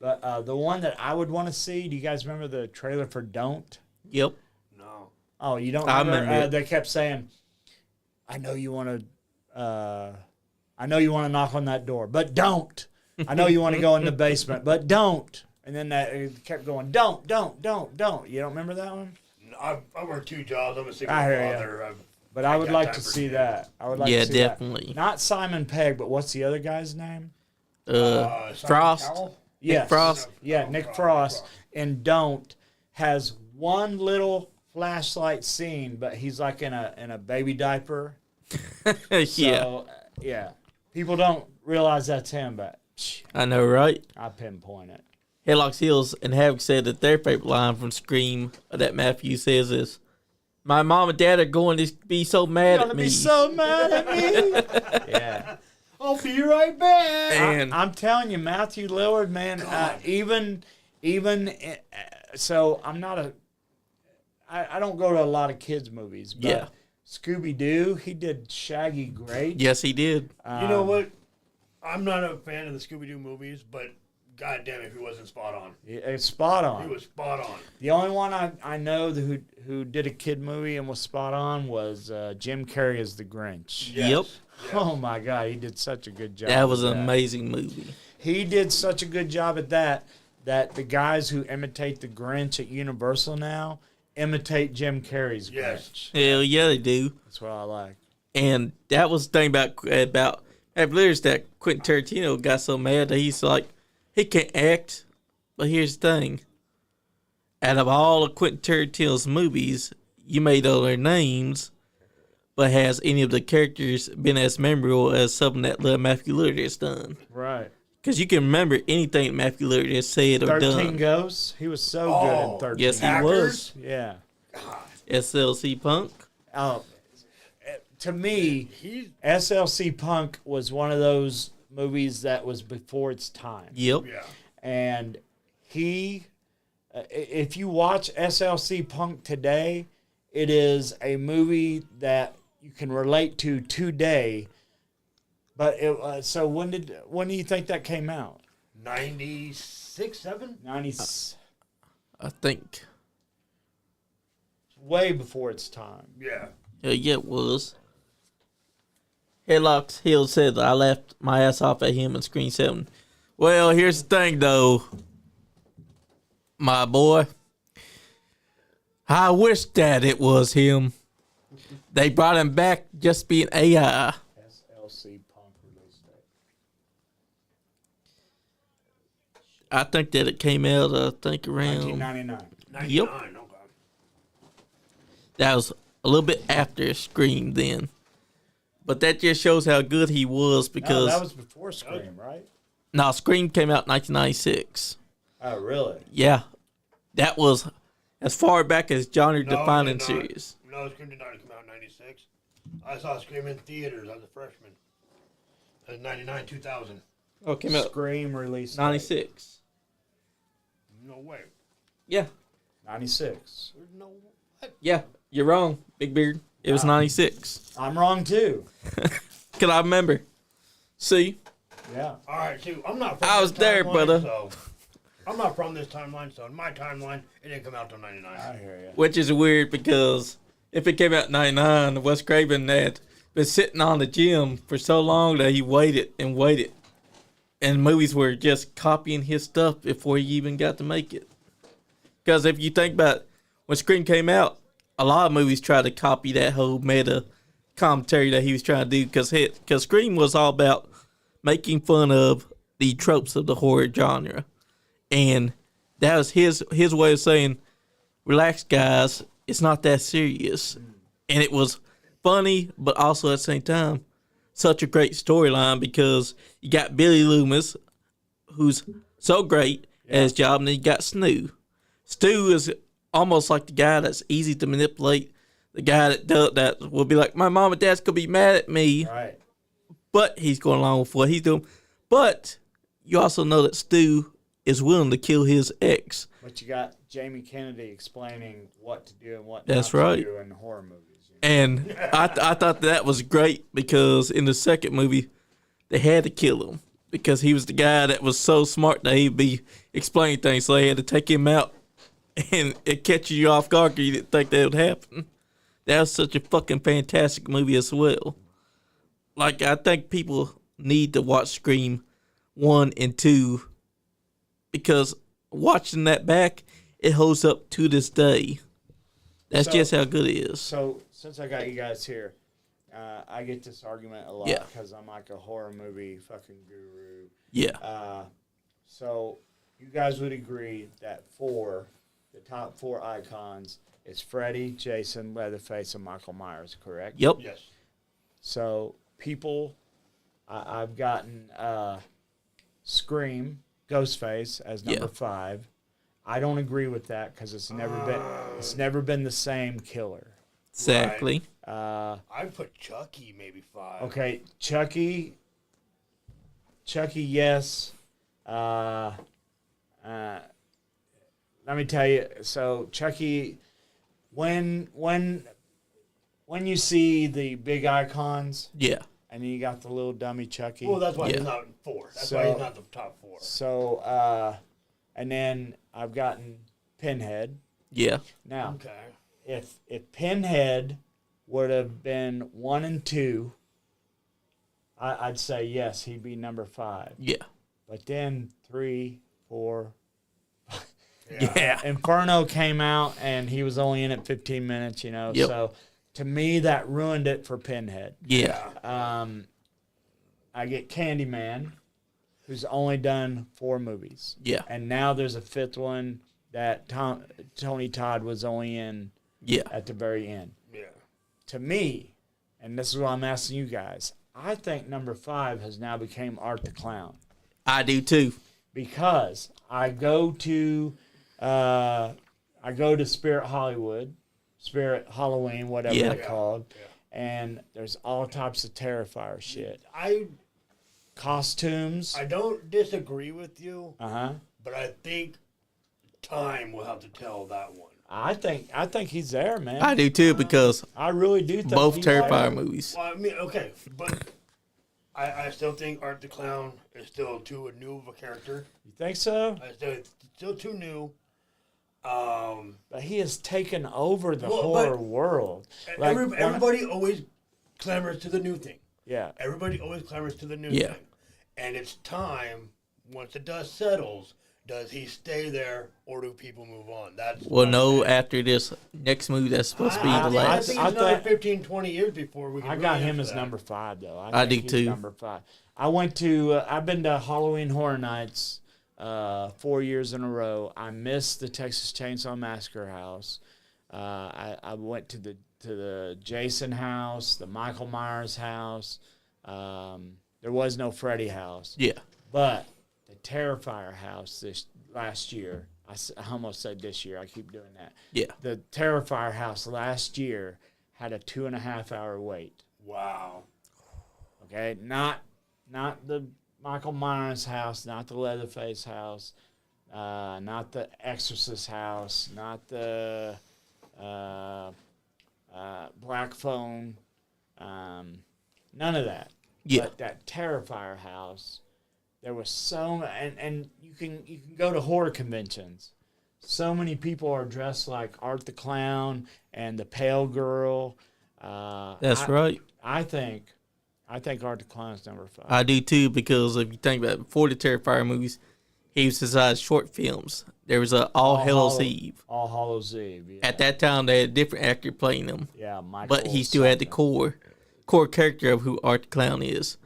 But the one that I would want to see, do you guys remember the trailer for Don't? Yep. No. Oh, you don't I remember? remember it. They kept saying, "I know you want to knock on that door, but don't. I know you want to go in the basement, but don't." And then it kept going, "Don't." You don't remember that one? I work 2 jobs. I'm a single I hear ya. father. But I would got like time to for see kids. that. I would like Yeah, to see definitely. that. Not Simon Pegg, but what's the other guy's name? Simon Frost. Cowell? Yes. Frost. Yeah, Oh, Nick Frost. And Don't has one little flashlight scene, but he's like in a baby diaper. Yeah. So, yeah. People don't realize that's him, but I know, right? I pinpoint it. Headlocks Hills and Havoc said that their favorite line from Scream that Matthew says is, "My mom and dad are going to be so mad at me." Be so mad at me. Yeah. I'll be right back. And- I'm telling you, Matthew Lillard, man, so I'm not I don't go to a lot of kids movies, but Yeah. Scooby-Doo, he did Shaggy great. Yes, he did. You know what? I'm not a fan of the Scooby-Doo movies, but goddamn if he wasn't spot on. It's spot He on. was spot on. The only one I know who did a kid movie and was spot on was Jim Carrey as the Grinch. Yes. Yep. Oh my God, he did such a good job. That was with an amazing movie. He did such a good job at that the guys who imitate the Grinch at Universal now imitate Jim Carrey's Yes. Grinch. Hell yeah, they do. That's what I like. And that was the thing about Lyrics that Quentin Tarantino got so mad that he's like, he can't act. But here's the thing. Out of all of Quentin Tarantino's movies, you made all their names, but has any of the characters been as memorable as something that Matthew Lillard has done? Right. Because you can remember anything Matthew Lillard has said or 13 done. Ghosts. He was so good in 13. Yes, he Hackers? was. Yeah. SLC Punk. To me, SLC Punk was one of those movies that was before its time. Yep. Yeah. And if you watch SLC Punk today, it is a movie that you can relate to today. But so when do you think that came out? 96, 7? 90, I think. way before its time. Yeah. Yeah, it was. Headlocks Hill said that I laughed my ass off at him in Screen 7. Well, here's the thing, though. My boy. I wish that it was him. They brought him back just being AI. SLC Punk release date. I think that it came out, around 1999. 99, Yep. okay. That was a little bit after Scream then. But that just shows how good he was No, because that was before Scream, right? no, Scream came out in 1996. Oh, really? Yeah. That was as far back as genre defining it did not. series. No, Scream did not come out in 96. I saw Scream in theaters as a freshman. It was 99, 2000. Oh, it came out Scream released 96. No way. Yeah. 96. There's no what? Yeah. You're wrong, Big Beard. It was 96. I'm wrong too. Cause I remember. See? Yeah. All right, see, I'm not from I this was there, timeline, brother. So I'm not from this timeline, so in my timeline, it didn't come out till 99. I hear you. Which is weird because if it came out in 99, Wes Craven had been sitting on the gym for so long that he waited and waited. And movies were just copying his stuff before he even got to make it. Because if you think about when Scream came out, a lot of movies tried to copy that whole meta commentary that he was trying to do. Because Scream was all about making fun of the tropes of the horror genre. And that was his way of saying, relax, guys, it's not that serious. And it was funny, but also at the same time, such a great storyline because you got Billy Loomis, who's so great at his job, and then you got Stu. Stu is almost like the guy that's easy to manipulate, the guy that will be like, my mom and dad's going to be mad at me, Right. but he's going along with what he's doing. But you also know that Stu is willing to kill his ex. But you got Jamie Kennedy explaining what to do and what That's not right. to do in horror movies. And I thought that was great because in the second movie, they had to kill him because he was the guy that was so smart that he'd be explaining things. So they had to take him out and it catches you off guard because you didn't think that would happen. That was such a fucking fantastic movie as well. Like, I think people need to watch Scream 1 and 2 because watching that back, it holds up to this day. That's So- just how good it is. So, since I got you guys here, I get this argument a lot Yeah. because I'm like a horror movie fucking guru. Yeah. So, you guys would agree that the top four icons is Freddy, Jason, Leatherface, and Michael Myers, correct? Yep. Yes. So, people, I've gotten Scream, Ghostface as number Yeah. 5. I don't agree with that because it's never been the same killer. Exactly. I'd put Chucky maybe 5. Okay, Chucky, yes. Let me tell you. So Chucky, when you see the big icons Yeah. and then you got the little dummy Chucky. Well, that's why Yeah. he's not 4. That's So- why he's not the top 4. So and then I've gotten Pinhead. Yeah. Now, Okay. if Pinhead would have been 1 and 2, I'd say yes, he'd be number 5. Yeah. But then 3, 4, Yeah. Inferno came out and he was only in it 15 minutes, you know. Yep. So to me, that ruined it for Pinhead. Yeah. I get Candyman, who's only done 4 movies. Yeah. And now there's a 5th one that Tony Todd was only in Yeah. at the very end. Yeah. To me, and this is what I'm asking you guys, I think number 5 has now become Art the Clown. I do too. Because I go to Spirit Hollywood, Spirit Halloween, whatever Yeah. they're called, and there's all types of Terrifier shit, I costumes. don't disagree with you, Uh-huh. but I think time will have to tell that one. I think he's there, man. I do too because I really do think both he's Terrifier there. movies. Well, I mean, okay, but I still think Art the Clown is still too new of a character. You think so? It's still too new. But he has taken over the Well, horror but- world. Like, Everybody always clamors to the new thing. yeah. Everybody always clamors to the new Yeah. thing. And it's time, once the dust settles, does he stay there or do people move on? That's Well, my no, thing. after this next movie that's supposed to be I the think- I last. think I it's another thought- 15, 20 years before we can I really got him answer as that. number 5, though. I think do he's too. Number 5. I went to. I've been to Halloween Horror Nights 4 years in a row. I missed the Texas Chainsaw Massacre house. I went to the Jason house, the Michael Myers house. There was no Freddy house. Yeah. But the Terrifier house this last year, I almost said this year. I keep doing that. Yeah. The Terrifier house last year had a 2.5 hour wait. Wow. Okay, not the Michael Myers house, not the Leatherface house, not the Exorcist house, not the Black Phone, none of that. Yeah. But that Terrifier house, there was and you can go to horror conventions. So many people are dressed like Art the Clown and the Pale Girl. That's right. I think Art the Clown's number 5. I do too, because if you think about it, before the Terrifier movies, he was inside short films. There was a All Hallows Eve. All Hallows Eve. Yeah. At that time, they had a different actor playing them. Yeah, Michael. But he still had the core character of who Art the Clown is.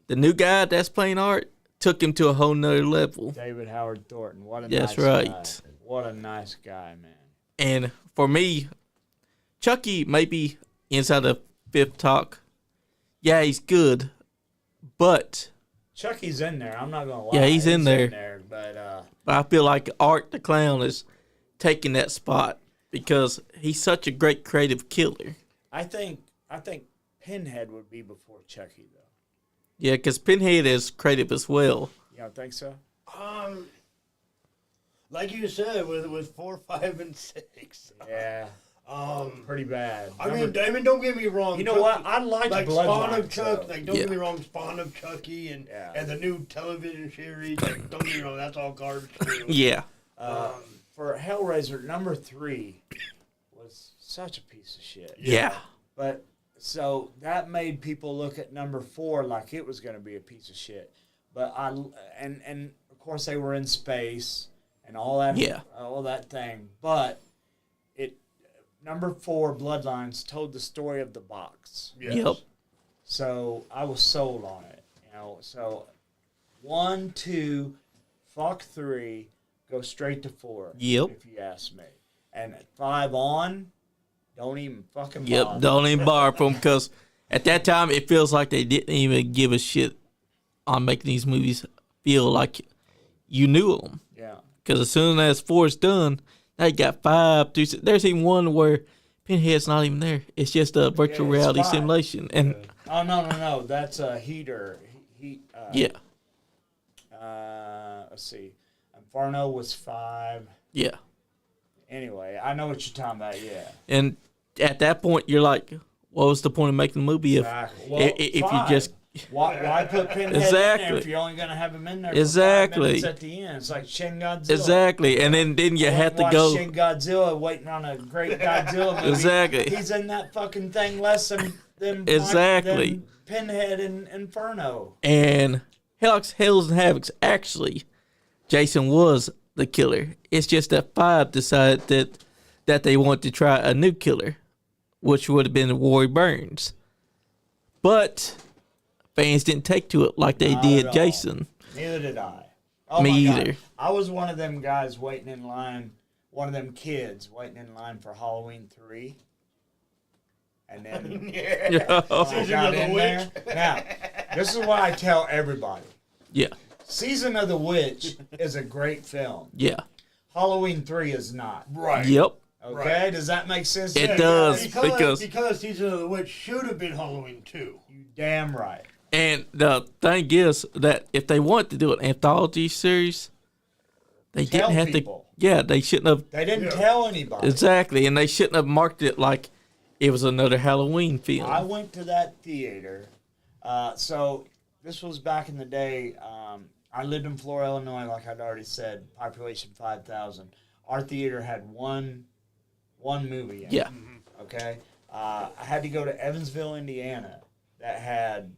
The new guy that's playing Art took him to a whole nother level. David Howard Thornton. What a That's nice right. guy. What a nice guy, man. And for me, Chucky may be inside the fifth talk. Yeah, he's good, but Chucky's in there. I'm not gonna lie. Yeah, he's in there. But I feel like Art the Clown is taking that spot because he's such a great creative killer. I think Pinhead would be before Chucky though. Yeah, because Pinhead is creative as well. You don't think so? Like you said, with 4, 5, and 6. Yeah. Pretty bad. I mean, don't get me wrong. You know what? I like Spawn Bloodline. of Chuck. So. Like, don't get me wrong. Spawn of Chucky and the new television series. Like, don't get me wrong. That's all garbage too. Yeah. For Hellraiser, number 3 was such a piece of shit. Yeah. But so that made people look at number 4 like it was going to be a piece of shit. But and of course they were in space and all that thing. But number 4, Bloodlines, told the story of the box. Yes. Yep. So I was sold on it. So 1, 2, fuck 3, go straight to 4. Yep. If you ask me. And at 5 on, don't even fucking Yep. bother. Don't even borrow from, because at that time it feels like they didn't even give a shit on making these movies feel like you knew them. Yeah. Because as soon as 4 is done, now you got 5 through 6. There's even one where Pinhead's not even there. It's just a virtual reality 5. simulation. And Oh, no. That's a Heater. yeah. Let's see. Inferno was 5. Yeah. Anyway, I know what you're talking about, yeah. And at that point, you're like, what was the point of making the movie if, Exactly. Well, if you 5. just... Why put Pinhead in there Exactly. if you're only going to have him in there for Exactly. 5 minutes at the end? It's like Shin Godzilla. Exactly. And then you have to Watch go... Shin Godzilla waiting on a great Godzilla movie. Exactly. He's in that fucking thing less than Exactly. than Pinhead and Inferno. And Hells and Havocs, actually, Jason was the killer. It's just that 5 decided that they want to try a new killer, which would have been Roy Burns. But fans didn't take to it like they Not did at all. Jason. Neither did I. Oh Me my God. either. I was one of them guys waiting in line, one of them kids waiting in line for Halloween 3. And then I Season got of the in there. Now, this is what I tell everybody. Yeah. Season of the Witch is a great film. Yeah. Halloween 3 is not. Right. Yep. Okay? Right. Does that make sense? It to you? does. Because because- Season of the Witch should have been Halloween 2. You damn right. And the thing is that if they want to do an anthology series, they Tell didn't have people. to. Yeah, they shouldn't have. They didn't tell anybody. Exactly. And they shouldn't have marketed it like it was another Halloween film. I went to that theater. So this was back in the day. I lived in Florida, Illinois, like I'd already said, population 5,000. Our theater had one movie in it. Yeah. Okay? I had to go to Evansville, Indiana, that had,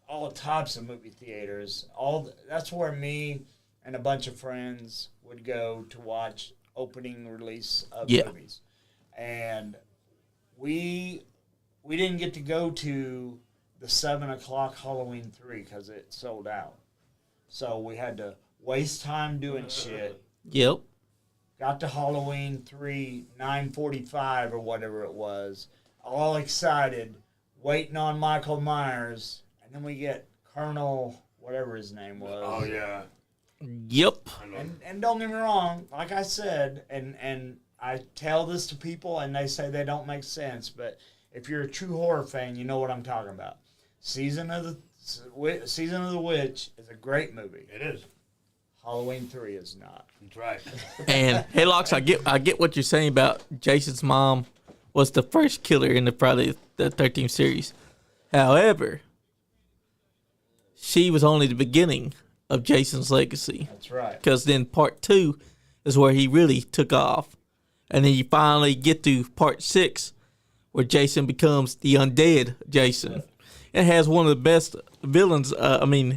all types of movie theaters. That's where me and a bunch of friends would go to watch opening release of movies. And we didn't get to go to the 7 o'clock Halloween 3 because it sold out. So we had to waste time doing shit. Yep. Got to Halloween 3, 9:45 or whatever it was. All excited, waiting on Michael Myers. And then we get Colonel, whatever his name was. Oh, yeah. Yep. And don't get me wrong, like I said, and I tell this to people and they say they don't make sense, but if you're a true horror fan, you know what I'm talking about. Season of the Witch is a great movie. It is. Halloween 3 is not. That's right. And hey, Locks, I get what you're saying about Jason's mom was the first killer in the Friday the 13th series. However, she was only the beginning of Jason's legacy. That's right. Because then part 2 is where he really took off. And then you finally get to part 6 where Jason becomes the undead Jason. It has one of the best villains,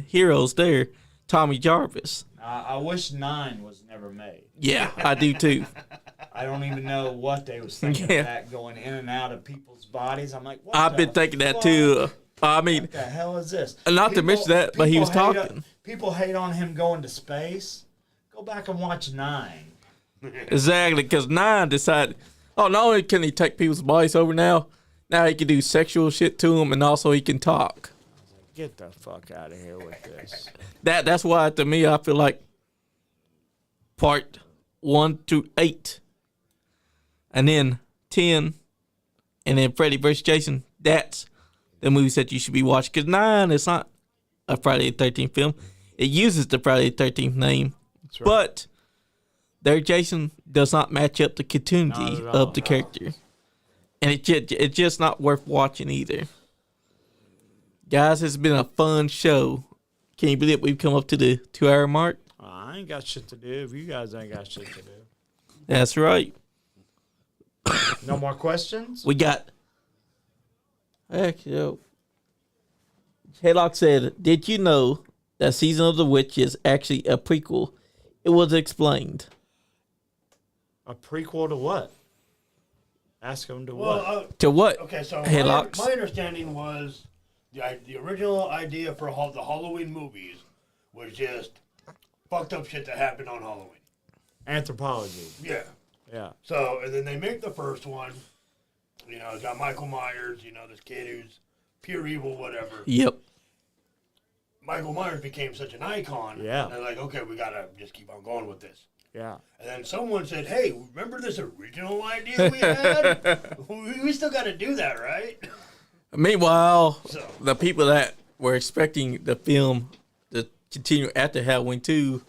heroes there, Tommy Jarvis. I wish 9 was never made. Yeah, I do too. I don't even know what they was thinking Yeah. of that going in and out of people's bodies. I'm like, what I've been thinking that too. What the hell is this? Not to mention that, but he was talking. People hate on him going to space. Go back and watch 9. Exactly, because 9 decided, not only can he take people's bodies over now he can do sexual shit to them, and also he can talk. Get the fuck out of here with this. That's why, to me, I feel like part 1 through 8, and then 10, and then Freddy vs. Jason, that's the movies that you should be watching. Because 9 is not a Friday the 13th film. It uses the Friday the 13th name, Right. but their Jason does not match up the continuity of the character. And it's just not worth watching either. Guys, it's been a fun show. Can you believe we've come up to the 2-hour mark? I ain't got shit to do if you guys ain't got shit to do. That's right. No more questions? We got... Actually, Haylock said, did you know that Season of the Witch is actually a prequel? It was explained. A prequel to what? Ask them to what? Well, To what? okay, so Haylocks? my understanding was the original idea for the Halloween movies was just fucked up shit that happened on Halloween. Anthropology. Yeah. Yeah. So, and then they make the first one. You know, it's got Michael Myers, this kid who's pure evil, whatever. Yep. Michael Myers became such an icon. Yeah. And they're like, okay, we gotta just keep on going with this. Yeah. And then someone said, hey, remember this original idea we had? we still gotta do that, right? Meanwhile, So. the people that were expecting the film to continue after Halloween 2,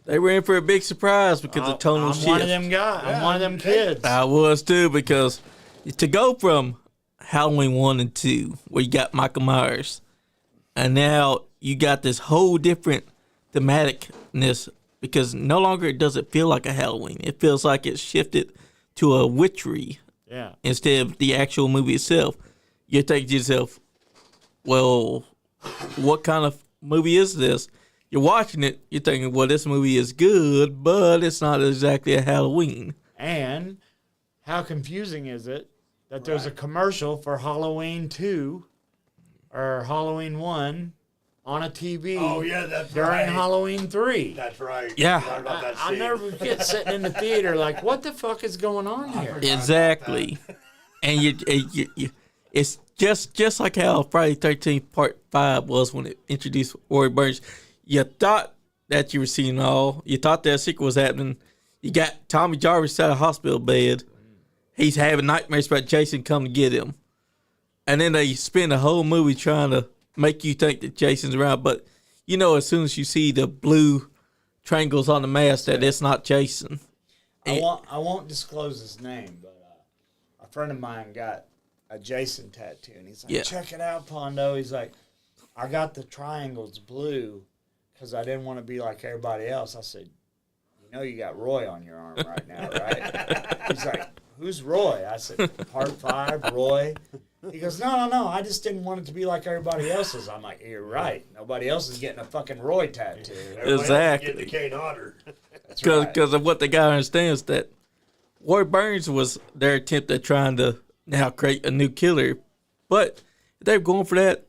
they were in for a big surprise because of tonal shift. I'm one of them guys. I'm one of them kids. I was too, because to go from Halloween 1 and 2, where you got Michael Myers, and now you got this whole different thematicness, because no longer does it feel like a Halloween. It feels like it's shifted to a witchery Yeah. instead of the actual movie itself. You're thinking to yourself, well, what kind of movie is this? You're watching it, you're thinking, well, this movie is good, but it's not exactly a Halloween. And how confusing is it that there's a commercial for Halloween 2 or Halloween 1 on a TV Oh, yeah, that's during right. Halloween 3? That's right. Yeah. Forgot about that I'll scene. never forget sitting in the theater like, what the fuck is going on here? Exactly. And you it's just like how Friday 13th Part 5 was when it introduced Roy Burns. You thought that you were seeing all. You thought that sequel was happening. You got Tommy Jarvis out of hospital bed. He's having nightmares about Jason coming to get him. And then they spend the whole movie trying to make you think that Jason's around. But, as soon as you see the blue triangles on the mask, that it's not Jason. I won't disclose his name, but a friend of mine got a Jason tattoo, and he's like, Yeah. check it out, Pondo. He's like, I got the triangles blue because I didn't want to be like everybody else. I said, you got Roy on your arm right now, right? He's like, who's Roy? I said, Part 5, Roy. He goes, no, I just didn't want it to be like everybody else's. I'm like, you're right. Nobody else is getting a fucking Roy tattoo. Everybody else is Exactly. getting the Kane Otter. That's right. Because of what the guy understands, that Roy Burns was their attempt at trying to now create a new killer. But if they were going for that,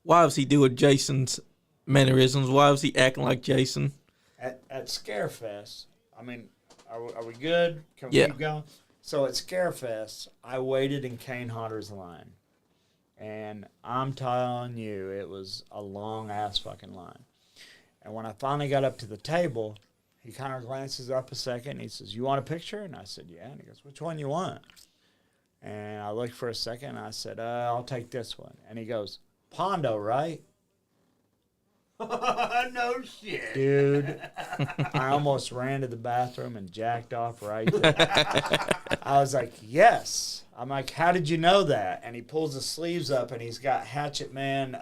why was he doing Jason's mannerisms? Why was he acting like Jason? At Scarefest, I mean, are we good? Can we Yeah. keep going? So at Scarefest, I waited in Kane Hodder's line. And I'm telling you, it was a long-ass fucking line. And when I finally got up to the table, he kind of glances up a second, and he says, "You want a picture?" And I said, "Yeah." And he goes, "Which one you want?" And I looked for a second, and I said, "I'll take this one." And he goes, "Pondo, right?" No shit. Dude, I almost ran to the bathroom and jacked off right there. I was like, "Yes." I'm like, "How did you know that?" And he pulls the sleeves up, and he's got Hatchet Man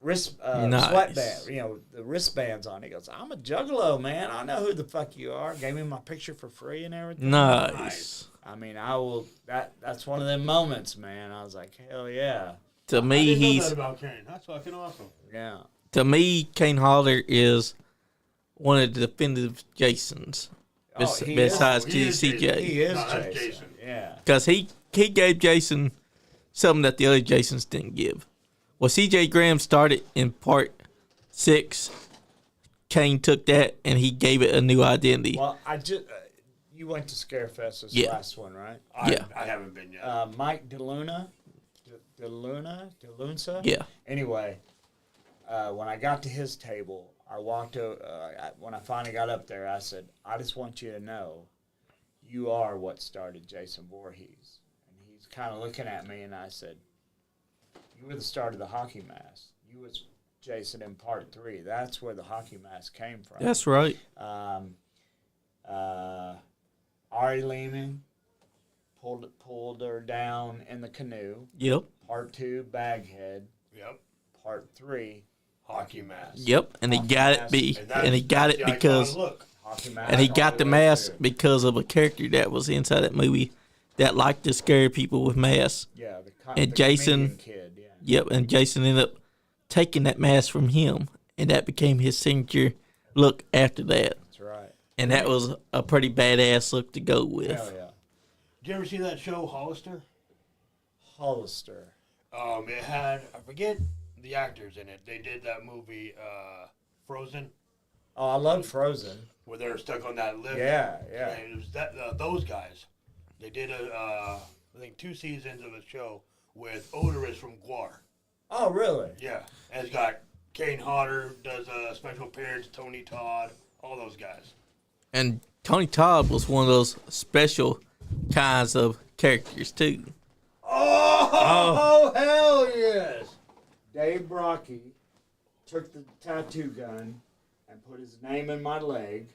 wrist Nice. sweatband, the wristbands on. He goes, "I'm a juggalo, man. I know who the fuck you are." Gave me my picture for free and everything. Nice. I mean, I will. That's one of them moments, man. I was like, hell yeah, To I me, didn't know he's that about Kane. That's fucking awesome. yeah. Kane Hodder is one of the definitive Jasons. He Besides is. He is CJ. He is No, that's Jason. Jason. Yeah. Because he gave Jason something that the other Jasons didn't give. Well, CJ Graham started in part 6. Kane took that and he gave it a new identity. Well, I just you went to Scarefest this Yeah. last one, right? Yeah. I haven't been yet. Mike DeLunsa. Yeah. Anyway, when I got to his table, I walked over. When I finally got up there, I said, "I just want you to know, you are what started Jason Voorhees." And he's kind of looking at me, and I said, "You were the start of the hockey mask. You was Jason in part 3. That's where the hockey mask came from." That's right. Ari Lehman pulled her down in the canoe. Yep. Part 2, Baghead. Yep. Part 3, Hockey mask. Yep. And he got it and he got it the because iconic look. hockey mask. and he all got the way mask through. because of a character that was inside that movie that liked to scare people with masks. Yeah, and the Jason- comedian kid. Yeah. Yep, and Jason ended up taking that mask from him, and that became his signature look after that. That's right. And that was a pretty badass look to go with. Hell yeah. Did you ever see that show, Hollister? Hollister. It had, I forget the actors in it. They did that movie, Frozen, Oh, I love Frozen. where they're stuck on that lift. Yeah, yeah. And it was those guys. They did I think 2 seasons of a show with Odorous from Guar. Oh, really? Yeah, and it's got Kane Hodder does a special appearance, Tony Todd, all those guys. And Tony Todd was one of those special kinds of characters, too. Oh, hell yes! Dave Brocky took the tattoo gun and put his name in my leg.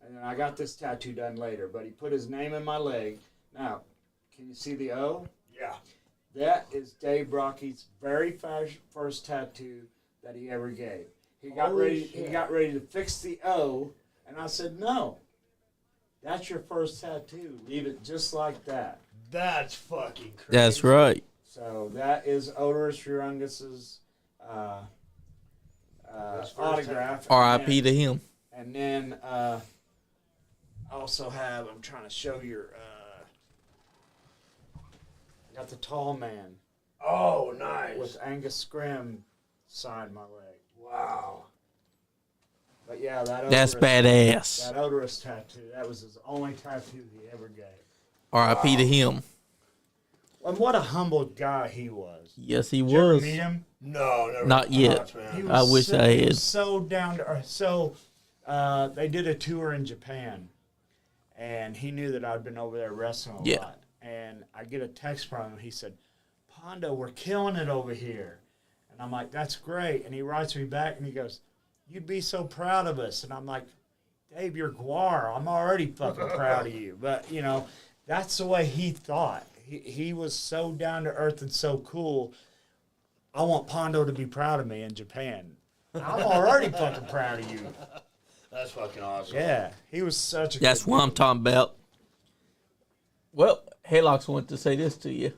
And then I got this tattoo done later, but he put his name in my leg. Now, can you see the O? Yeah. That is Dave Brocky's very first tattoo that he ever gave. He got Holy ready. shit. He got ready to fix the O, and I said, "No, that's your first tattoo. Leave it just like that." That's fucking crazy. That's right. So that is Odorous Urungus's His first autograph. R.I.P. to him. And then I also have. I'm trying to show your. I got the Tall Man Oh, nice. with Angus Scrim signed my leg. Wow. But yeah, That's badass. That Odorous tattoo. That was his only tattoo he ever gave. R.I.P. to him. And what a humble guy he was. Yes, he Did you ever was. meet him? No, never. Not yet. Much, man. He I was wish I he had. was so down to earth. So they did a tour in Japan, and he knew that I'd been over there wrestling a Yeah. lot. And I get a text from him. He said, "Pondo, we're killing it over here." And I'm like, "That's great." And he writes me back, and he goes, "You'd be so proud of us." And I'm like, "Dave, you're Guar. I'm already fucking proud of you." But, that's the way he thought. He was so down to earth and so cool. I want Pondo to be proud of me in Japan. I'm already fucking proud of you. That's fucking awesome. Yeah, he was such a That's good what I'm dude. talking about. Well, Haylox wanted to say this to you.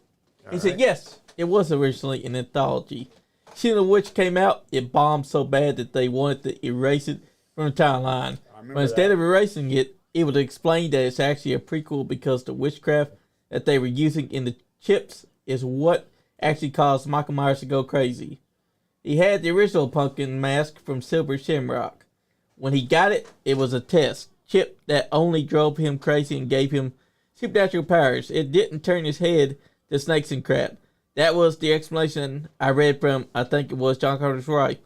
He said, right. yes, it was originally an anthology. Seeing of which came out, it bombed so bad that they wanted to erase it from the timeline. remember But instead that. of erasing it, it would explain that it's actually a prequel because the witchcraft that they were using in the chips is what actually caused Michael Myers to go crazy. He had the original pumpkin mask from Silver Shamrock. When he got it, it was a test chip that only drove him crazy and gave him supernatural powers. It didn't turn his head to snakes and crap. That was the explanation I read from, I think it was John Carter's wife.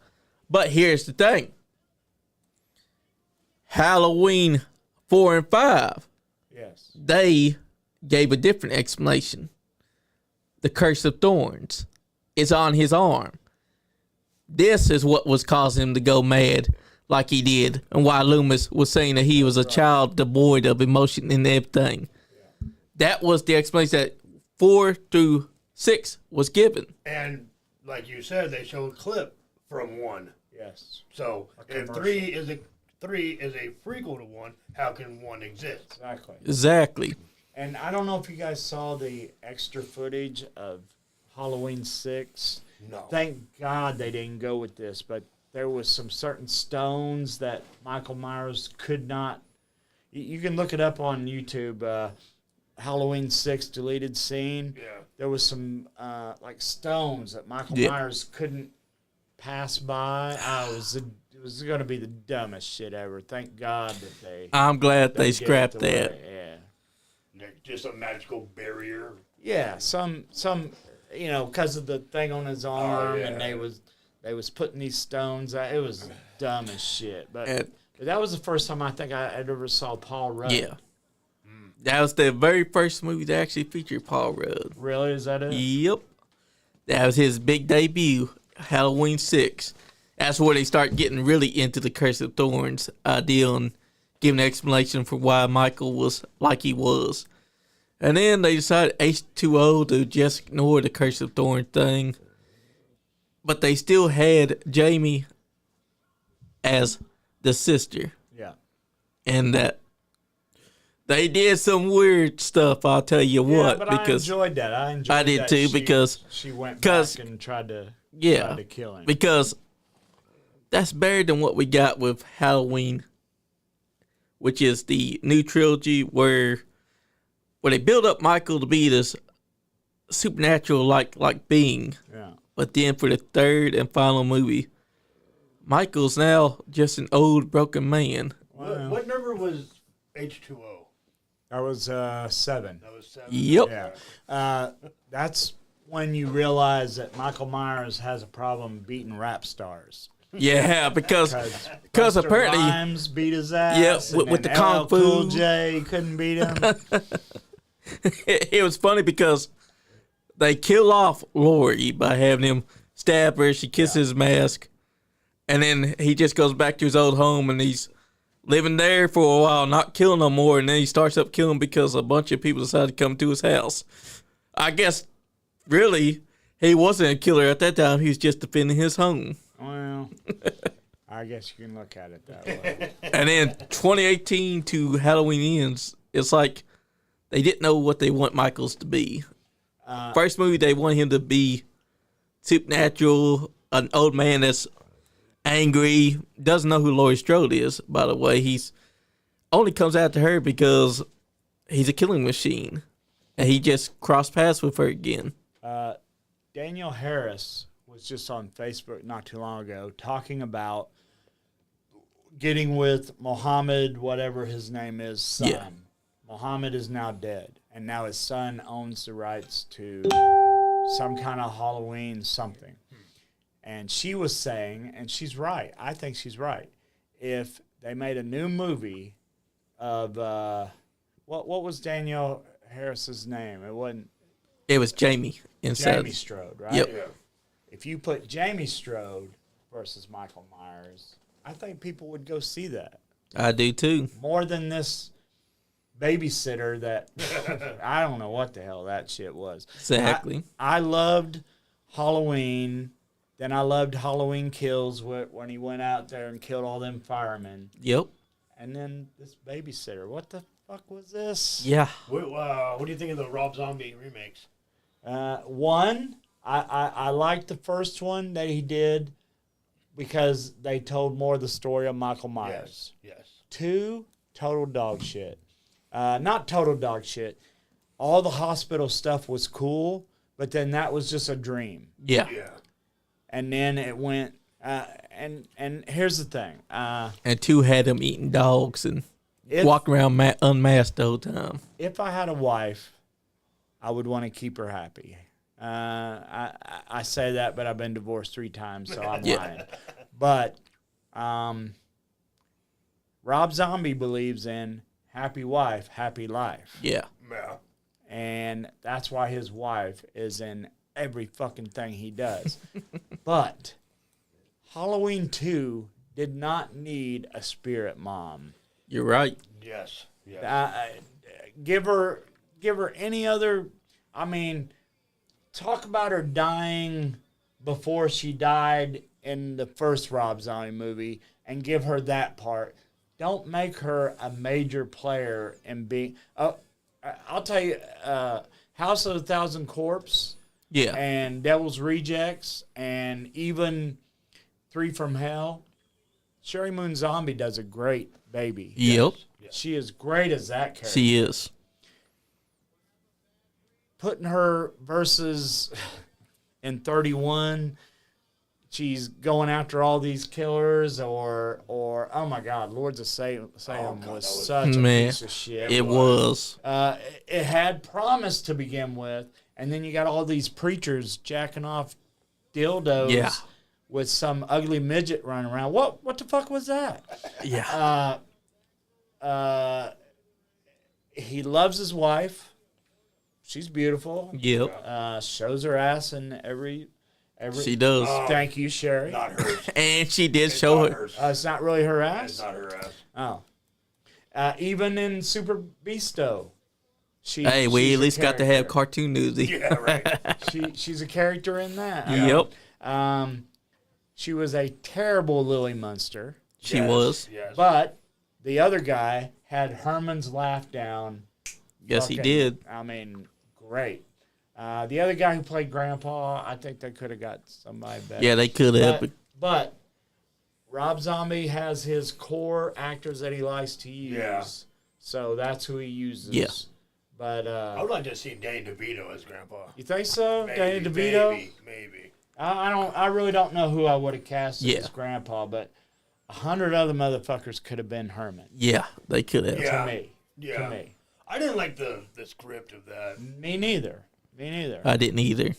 But here's the thing. Halloween 4 and 5. Yes. They gave a different explanation. The Curse of Thorns is on his arm. This is what was causing him to go mad like he did, and why Loomis was saying that he was a child devoid of emotion and everything. Yeah. That was the explanation that 4 through 6 was given. And like you said, they showed a clip from 1. Yes. So if 3 is a prequel to 1, how can 1 exist? Exactly. And I don't know if you guys saw the extra footage of Halloween 6. No. Thank God they didn't go with this, but there was some certain stones that Michael Myers could not. You can look it up on YouTube. Halloween 6 deleted scene. Yeah. There was some like stones that Michael Myers couldn't pass by. It was going to be the dumbest shit ever. Thank God that they. I'm glad they scrapped that. Yeah. Just a magical barrier. Yeah, some because of the thing on his arm, and they was putting these stones out. It was dumb as shit. But that was the first time I think I ever saw Paul Rudd. Yeah. That was the very first movie that actually featured Paul Rudd. Really? Is that it? Yep. That was his big debut, Halloween 6. That's where they start getting really into the Curse of Thorns idea and giving an explanation for why Michael was like he was. And then they decided H2O to just ignore the Curse of Thorns thing. But they still had Jamie as the sister. Yeah. And that they did some weird stuff, I'll tell you what. But because I enjoyed that. I did that too, because she went back and tried to kill him. Because that's better than what we got with Halloween, which is the new trilogy where they build up Michael to be this supernatural like being. Yeah. But then for the third and final movie, Michael's now just an old broken man. Wow. What number was H2O? That was 7. That was 7. Yep. Yeah. That's when you realize that Michael Myers has a problem beating rap stars. Yeah, because Busta apparently Rhymes beat his ass. Yeah, with the LL Kung Fu. Cool J couldn't beat him. It was funny because they kill off Lori by having him stab her. She kisses his mask. And then he just goes back to his old home and he's living there for a while, not killing no more. And then he starts up killing because a bunch of people decided to come to his house. I guess, really, he wasn't a killer at that time. He was just defending his home. Well, I guess you can look at it that way. And then 2018 to Halloween ends, it's like they didn't know what they want Michaels to be. First movie, they want him to be supernatural, an old man that's angry, doesn't know who Laurie Strode is, by the way. He's only comes after her because he's a killing machine. And he just crossed paths with her again. Daniel Harris was just on Facebook not too long ago talking about getting with Mohammed, whatever his name is, son. Yeah. Mohammed is now dead, and now his son owns the rights to some kind of Halloween something. And she was saying, and she's right, I think she's right, if they made a new movie of, what was Daniel Harris's name? It was Jamie instead. Jamie Strode, right? Yep. Yeah. If you put Jamie Strode versus Michael Myers, I think people would go see that. I do too. More than this babysitter that I don't know what the hell that shit was. Exactly. I loved Halloween. Then I loved Halloween Kills when he went out there and killed all them firemen. Yep. And then this babysitter. What the fuck was this? Yeah. What do you think of the Rob Zombie remakes? One, I liked the first one that he did because they told more of the story of Michael Myers. Yes. 2, total dog shit. Not total dog shit. All the hospital stuff was cool, but then that was just a dream. Yeah. Yeah. and then it went. And here's the thing. And 2 had them eating dogs and walking around unmasked the whole time. If I had a wife, I would want to keep her happy. I say that, but I've been divorced 3 times, so I'm lying. But Rob Zombie believes in happy wife, happy life. Yeah. Yeah. And that's why his wife is in every fucking thing he does. But Halloween 2 did not need a spirit mom. You're right. Yes. Yes. Give her any other. I mean, talk about her dying before she died in the first Rob Zombie movie, and give her that part. Don't make her a major player in being. I'll tell you, House of a Thousand Corpse, Yeah. and Devil's Rejects, and even 3 from Hell. Sherry Moon Zombie does a great baby. Yep. She is great as that character. She is. Putting her versus in 31, she's going after all these killers, or oh my God, Lords of Salem was such a piece of shit. It was. It had promise to begin with, and then you got all these preachers jacking off dildos with some ugly midget running around. What the fuck was that? Yeah. He loves his wife. She's beautiful. Yep. Shows her ass in every. She does. Thank you, Sherry. Not hers. And she did show Not it. hers. It's not really her ass. It's not her ass. Oh. Even in Super Beasto, Hey, we she's at a least got to have character. cartoon newsy. Yeah, right. She's a character in that. Yep. She was a terrible Lily Munster, She Yes, was. Yes. but the other guy had Herman's laugh down. Yes, he Fucking- did. I mean, great. The other guy who played Grandpa, I think they could have got somebody better. Yeah, they could have. But Rob Zombie has his core actors that he likes to use. Yeah. So that's who he uses. Yeah. But I would like to see Danny DeVito as Grandpa. you think so? Maybe, Danny DeVito? Maybe. I really don't know who I would have cast Yeah. as Grandpa, but 100 other motherfuckers could have been Herman. Yeah, they could have. Yeah. To me. Yeah. To me. I didn't like the script of that. Me neither. I didn't either.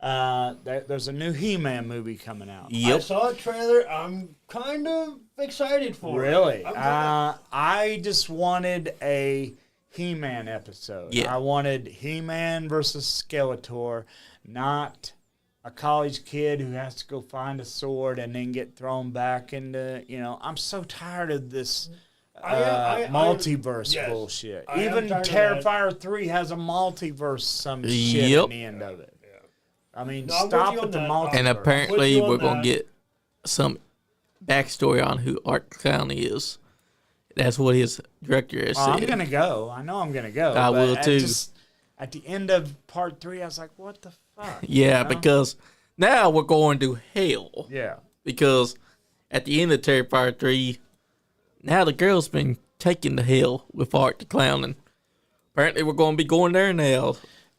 There's a new He-Man movie coming out. I Yep. saw a trailer. I'm kind of excited for Really? it. I'm I just wanted a He-Man episode. Yeah. I wanted He-Man versus Skeletor, not a college kid who has to go find a sword and then get thrown back into, I'm so tired of this multiverse yes. bullshit. I am Even tired of Terrifier 3 has a multiverse some shit Yep. in the end of it. I mean, No, I'm with stop you at on the that. multiverse. And apparently, With you on we're going that. to get some backstory on who Art Clown is. That's what his director has I'm said. gonna go. I know I'm gonna go. I but will too. At the end of part 3, I was like, "What the fuck?" Yeah, You know? because now we're going to hell. Yeah. Because at the end of Terrifier 3, now the girl's been taken to hell with Art the Clown. And apparently, we're going to be going there now.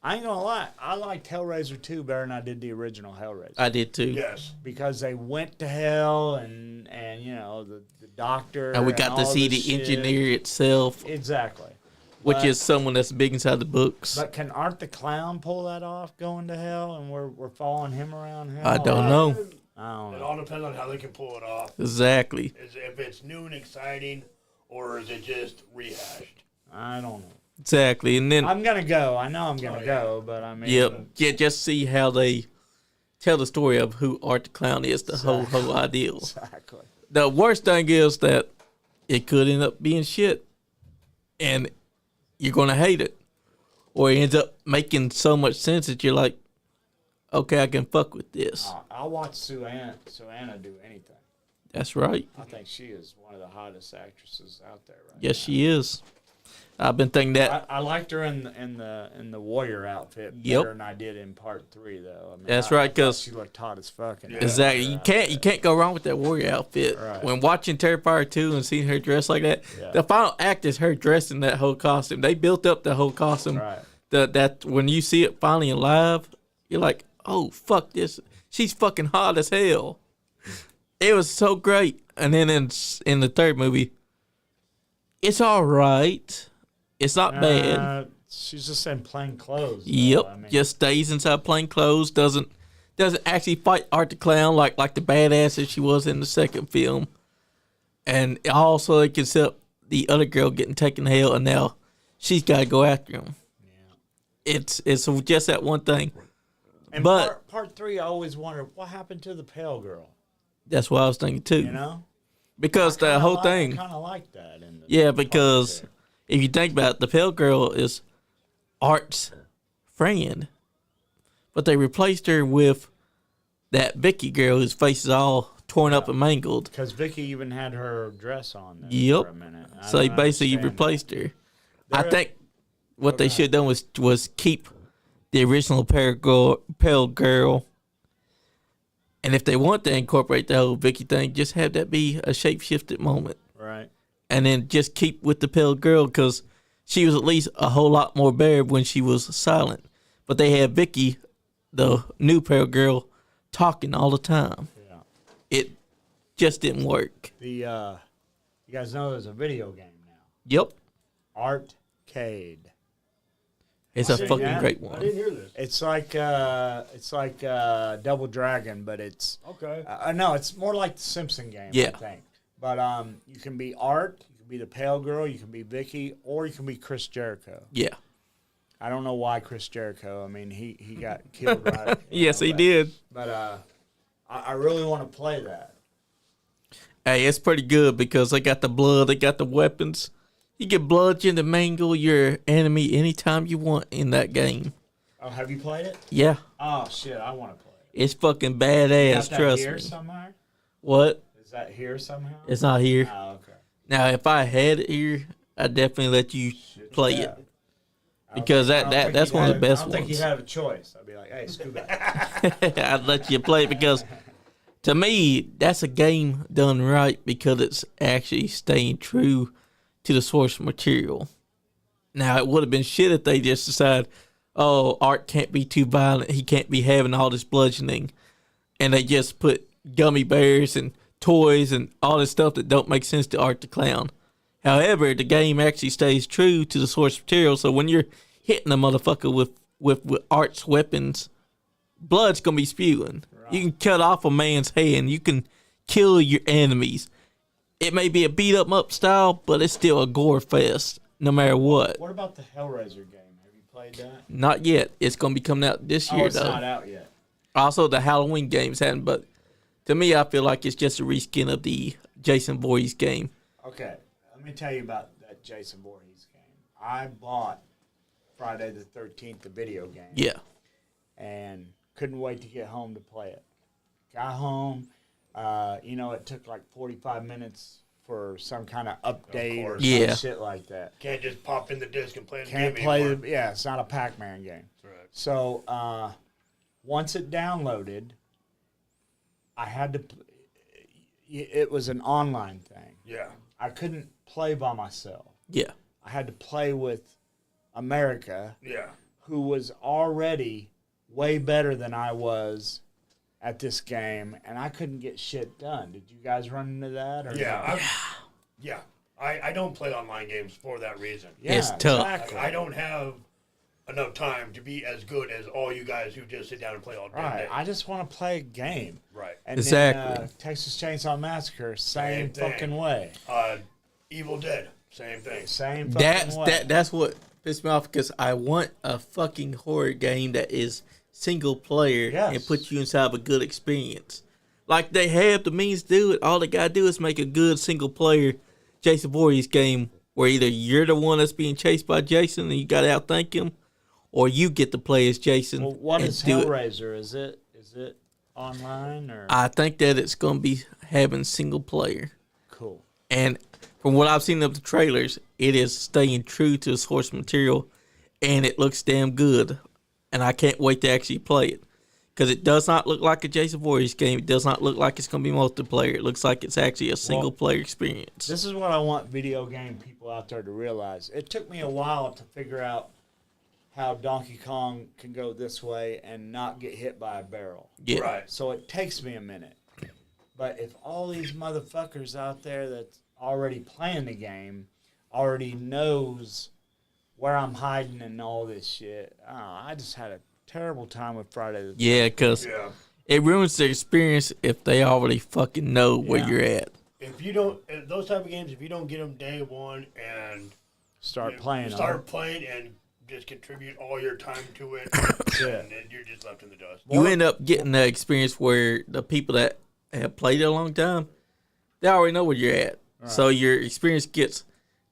I ain't gonna lie. I liked Hellraiser 2 better than I did the original Hellraiser I did too. Yes. because they went to hell and the doctor And we got to all see the this shit. engineer itself, Exactly. which But- is someone that's big inside the books. But can Art the Clown pull that off, going to hell, and we're following him around hell? I don't know. I don't It know. all depends on how they can pull it off. Exactly. If it's new and exciting, or is it just rehashed? I don't know. Exactly. And then, I'm gonna go. I know I'm gonna yeah. go, but I mean, yep. Yeah, just see how they tell the story of who Art the Clown is, the whole ideal. exactly. The worst thing is that it could end up being shit, and you're gonna hate it, or it ends up making so much sense that you're like, okay, I can fuck with this. I'll watch Sue Anna do anything. That's right. I think she is one of the hottest actresses out there right Yes, now. she is. I've been thinking that. I liked her in the warrior outfit better Yep. than I did in part 3 though. I mean, That's I right, thought 'cause- she looked hot as fuck. in Exactly. You can't go wrong with that warrior outfit. Right. When watching Terrifier 2 and seeing her dressed like that, Yeah. the final act is her dressed in that whole costume. They built up the whole costume. Right. That when you see it finally in live, you're like, oh fuck this. she's fucking hot as hell. It was so great. And then in the third movie, it's all right. It's not bad. She's just in plain clothes. Yep, I mean, just stays inside plain clothes. Doesn't actually fight Art the Clown like the badass that she was in the second film. And also, it gets up the other girl getting taken to hell, and now she's got to go after him. Yeah. It's just that one thing. And but part 3, I always wondered what happened to the pale girl. That's what I was thinking too. You know, because the whole thing. I kind of like that. Because if you think about it, the pale girl is Art's friend, but they replaced her with that Vicky girl whose face is all torn up and mangled. Because Vicky even had her dress on there for a minute. So they basically replaced her. I think what they should have done was keep the original pale girl. And if they want to incorporate the whole Vicky thing, just have that be a shape-shifted moment. Right. And then just keep with the pale girl, because she was at least a whole lot more bare when she was silent. But they had Vicky, the new pale girl, talking all the time. Yeah. It just didn't work. You guys know there's a video game now. Yep. Artcade. It's a fucking great one. I didn't hear this. It's like Double Dragon, but it's Okay. No, it's more like the Simpson game. Yeah. I think. But you can be Art, you can be the pale girl, you can be Vicky, or you can be Chris Jericho. Yeah. I don't know why Chris Jericho. I mean, he got killed right. Yes, he did. But I really want to play that. Hey, it's pretty good because they got the blood, they got the weapons. You can bludgeon and mangle your enemy anytime you want in that game. Oh, have you played it? Yeah. Oh shit, I want to play it. It's fucking badass, Is that trust here me. somewhere? What? Is that here somehow? It's not here. Oh, okay. Now, if I had it here, I'd definitely let you play it. Because that's one of the best ones. I don't think you'd have a choice. I'd be like, hey, scoot back. I'd let you play it because, to me, that's a game done right because it's actually staying true to the source material. Now, it would have been shit if they just decided, oh, Art can't be too violent. He can't be having all this bludgeoning. And they just put gummy bears and toys and all this stuff that don't make sense to Art the Clown. However, the game actually stays true to the source material. So when you're hitting a motherfucker with Art's weapons, blood's going to be spewing. Right. You can cut off a man's hand. You can kill your enemies. It may be a beat-up style, but it's still a gore fest, no matter what. What about the Hellraiser game? Have you played that? Not yet. It's going to be coming out this year, it's though. Not out yet. Also, the Halloween games haven't, but to me, I feel like it's just a reskin of the Jason Voorhees game. Okay, let me tell you about that Jason Voorhees game. I bought Friday the 13th, the video game. Yeah. And couldn't wait to get home to play it. Got home. It took like 45 minutes for some kind of update or some shit like that. Can't just pop in the disc and play the Can't game play anymore. it's not a Pac-Man game. That's right. So once it downloaded, I had to. It was an online thing. Yeah. I couldn't play by myself. Yeah. I had to play with America. Yeah. Who was already way better than I was at this game, and I couldn't get shit done. Did you guys run into that? Or Yeah. I don't play online games for that reason. Yeah, It's tough. Exactly. I don't have enough time to be as good as all you guys who just sit down and play all day. Right. I just want to play a game. Right. And Exactly. Then, Texas Chainsaw Massacre, same thing. fucking way. Evil Dead, same thing. Same fucking way. That's what pissed me off because I want a fucking horror game that is single player and put you inside of a good experience. Like they have the means to do it. All they gotta do is make a good single player Jason Voorhees game where either you're the one that's being chased by Jason and you gotta outthink him, or you get to play as Jason. Well, what and is do it. Hellraiser? Is it online or? I think that it's gonna be having single player. Cool. And from what I've seen of the trailers, it is staying true to the source material, and it looks damn good. And I can't wait to actually play it. Because it does not look like a Jason Voorhees game. It does not look like it's going to be multiplayer. It looks like it's actually a single-player experience. This is what I want video game people out there to realize. It took me a while to figure out how Donkey Kong can go this way and not get hit by a barrel. Yeah. Right. So it takes me a minute. But if all these motherfuckers out there that's already playing the game already knows where I'm hiding and all this shit, I just had a terrible time with Friday the 13th. Yeah, because it ruins their experience if they already fucking know where you're at. If you don't, those type of games, if you don't get them day one and Start playing and just contribute all your time to it, and then you're just left in the dust. You end up getting that experience where the people that have played it a long time, they already know where you're at. Right. So your experience gets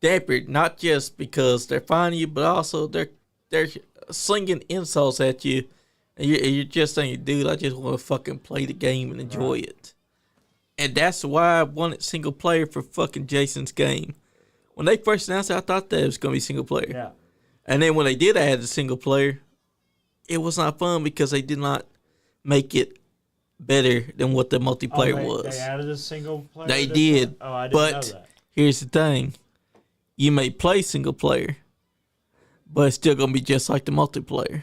dampened, not just because they're finding you, but also they're slinging insults at you, and you're just saying, dude, I just want to fucking play the game and enjoy it. And that's why I wanted single player for fucking Jason's game. When they first announced it, I thought that it was going to be single player. Yeah. And then when they did add the single player, it was not fun because they did not make it better than what the multiplayer was. They added a single player? They did. Oh, I didn't know that. Here's the thing. You may play single player, but it's still going to be just like the multiplayer.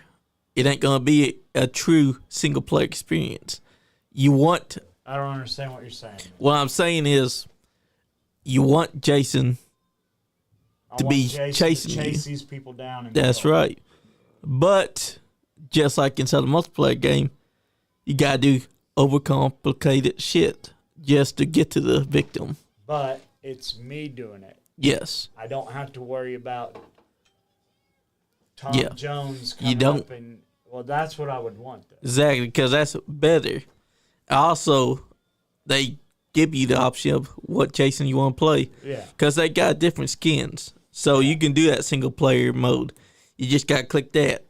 It ain't going to be a true single player experience. I don't understand what you're saying. What I'm saying is you want Jason to be chasing you. Chase these people down. And That's right. But just like inside the multiplayer game, you got to do overcomplicated shit just to get to the victim. But it's me doing it. Yes. I don't have to worry about Tom Jones You coming don't. up and... Well, that's what I would want, though. Exactly, because that's better. Also, they give you the option of what Jason you want to play. Yeah. Because they got different skins. So you can do that single player mode. You just got to click that.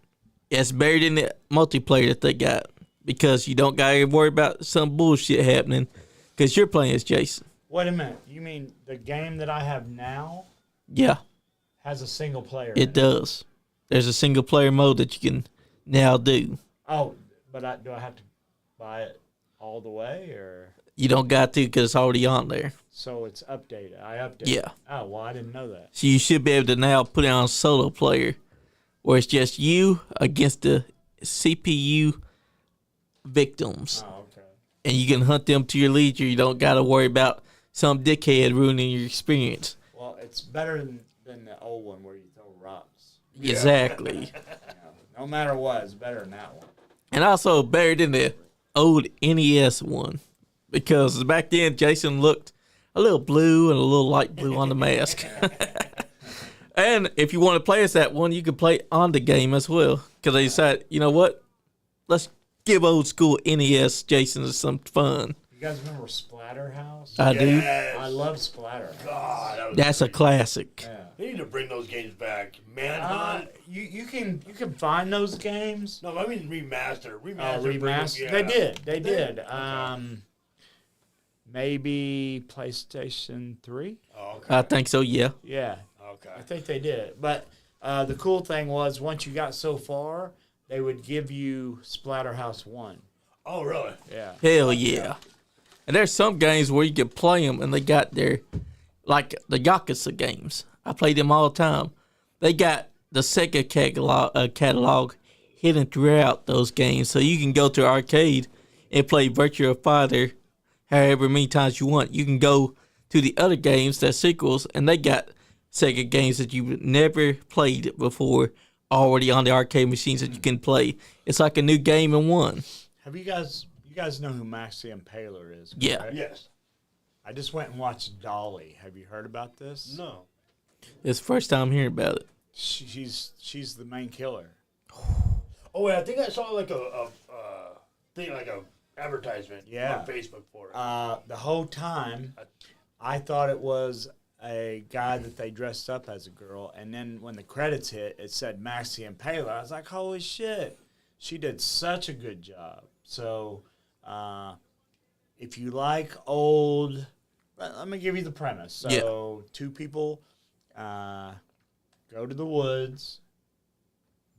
It's better than the multiplayer that they got. Because you don't got to worry about some bullshit happening. Because you're playing as Jason. Wait a minute. You mean the game that I have now Yeah, has a single player? it does. There's a single player mode that you can now do. Oh, but do I have to buy it all the way, or? You don't got to because it's already on there. So it's updated. I updated. Yeah. Oh, well, I didn't know that. So you should be able to now put it on solo player, where it's just you against the CPU victims. Oh, okay. And you can hunt them to your leisure. You don't got to worry about some dickhead ruining your experience. Well, it's better than the old one where you throw rocks. Exactly. No matter what, it's better than that one. And also better than the old NES one. Because back then, Jason looked a little blue and a little light blue on the mask. And if you want to play as that one, you can play on the game as well. Because they decided, you know what? Let's give old school NES Jason some fun. You guys remember Splatterhouse? I do. I love Splatterhouse. God, That's a classic. Yeah. they need to bring those games back. Manhunt. You can find those games. No, I mean remaster. Remaster. They did. Maybe PlayStation 3. Oh, okay. I think so, yeah. Yeah, Okay. I think they did. But the cool thing was once you got so far, they would give you Splatterhouse 1. Oh, really? Yeah. Hell yeah. And there's some games where you can play them and they got their, like the Yakuza games. I play them all the time. They got the Sega catalog hidden throughout those games. So you can go to arcade and play Virtua Fighter however many times you want. You can go to the other games, that sequels, and they got Sega games that you've never played before already on the arcade machines that you can play. It's like a new game in one. Have you guys know who Max the Impaler is? Yeah. Correct? Yes. I just went and watched Dolly. Have you heard about this? No. It's the first time hearing about it. She's the main killer. Oh, wait, I think I saw like a thing, like a advertisement Yeah. on Facebook for it. The whole time, I thought it was a guy that they dressed up as a girl, and then when the credits hit, it said Max the Impaler. I was like, holy shit. She did such a good job. So, if you like old... Let me give you the premise. So, two people go to the woods.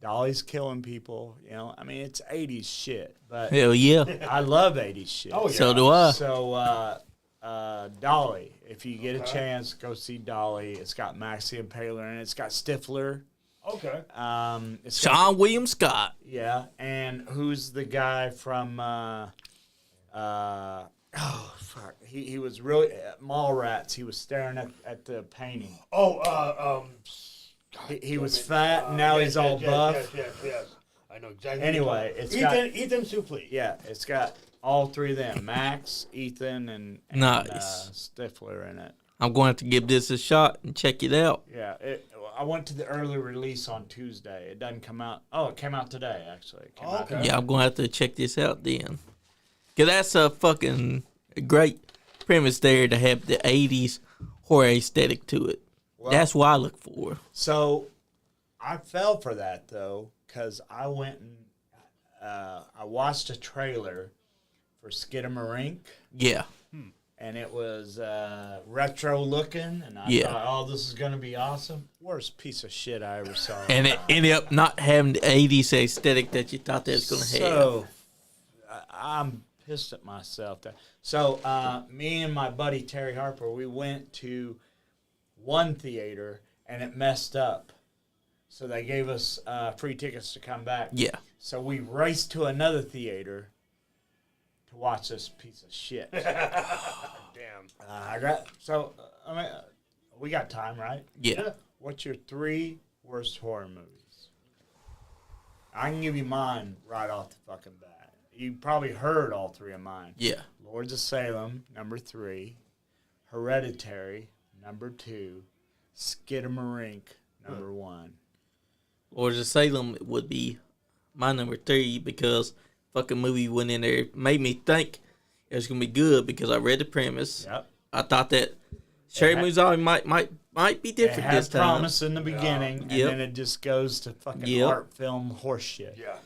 Dolly's killing people. You know, I mean, it's 80s shit. But Hell yeah. I love 80s shit. Oh, yeah. So do I. So, Dolly, if you get a chance, go see Dolly. It's got Max the Impaler and it's got Stifler. Okay. It's got- Sean William Scott. Yeah, and who's the guy from? Oh fuck, he was really Mallrats. He was staring at the painting. Oh, He was fat. Now he's all buff. Yes. I know exactly. Anyway, it's Ethan Suplee. Yeah, it's got all three of them: Max, Ethan, and Nice. Stifler in it. I'm going to have to give this a shot and check it out. Yeah, I went to the early release on Tuesday. It doesn't come out. Oh, it came out today. Actually, it came out Okay. today. Yeah, I'm going to have to check this out then. Because that's a fucking great premise there to have the 80s horror aesthetic to it. Well, That's what I look for. So I fell for that though, because I went and I watched a trailer for Skidamarink, Yeah. and it was retro looking, and I Yeah. thought, oh, this is gonna be awesome. Worst piece of shit I ever saw. And it ended up not having the 80s aesthetic that you thought that was going to have. So I'm pissed at myself. So me and my buddy Terry Harper, we went to one theater and it messed up. So they gave us free tickets to come back. Yeah. So we raced to another theater to watch this piece of shit. Damn. We got time, right? Yeah. What's your 3 worst horror movies? I can give you mine right off the fucking bat. You probably heard all 3 of mine. Yeah. Lords of Salem, number 3. Hereditary, number 2. Skidamarink, number 1. Lords of Salem would be my number 3 because fucking movie went in there, made me think it was going to be good because I read the premise. Yep. I thought that Sherry Moon's might be It different had this time. promise in the beginning, and Yep. then it just goes to fucking Yep. art film horseshit. Yeah.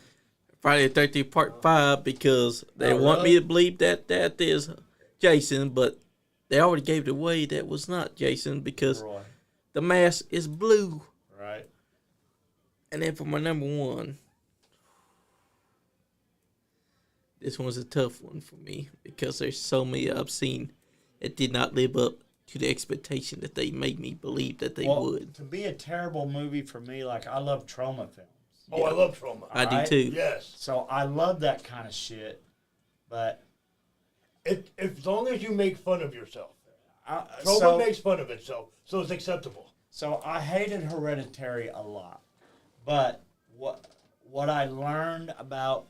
Friday the 13th Part 5 because they Oh, want really? me to believe that is Jason, but they already gave it away that was not Jason because Roy, the mask is blue. right? And then for my number 1, this one's a tough one for me because there's so many I've seen that did not live up to the expectation that they made me believe that they would. To be a terrible movie for me, like I love trauma films. Oh, I love Trauma. I do Alright. too. Yes. So I love that kind of shit, but As long as you make fun of yourself. Trauma so, makes fun of itself, so it's acceptable. so I hated Hereditary a lot, but what I learned about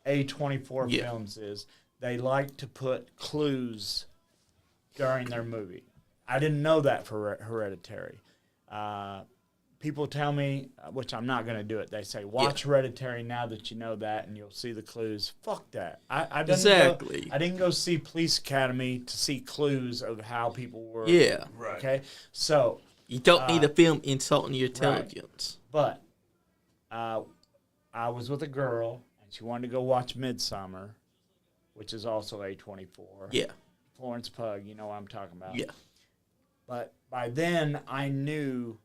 A24 Yeah. films is they like to put clues during their movie. I didn't know that for Hereditary. People tell me, which I'm not going to do it. They say, watch Hereditary now that you know that, and you'll see the clues. Fuck that. I didn't go see Police Academy to see clues of how people were. Yeah. Right. Okay. So, You don't need a film insulting your intelligence. but I was with a girl, and she wanted to go watch Midsummer, which is also A24. Yeah. Florence Pugh, you know what I'm talking about. Yeah. But by then, I knew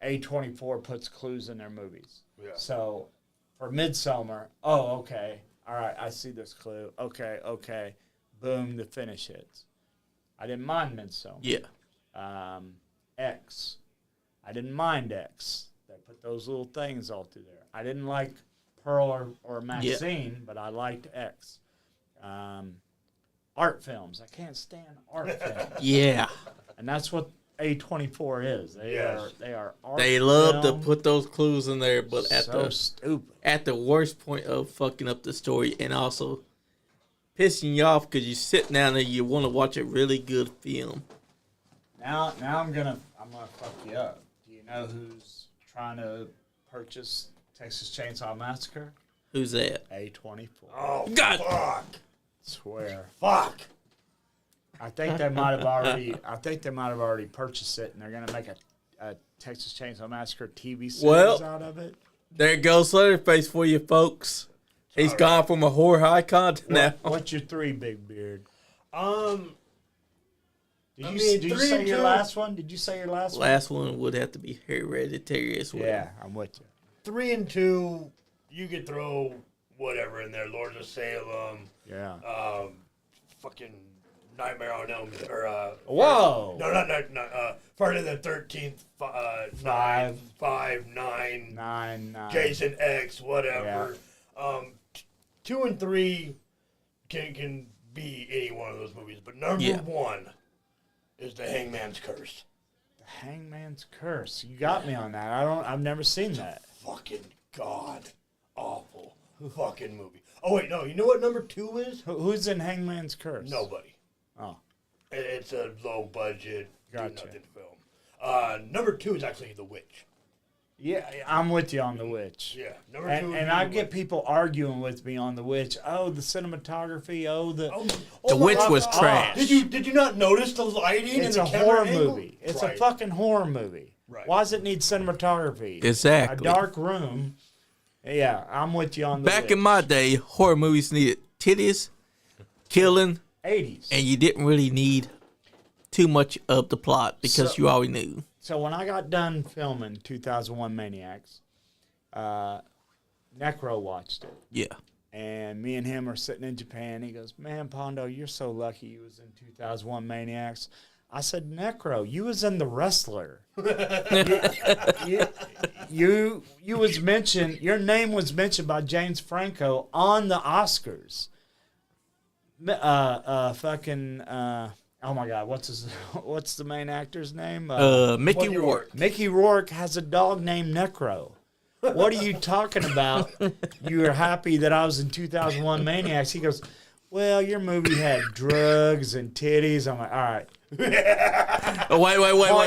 A24 puts clues in their movies. Yeah. So for Midsummer, oh, okay. All right, I see this clue. Okay. Boom, the finish hits. I didn't mind Midsummer. Yeah. X. I didn't mind X. They put those little things all through there. I didn't like Pearl or Maxine, but I liked X. Art films. I can't stand art films. Yeah. And that's what A24 is. They are art They love to film. put those clues in there, but So stupid. at the worst point of fucking up the story and also pissing you off because you sit down and you want to watch a really good film. Now I'm gonna fuck you up. Do you know who's trying to purchase Texas Chainsaw Massacre? Who's that? A24. Oh, God. fuck. Swear. Fuck. I think they might have already purchased it, and they're gonna make a Texas Chainsaw Massacre TV series out of it. There goes Leatherface for you, folks. He's gone from a horror icon to now. What's your 3, Big Beard? Did I you, mean, did you 3 say and your 2. last one? Did you say your last one? Last one would have to be Hereditary as well. Yeah, I'm with you. 3 and 2, you could throw whatever in there. Lords of Salem, Yeah. fucking Nightmare on Elm or Whoa. No, Friday the 13th, 9, 9. Jason X, whatever. 2 and 3 can be any one of those movies, but number 1 is The Hangman's Curse. The Hangman's Curse. You got me on that. I've never seen that. Fucking god awful fucking movie. Oh wait, no, you know what number 2 is? Who's in Hangman's Curse? Nobody. Oh. It's a low budget, Gotcha. do nothing film. Number 2 is actually The Witch. Yeah, I'm with you on The Witch. Yeah, number 2. And I get people arguing with me on The Witch. Oh, the cinematography. The Witch was trash. Did you not notice the lighting? It's and a the horror camera angle? movie. It's Right. a fucking horror movie. Right. Why does it need cinematography? Exactly. A dark room. Yeah, I'm with you on The Back Witch. in my day, horror movies needed titties, killing, 80s. and you didn't really need too much of the plot because you already knew. So when I got done filming 2001 Maniacs, Necro watched it. Yeah. And me and him are sitting in Japan. He goes, "Man, Pondo, you're so lucky you was in 2001 Maniacs." I said, "Necro, you was in The Wrestler. you was mentioned. Your name was mentioned by James Franco on the Oscars. Oh my God, what's the main actor's name? Mickey Rourke. Mickey Rourke has a dog named Necro. What are you talking about? You were happy that I was in 2001 Maniacs. He goes, well, your movie had drugs and titties. I'm like, all right. Oh, wait.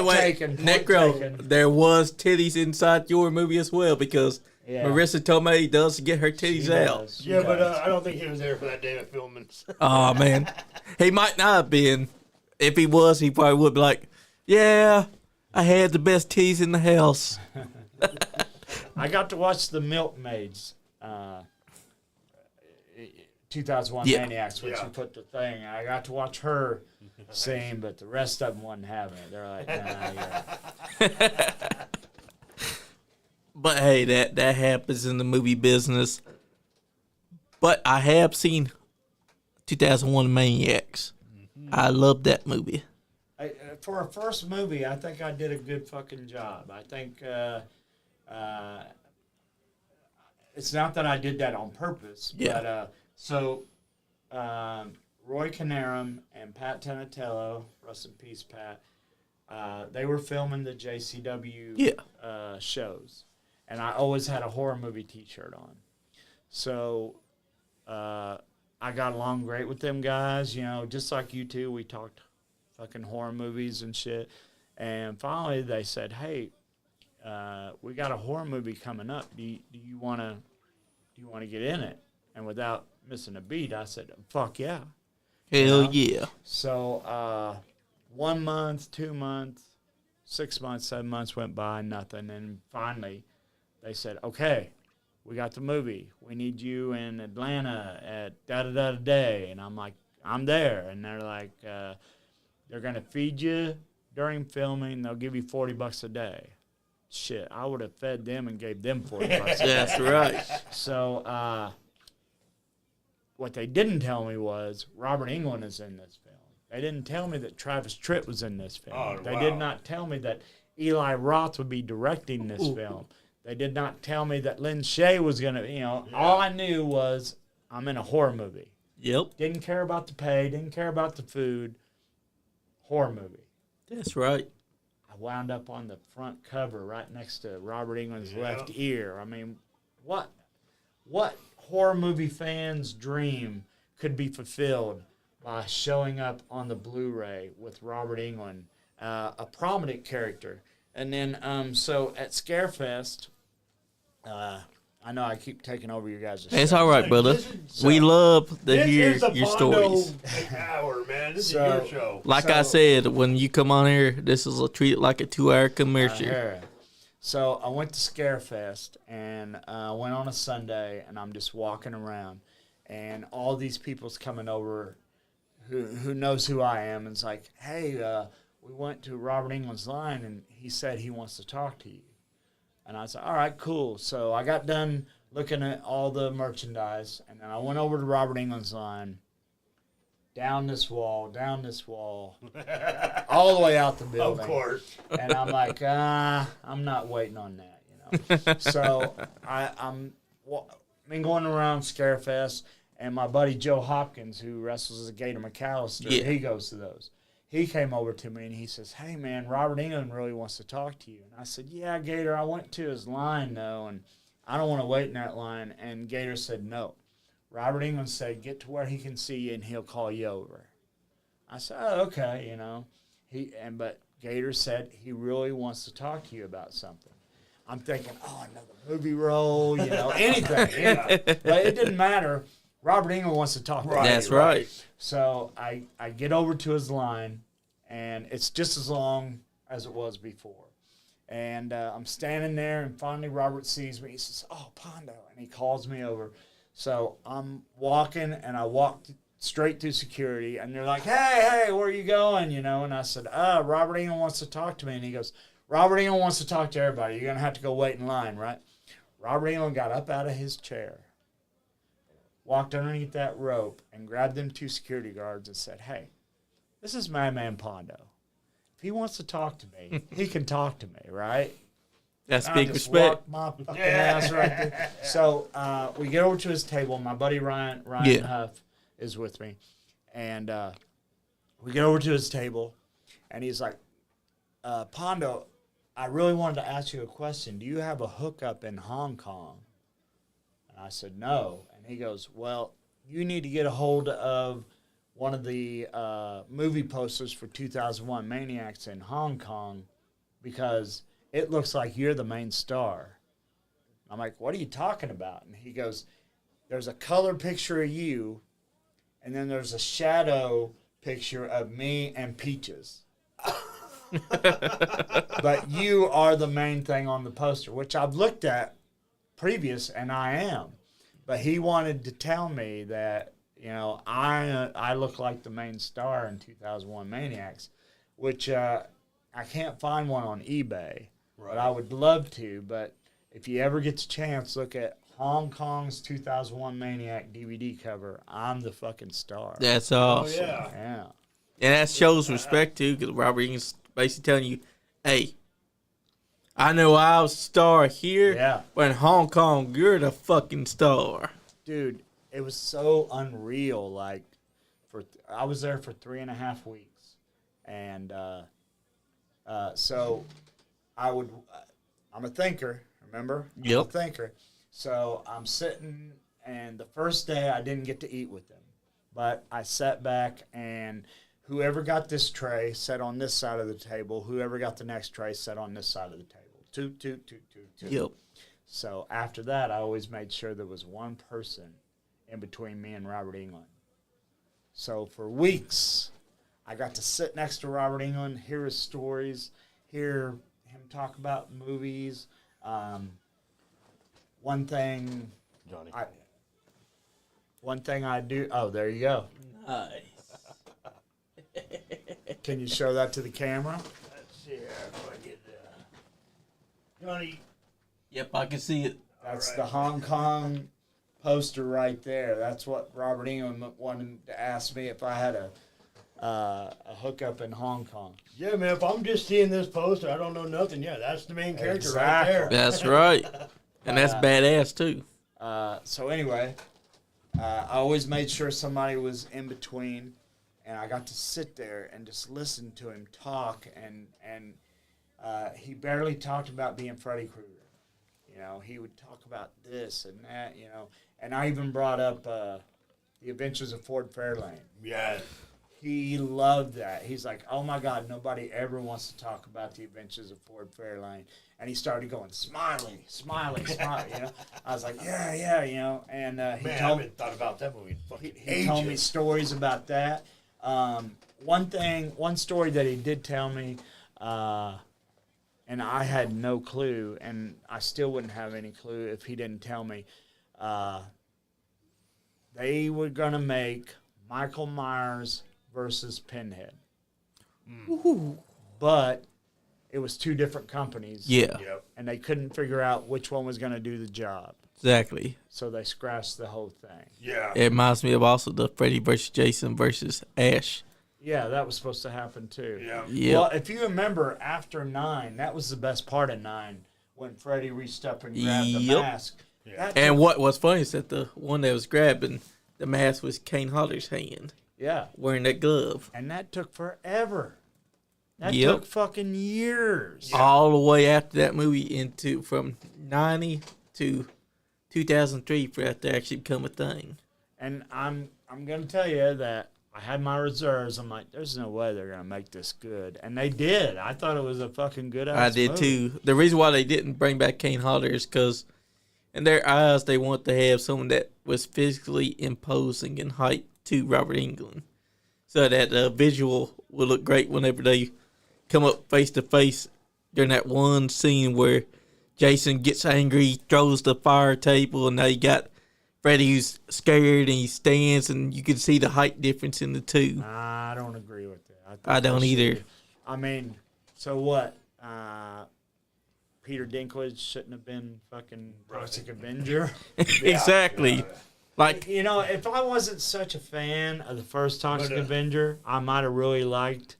Point taken. Necro, there was titties inside your movie as well because Marissa Tomei does get her titties out. Yeah, but I don't think he was there for that day of filming. Oh, man. He might not have been. If he was, he probably would be like, yeah, I had the best titties in the house. I got to watch The Milkmaids, 2001 Maniacs, which you put the thing. I got to watch her scene, but the rest of them wasn't having it. They're like, nah, yeah. But hey, that happens in the movie business. But I have seen 2001 Maniacs. I love that movie. For a first movie, I think I did a good fucking job. I think it's not that I did that on purpose. Yeah. But Roy Canarum and Pat Tanatello, rest in peace, Pat, they were filming the JCW shows. And I always had a horror movie t-shirt on. So I got along great with them guys. You know, just like you two, we talked fucking horror movies and shit. And finally they said, hey, we got a horror movie coming up. Do you want to get in it? And without missing a beat, I said, fuck yeah. Hell yeah. So 1 month, 2 months, 6 months, 7 months went by, nothing. And finally they said, okay, we got the movie. We need you in Atlanta at da-da-da day. And I'm like, I'm there. And they're like, they're going to feed you during filming. They'll give you $40 a day. Shit, I would have fed them and gave them $40 a day. That's right. So what they didn't tell me was Robert Englund is in this film. They didn't tell me that Travis Tritt was in this film. Oh, they did not tell me that Eli Roth would be directing this film. They did not tell me that Lynn Shay was going to, all I knew was I'm in a horror movie. Yep. Didn't care about the pay, didn't care about the food. Horror movie. That's right. I wound up on the front cover right next to Robert Englund's left ear. I mean, what horror movie fan's dream could be fulfilled by showing up on the Blu-ray with Robert Englund, a prominent character? And then, so at Scarefest, I know I keep taking over your guys' show. It's all right, brother. We love to hear your stories. Hour, man. This is your show. Like I said, when you come on here, this is treated like a 2-hour commercial. So I went to Scarefest and went on a Sunday, and I'm just walking around, and all these people's coming over who knows who I am, and it's like, hey, we went to Robert Englund's line, and he said he wants to talk to you. And I said, all right, cool. So I got done looking at all the merchandise, and then I went over to Robert Englund's line, down this wall, all the way out the building. Of course. And I'm like, I'm not waiting on that, you know. So I'm been going around Scarefest, and my buddy Joe Hopkins, who wrestles as Gator McAllister, he goes to those. He came over to me and he says, "Hey man, Robert England really wants to talk to you." And I said, "Yeah, Gator, I went to his line though, and I don't want to wait in that line." And Gator said, "No." Robert England said, "Get to where he can see you and he'll call you over." I said, "Oh, okay, you know." But Gator said he really wants to talk to you about something. I'm thinking, another movie role, you know, anything. You know. But it didn't matter. Robert England wants to talk to me. That's right. So I get over to his line, and it's just as long as it was before. And I'm standing there, and finally Robert sees me. He says, "Oh, Pondo," and he calls me over. So I'm walking, and I walked straight through security, and they're like, hey, where are you going? You know, and I said, Robert England wants to talk to me. And he goes, "Robert England wants to talk to everybody. You're going to have to go wait in line, right?" Robert England got up out of his chair, walked underneath that rope, and grabbed them 2 security guards and said, "Hey, this is my man Pondo. If he wants to talk to me, he can talk to me, right?" That's And big I just respect. walked my fucking ass right there. So we get over to his table. My buddy Ryan Huff is with me. And we get over to his table, and he's like, "Pondo, I really wanted to ask you a question. Do you have a hookup in Hong Kong?" And I said, "No." And he goes, "Well, you need to get a hold of one of the movie posters for 2001 Maniacs in Hong Kong because it looks like you're the main star." I'm like, "What are you talking about?" And he goes, "There's a color picture of you, and then there's a shadow picture of me and Peaches. But you are the main thing on the poster," which I've looked at previous, and I am. But he wanted to tell me that, you know, I look like the main star in 2001 Maniacs, which I can't find one on eBay. Right. But I would love to. But if you ever get the chance, look at Hong Kong's 2001 Maniac DVD cover. I'm the fucking star. That's awesome. Oh, yeah. Yeah. And that shows respect, too, because Robert England's basically telling you, "Hey, I know I was a star here, but in Hong Kong, you're the fucking star." Dude, it was so unreal. Like, I was there for 3.5 weeks. And so I'm a thinker, remember? Yep. I'm a thinker. So I'm sitting, and the first day I didn't get to eat with them. But I sat back, and whoever got this tray sat on this side of the table. Whoever got the next tray sat on this side of the table. Two. Yep. So after that, I always made sure there was one person in between me and Robert England. So for weeks, I got to sit next to Robert England, hear his stories, hear him talk about movies. One thing I do. Oh, there you go. Nice. Can you show that to the camera? Let's see here if I get Johnny. Yep, I can see it. That's the Hong Kong poster right there. That's what Robert England wanted to ask me if I had a hookup in Hong Kong. Yeah, man, if I'm just seeing this poster, I don't know nothing. Yeah, that's the main character Exactly. right there. That's right. And that's badass, too. So anyway, I always made sure somebody was in between, and I got to sit there and just listen to him talk, and he barely talked about being Freddy Krueger. You know, he would talk about this and that, you know, and I even brought up The Adventures of Ford Fairlane. Yeah. He loved that. He's like, "Oh my God, nobody ever wants to talk about The Adventures of Ford Fairlane." And he started going, smiley, you know. I was like, yeah, you know. And he Man, I told me, haven't thought about that movie in fucking he told me stories about that. One story that he did tell me, and I had no clue, and I still wouldn't have any clue if he didn't tell me. They were going to make Michael Myers versus Pinhead. Ooh. But it was 2 different companies. Yeah. Yep. And they couldn't figure out which one was going to do the job. Exactly. So they scratched the whole thing. Yeah. It reminds me of also the Freddy versus Jason versus Ash. Yeah, that was supposed to happen too. Yeah. Yep. Well, if you remember, after 9, that was the best part of 9, when Freddy reached up and grabbed the Yep. mask. Yeah. And what was funny is that the one that was grabbing the mask was Kane Hodder's hand, Yeah, wearing that glove. and that took forever. That Yep. took fucking years. All the way after that movie into from 90 to 2003 for that to actually become a thing. And I'm gonna tell you that I had my reserves. I'm like, there's no way they're gonna make this good, and they did. I thought it was a fucking good. I did too. The reason why they didn't bring back Kane Hodder is because in their eyes they want to have someone that was physically imposing in height to Robert Englund, so that the visual will look great whenever they come up face to face during that one scene where Jason gets angry, throws the fire table, and now you got Freddy who's scared and he stands, and you can see the height difference in the two. I don't agree with that. I don't either. I mean, so what? Peter Dinklage shouldn't have been fucking Toxic Avenger. Exactly. Like, You know, if I wasn't such a fan of the first Toxic But, Avenger, I might have really liked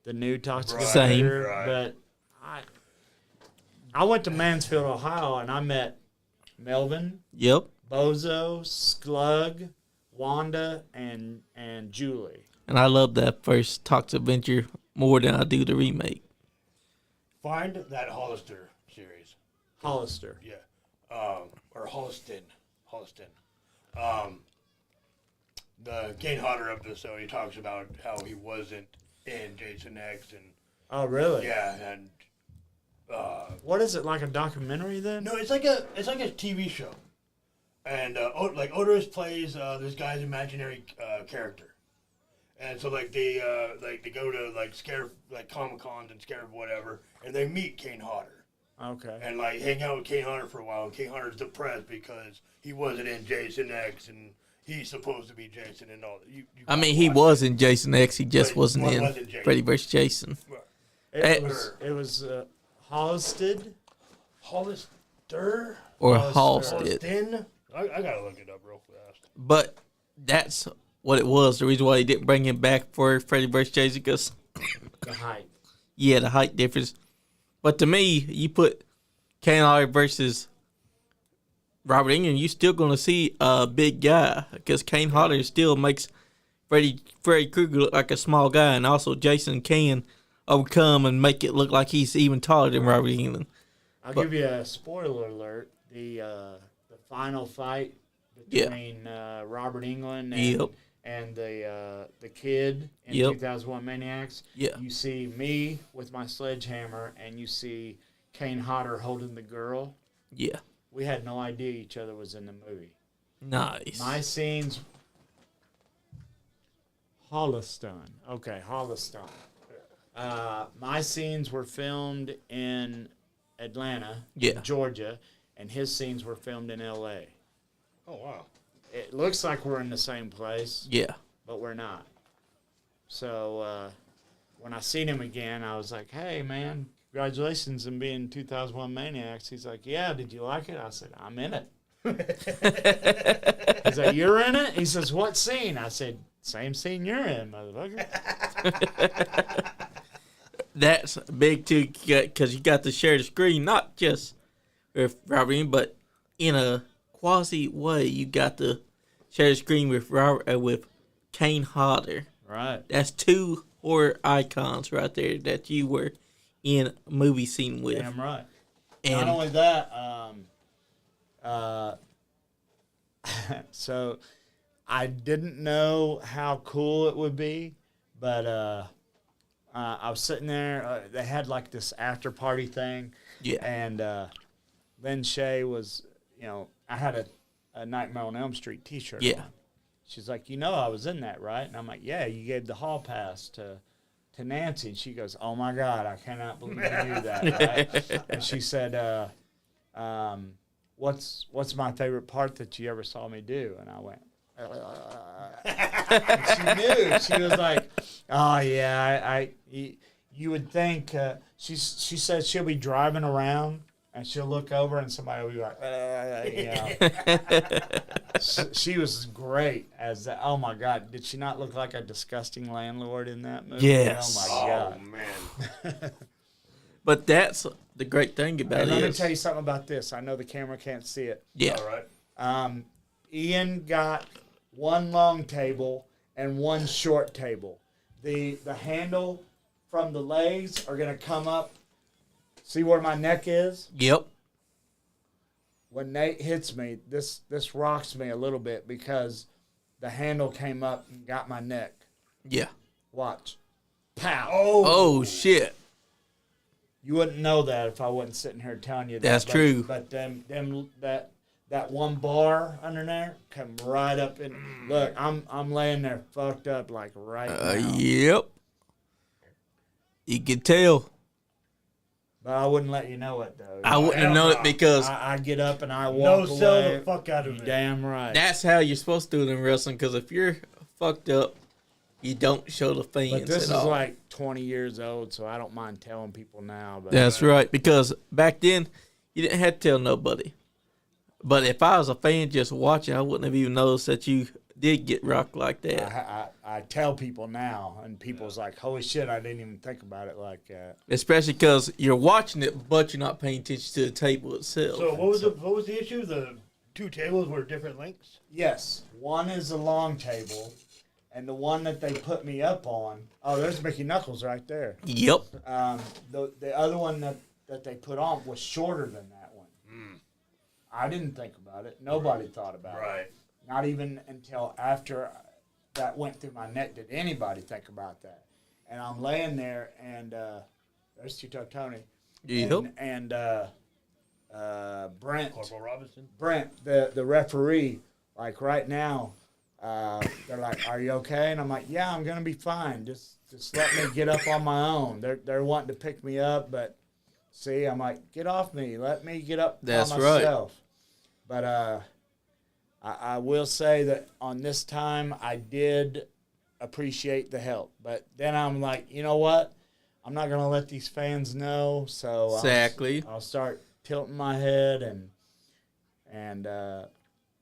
the new Toxic Right, Same. Avenger. right. But I went to Mansfield, Ohio, and I met Melvin, yep. Bozo, Slug, Wanda, and Julie. And I love that first Toxic Avenger more than I do the remake. Find that Hollister series. Hollister. Yeah. Or Holliston. The Kane Hodder episode, he talks about how he wasn't in Jason X, and Oh, really? yeah, and What is it, like a documentary then? no, it's like a TV show, and like Otis plays this guy's imaginary character, and so like they go to like scare like Comic Cons and scare whatever, and they meet Kane Hodder. Okay. And like hang out with Kane Hodder for a while, and Kane Hodder's depressed because he wasn't in Jason X, and he's supposed to be Jason and all that. I mean, he was in Jason X. He just But wasn't in wasn't Jason. Freddy vs. Jason. It was Hollisted. Hollister Or Hollister. Halstead. Holliston. I gotta look it up real fast. But that's what it was. The reason why he didn't bring him back for Freddy vs. Jason, because, The height. yeah, the height difference. But to me, you put Kane Hodder versus Robert Englund, you're still going to see a big guy, because Kane Hodder still makes Freddy Krueger look like a small guy, and also Jason can overcome and make it look like he's even taller than Robert Englund. I'll give you a spoiler alert. The final fight between Robert Englund Yep. and the kid in Yep. 2001 Maniacs. Yeah. You see me with my sledgehammer, and you see Kane Hodder holding the girl. Yeah. We had no idea each other was in the movie. Nice. My scenes. Holliston. Okay, Holliston. My scenes were filmed in Atlanta, Yeah. Georgia, and his scenes were filmed in L.A. Oh wow. It looks like we're in the same place, Yeah. but we're not. So when I seen him again, I was like, "Hey, man, congratulations on being 2001 Maniacs." He's like, "Yeah, did you like it?" I said, "I'm in it." He's like, "You're in it?" He says, "What scene?" I said, "Same scene you're in, motherfucker." That's big too, because you got to share the screen, not just with Robert Englund, but in a quasi way, you got to share the screen with with Kane Hodder. Right. That's two horror icons right there that you were in a movie scene with. Damn right. And Not only that, so I didn't know how cool it would be, but I was sitting there. They had like this after party thing, yeah, and Lynn Shay was, I had a Nightmare on Elm Street T-shirt. yeah, on. She's like, I was in that, right? And I'm like, yeah, you gave the hall pass to Nancy. And she goes, oh my God, I cannot believe you knew that. Right? And she said, what's my favorite part that you ever saw me do? And I went, and she knew. She was like, oh yeah, you would think, she said she'll be driving around and she'll look over and somebody will be like, she was great as that. Oh my God, did she not look like a disgusting landlord in that movie? Yes. Oh my God. Man. But that's the great thing about And it. let me tell you something about this. I know the camera can't see it. Yeah. All right. Ian got one long table and one short table. The handle from the legs are going to come up. See where my neck is? Yep. When Nate hits me, this rocks me a little bit because the handle came up and got my neck. Yeah. Watch. Pow. Oh shit. You wouldn't know that if I wasn't sitting here telling you that. That's true. But that one bar under there come right up in. Look, I'm laying there fucked up like right now. Yep. You can tell. But I wouldn't let you know it though. I wouldn't have known it because I get up and I walk away. Sell the fuck out of You it. damn right. that's how you're supposed to do it in wrestling. Because if you're fucked up, you don't show the fans But this is at all. like 20 years old, so I don't mind telling people now. But That's right. Because back then, you didn't have to tell nobody. But if I was a fan just watching, I wouldn't have even noticed that you did get rocked like that. I tell people now, and people's like, "Holy shit, I didn't even think about it like that." Especially because you're watching it, but you're not paying attention to the table itself. So what was the issue? The two tables were different lengths? Yes, one is a long table, and the one that they put me up on. Oh, there's Mickey Knuckles right there. Yep. The other one that they put on was shorter than that one. I didn't think about it. Nobody thought about it. Right. Not even until after that went through my neck did anybody think about that. And I'm laying there, and there's Tito Tony. Yep. And Brent. Corporal Robinson? Brent, the referee, like right now, they're like, "Are you okay?" And I'm like, "Yeah, I'm gonna be fine. Just let me get up on my own." They're wanting to pick me up, but see, I'm like, "Get off me. Let me get up That's by right. myself." But I will say that on this time, I did appreciate the help. But then I'm like, you know what? I'm not gonna let these fans know, so Exactly. I'll start tilting my head and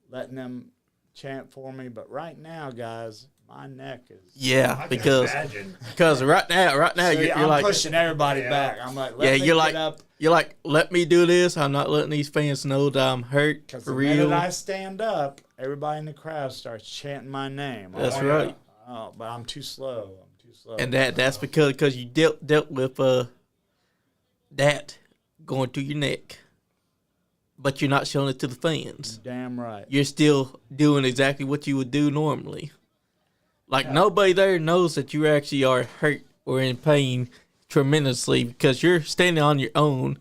letting them chant for me. But right now, guys, my neck is. Yeah, I can because imagine. right now So, you're I'm like pushing everybody Yeah. back. I'm like, yeah, let me you're get like up. you're like let me do this. I'm not letting these fans know that I'm hurt Because for the real. minute I stand up, everybody in the crowd starts chanting my name. I'm That's like, right. Oh, but I'm too slow. And that's because you dealt with that going through your neck, but you're not showing it to the fans. Damn right. You're still doing exactly what you would do normally. Like nobody there knows that you actually are hurt or in pain tremendously because you're standing on your own.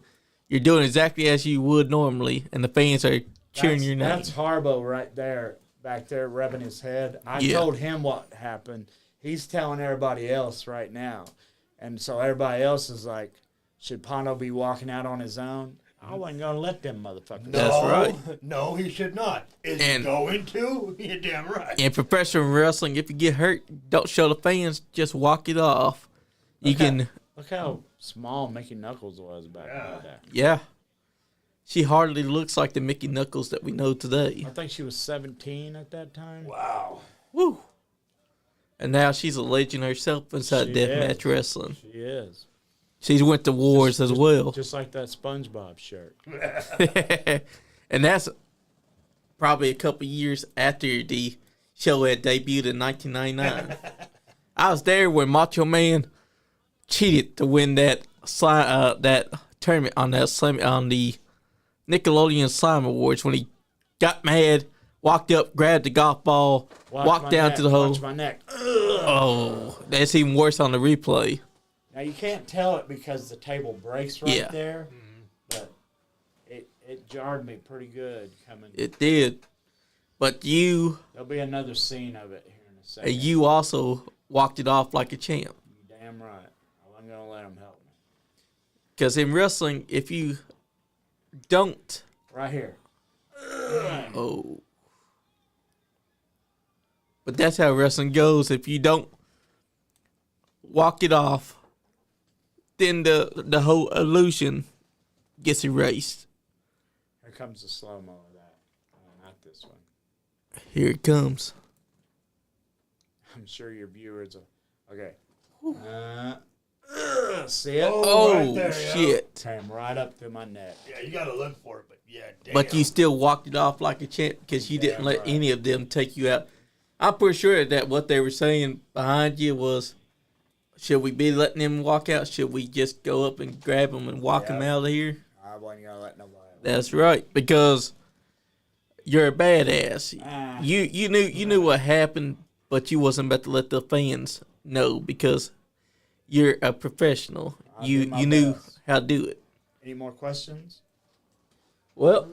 You're doing exactly as you would normally, and the fans are cheering your name. That's Harbo right there, back there, rubbing his head. I Yeah. told him what happened. He's telling everybody else right now. And so everybody else is like, should Pondo be walking out on his own? I wasn't going to let them motherfuckers. No, That's right. No, he should not. Is And- he going to? You're damn right. In professional wrestling, if you get hurt, don't show the fans. Just walk it off. You can, Look how small Mickey Knuckles was back in the day. yeah. She hardly looks like the Mickey Knuckles that we know today. I think she was 17 at that time. Wow. Woo! And now she's a legend herself inside She deathmatch is. wrestling. She is. She's went to wars as well. Just like that SpongeBob shirt. And that's probably a couple years after the show had debuted in 1999. I was there when Macho Man cheated to win that that tournament on the Nickelodeon Slime Awards when he got mad, walked up, grabbed the golf ball, walked down to the hole. Watch my neck. Oh, that's even worse on the replay. Now you can't tell it because the table breaks right Yeah. there, but it jarred me pretty good coming. It did. But you There'll be another scene of it here in a second. you also walked it off like a champ. You're damn right. I wasn't gonna let him help me. Because in wrestling, if you don't, Right here. oh. But that's how wrestling goes. If you don't walk it off, then the whole illusion gets erased. Here comes the slow-mo of that. Not this one. Here it comes. I'm sure your viewers are... Okay. See it? Oh, right there, shit. Came right up through my neck. Yeah, you gotta look for it, but yeah, damn. But you still walked it off like a champ because you didn't let any of them take you out. I'm pretty sure that what they were saying behind you was, should we be letting them walk out? Should we just go up and grab them and walk them out of here? I wasn't going to let nobody. That's right, because you're a badass. You knew what happened, but you wasn't about to let the fans know because you're a professional. You knew how to do it. Any more questions? Well,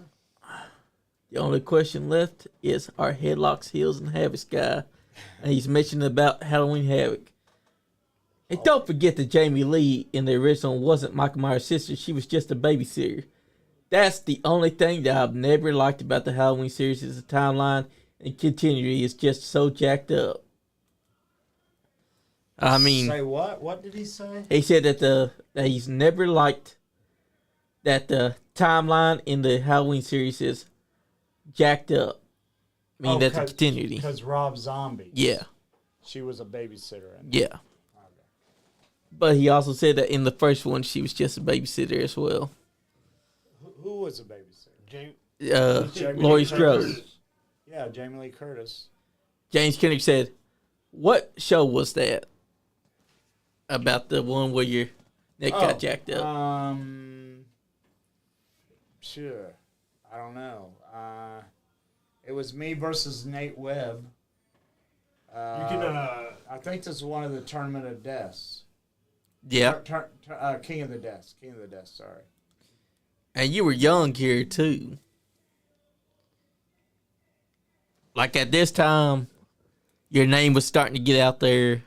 the only question left is our Headlocks, Heels, and Havoc guy. And he's mentioning about Halloween Havoc. And don't forget that Jamie Lee in the original wasn't Michael Myers' sister. She was just a babysitter. That's the only thing that I've never liked about the Halloween series is the timeline and continuity is just so jacked up. I mean... Say what? What did he say? He said that he's never liked that the timeline in the Halloween series is jacked up. I mean, that's a continuity. Because Rob Zombie. Yeah. She was a babysitter. Yeah. Okay. But he also said that in the first one, she was just a babysitter as well. Who was a babysitter? Laurie Strode. Yeah, Jamie Lee Curtis. James Kendrick said, what show was that? About the one where your neck got jacked up. Sure. I don't know. It was me versus Nate Webb. you can. I think this is one of the Tournament of Deaths. Yeah. King of the Deaths. King of the Deaths, sorry. And you were young here, too. Like, at this time, your name was starting to get out there.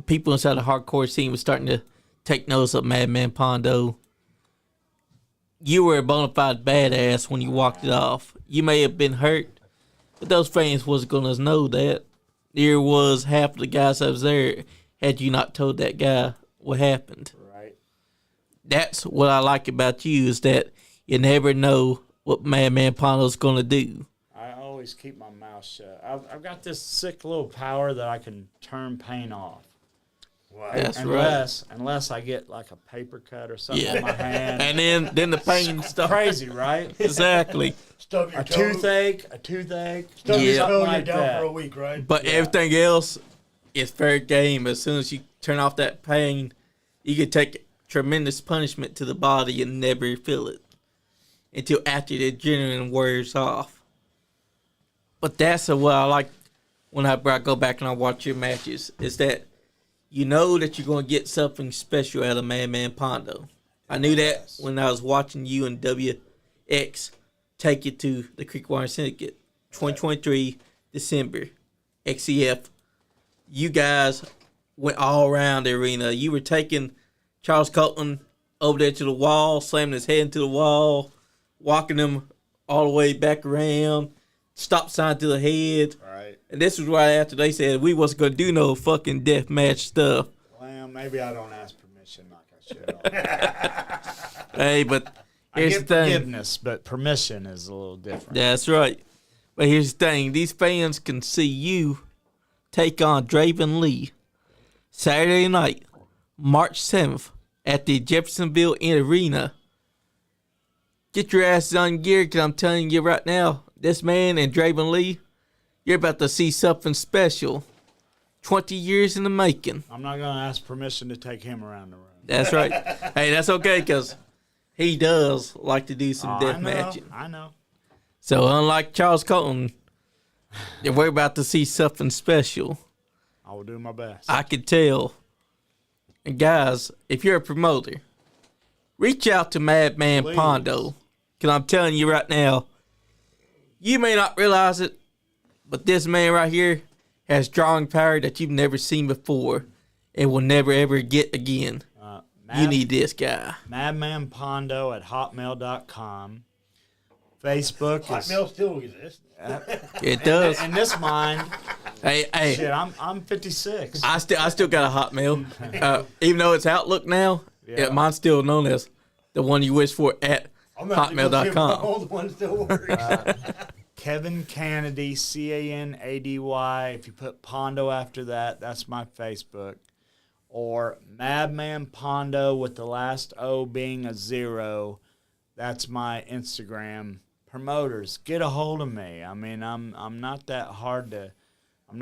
People inside the hardcore scene was starting to take notice of Man Pondo. You were a bona fide badass when you walked it off. You may have been hurt, but those fans wasn't going to know that. There was half of the guys that was there had you not told that guy what happened. Right. That's what I like about you is that you never know what Man Pondo's going to do. I always keep my mouth shut. I've got this sick little power that I can turn pain off. Wow. That's right. Unless I get like a paper cut or something on my hand. And then the pain stuff. Crazy, right? Exactly. Stub your A toe. toothache. Stub your Yeah. toe, you're Like down that. for a week, right? But everything else is fair game. As soon as you turn off that pain, you can take tremendous punishment to the body and never feel it until after the adrenaline wears off. But that's what I like when I go back and I watch your matches, is that you know that you're going to get something special out of Man Pondo. I knew that when I was watching you and WX take it to the Creekwater Syndicate. 2023, December. XCF. You guys went all around the arena. You were taking Charles Colton over there to the wall, slamming his head into the wall, walking him all the way back around, stop sign to the head. Right. And this was right after they said we wasn't going to do no fucking death match stuff. Well, maybe I don't ask permission like I should. Hey, but here's I the get thing. forgiveness, but permission is a little different. That's right. But here's the thing. These fans can see you take on Draven Lee Saturday night, March 7th at the Jeffersonville Arena. Get your asses on gear, because I'm telling you right now, this man and Draven Lee, you're about to see something special. 20 years in the making. I'm not going to ask permission to take him around the room. That's right. Hey, that's okay, because he does like to do some death matching. I know. So unlike Charles Colton, we're about to see something special. I will do my best. I can tell. And guys, if you're a promoter, reach out to Madman Please. Pondo. Because I'm telling you right now, you may not realize it, but this man right here has drawing power that you've never seen before and will never ever get again. You need this guy. Madmanpondo at hotmail.com. Facebook is... Hotmail still exists. It does. In this mind, Hey, shit, I'm 56. I still got a Hotmail. Even though it's Outlook now, Yeah. mine's still known as the one you wish for at I'm gonna have to go see if my hotmail.com. old one still works. Kevin Canady, Canady. If you put Pondo after that, that's my Facebook. Or Madman Pondo with the last O being a 0. That's my Instagram. Promoters, get a hold of me. I mean, I'm not that hard to. I'm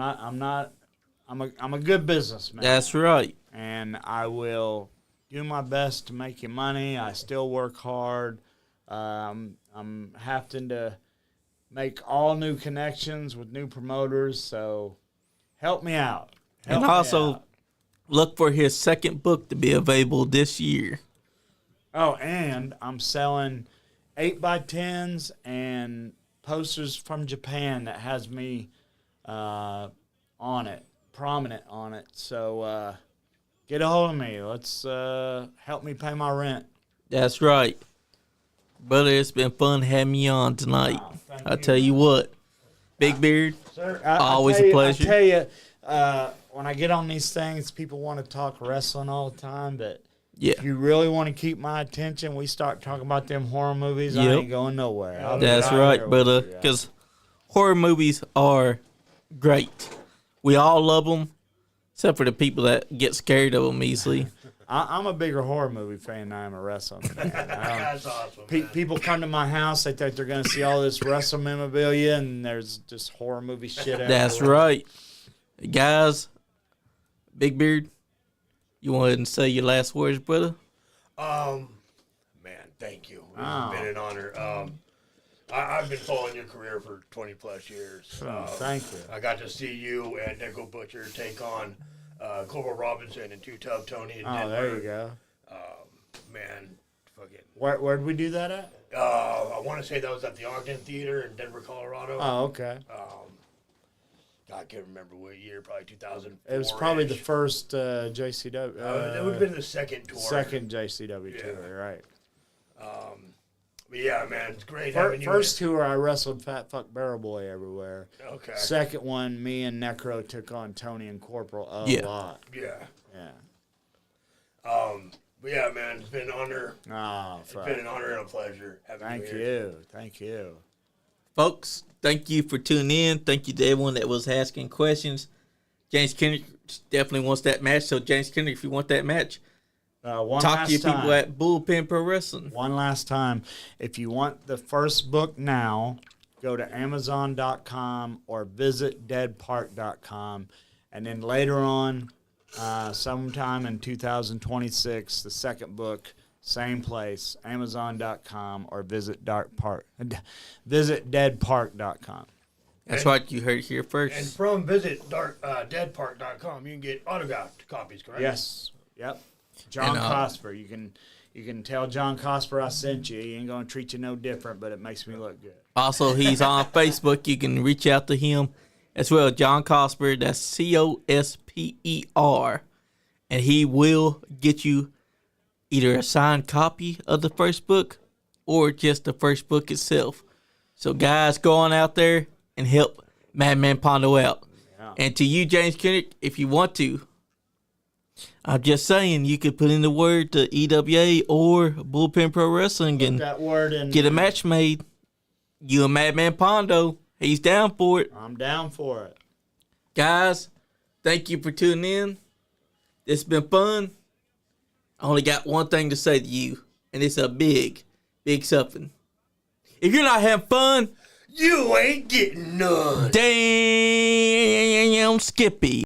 a good businessman. That's right. And I will do my best to make you money. I still work hard. I'm having to make all new connections with new promoters, so help me out. Help And me also, out. look for his second book to be available this year. Oh, and I'm selling 8x10s and posters from Japan that has me on it, prominent on it. So get a hold of me. Let's help me pay my rent. That's right. Brother, it's been fun having you on tonight. Oh, thank I you. tell you what, Big Beard, Sir, always a pleasure. I tell you, when I get on these things, people want to talk wrestling all the time, but yeah, if you really want to keep my attention, we start talking about them horror movies, I Yep. ain't going nowhere. I'll be that's right right, there brother. with you. Because horror movies are great. We all love them, except for the people that get scared of them easily. I'm a bigger horror movie fan than I am a wrestling fan. That's awesome. man. People come to my house, they think they're going to see all this wrestle memorabilia, and there's just horror movie shit out That's right. Guys, Big Beard, you wanted to say your last words, brother? Man, thank you. It's Oh. been an honor. I've been following your career for 20 plus years. Thank you. I got to see you and Nickel Butcher take on Cobra Robinson and Two Tub Tony in Oh, Denver. there you go. Man, fucking. Where'd we do that at? I want to say that was at the Ogden Theater in Denver, Colorado. Oh, okay. God, I can't remember what year. Probably 2004. It was probably the first JCW. It would have been the second tour. Second JCW tour, Yeah. right? But yeah, man, it's great having you. First tour, I wrestled Fat Fuck Barrel Boy everywhere. Okay. Second one, me and Necro took on Tony and Corporal a Yeah. lot. Yeah. Yeah. But yeah, man, it's been an honor. Oh, It's been an honor and a pleasure having thank you here. you. Thank you. Folks, thank you for tuning in. Thank you to everyone that was asking questions. James Kendrick definitely wants that match. So, James Kendrick, if you want that match, One talk last to your time. people at Bullpen Pro Wrestling. One last time. If you want the first book now, go to Amazon.com or visit deadpark.com. And then later on, sometime in 2026, the second book, same place, Amazon.com or visit deadpark.com. That's right. You heard it here first. And from visit deadpark.com, you can get autographed copies, correct? Yes. Yep. John And, Cosper. You can tell John Cosper I sent you. He ain't gonna treat you no different, but it makes me look good. Also, he's on Facebook. You can reach out to him as well. John Cosper, that's Cosper. And he will get you either a signed copy of the first book or just the first book itself. So, guys, go on out there and help Madman Pondo out. Yeah. And to you, James Kendrick, if you want to, I'm just saying you could put in the word to EWA or Bullpen Pro Wrestling and That word in. get a match made. You and Madman Pondo, he's down for it. I'm down for it. Guys, thank you for tuning in. It's been fun. I only got one thing to say to you, and it's a big, big something. If you're not having fun, You ain't getting none. damn Skippy.